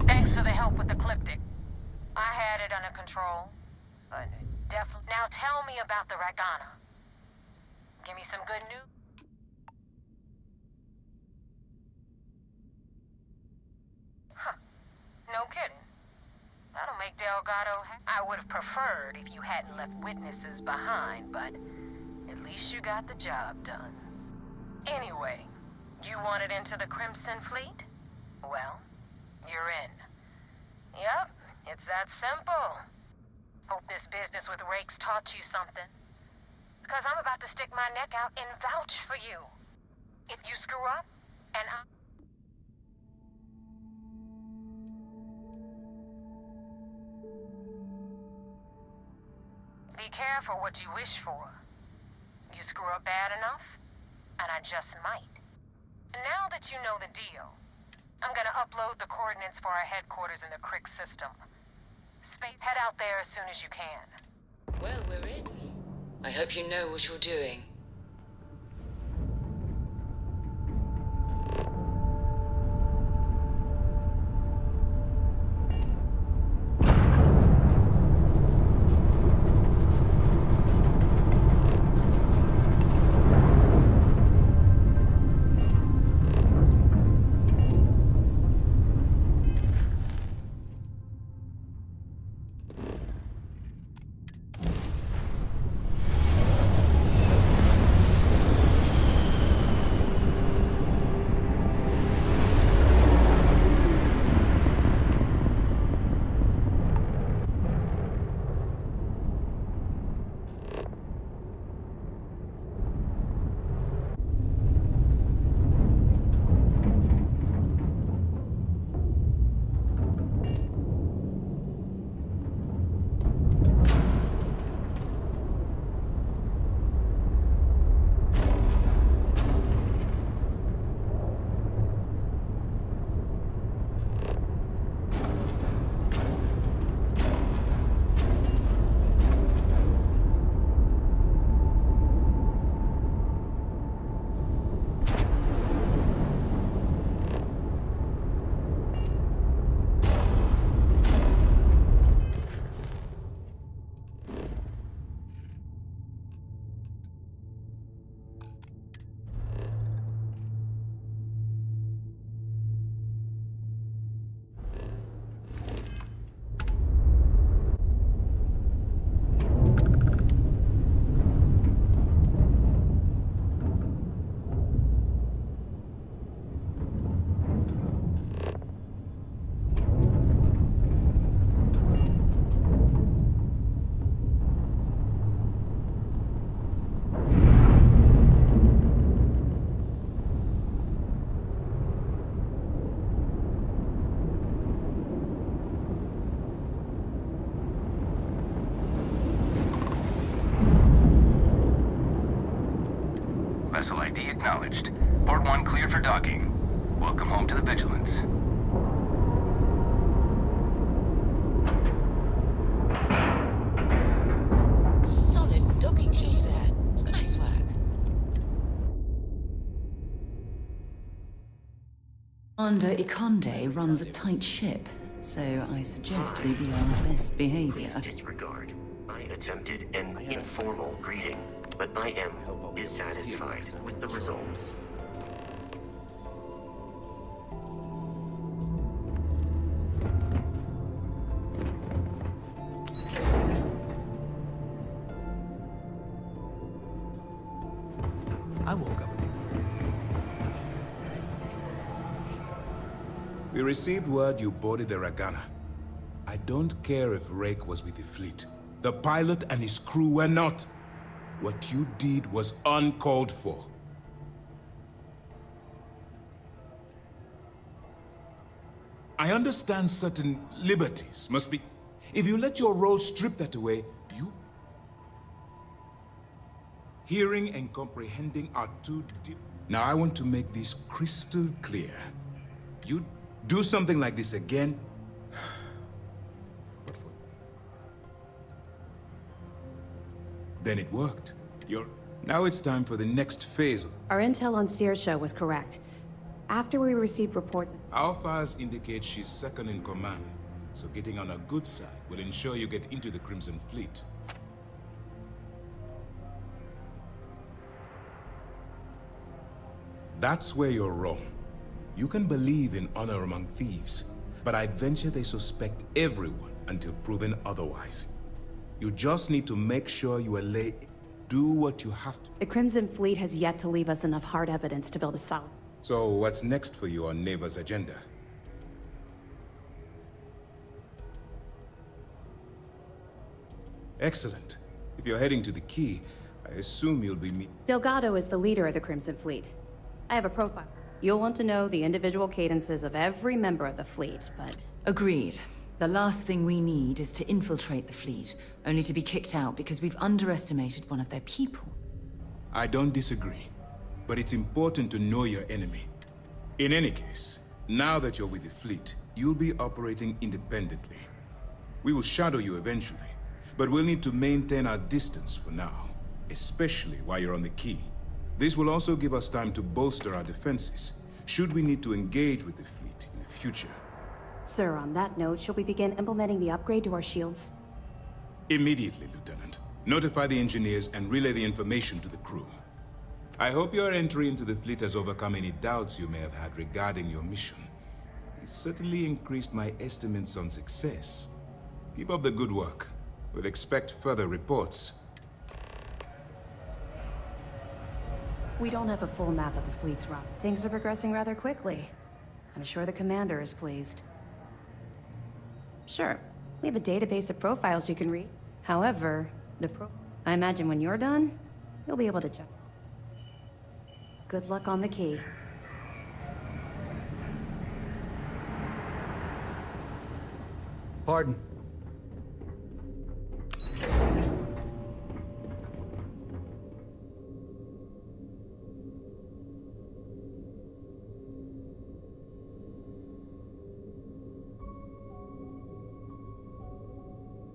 Thanks for the help with the Ecliptic. I had it under control, but definitely. Now tell me about the Ragana. Give me some good news. Huh. No kidding. That'll make Delgado I would have preferred if you hadn't left witnesses behind, but at least you got the job done. Anyway, you wanted into the Crimson Fleet? Well, you're in. Yep, it's that simple. Hope this business with Rake's taught you something. Because I'm about to stick my neck out and vouch for you. If you screw up, and I... Be careful what you wish for. You screw up bad enough, and I just might. Now that you know the deal, I'm gonna upload the coordinates for our headquarters in the Crick system. Head out there as soon as you can. Well, we're in. I hope you know what you're doing. Vessel ID acknowledged. Port 1 cleared for docking. Welcome home to the Vigilance. Solid docking job there. Nice work. Commander Ikonde runs a tight ship, so I suggest we be on best behavior. Please disregard. I attempted an informal greeting, but I am dissatisfied with the results. I woke up. We received word you boarded the Ragana. I don't care if Rake was with the fleet. The pilot and his crew were not. What you did was uncalled for. I understand certain liberties must be... If you let your role strip that away, you... Hearing and comprehending are two deep... Now I want to make this crystal clear. You do something like this again, then it worked. Now it's time for the next phase. Our intel on Saoirse was correct. After we received reports... Our files indicate she's second in command, so getting on a good side will ensure you get into the Crimson Fleet. That's where you're wrong. You can believe in honor among thieves, but I venture they suspect everyone until proven otherwise. You just need to make sure you do what you have to. The Crimson Fleet has yet to leave us enough hard evidence to build a solid... So what's next for you on Neva's agenda? Excellent. If you're heading to the Key, I assume you'll be Delgado is the leader of the Crimson Fleet. I have a profile. You'll want to know the individual cadences of every member of the fleet, but... Agreed. The last thing we need is to infiltrate the fleet, only to be kicked out because we've underestimated one of their people. I don't disagree, but it's important to know your enemy. In any case, now that you're with the fleet, you'll be operating independently. We will shadow you eventually, but we'll need to maintain our distance for now, especially while you're on the Key. This will also give us time to bolster our defenses, should we need to engage with the fleet in the future. Sir, on that note, shall we begin implementing the upgrade to our shields? Immediately, Lieutenant. Notify the engineers and relay the information to the crew. I hope your entry into the fleet has overcome any doubts you may have had regarding your mission. It certainly increased my estimates on success. Keep up the good work. We'll expect further reports. We don't have a full map of the fleet's route. Things are progressing rather quickly. I'm sure the commander is pleased. Sure, we have a database of profiles you can read. However, I imagine when you're done, you'll be able to check. Good luck on the Key. Pardon.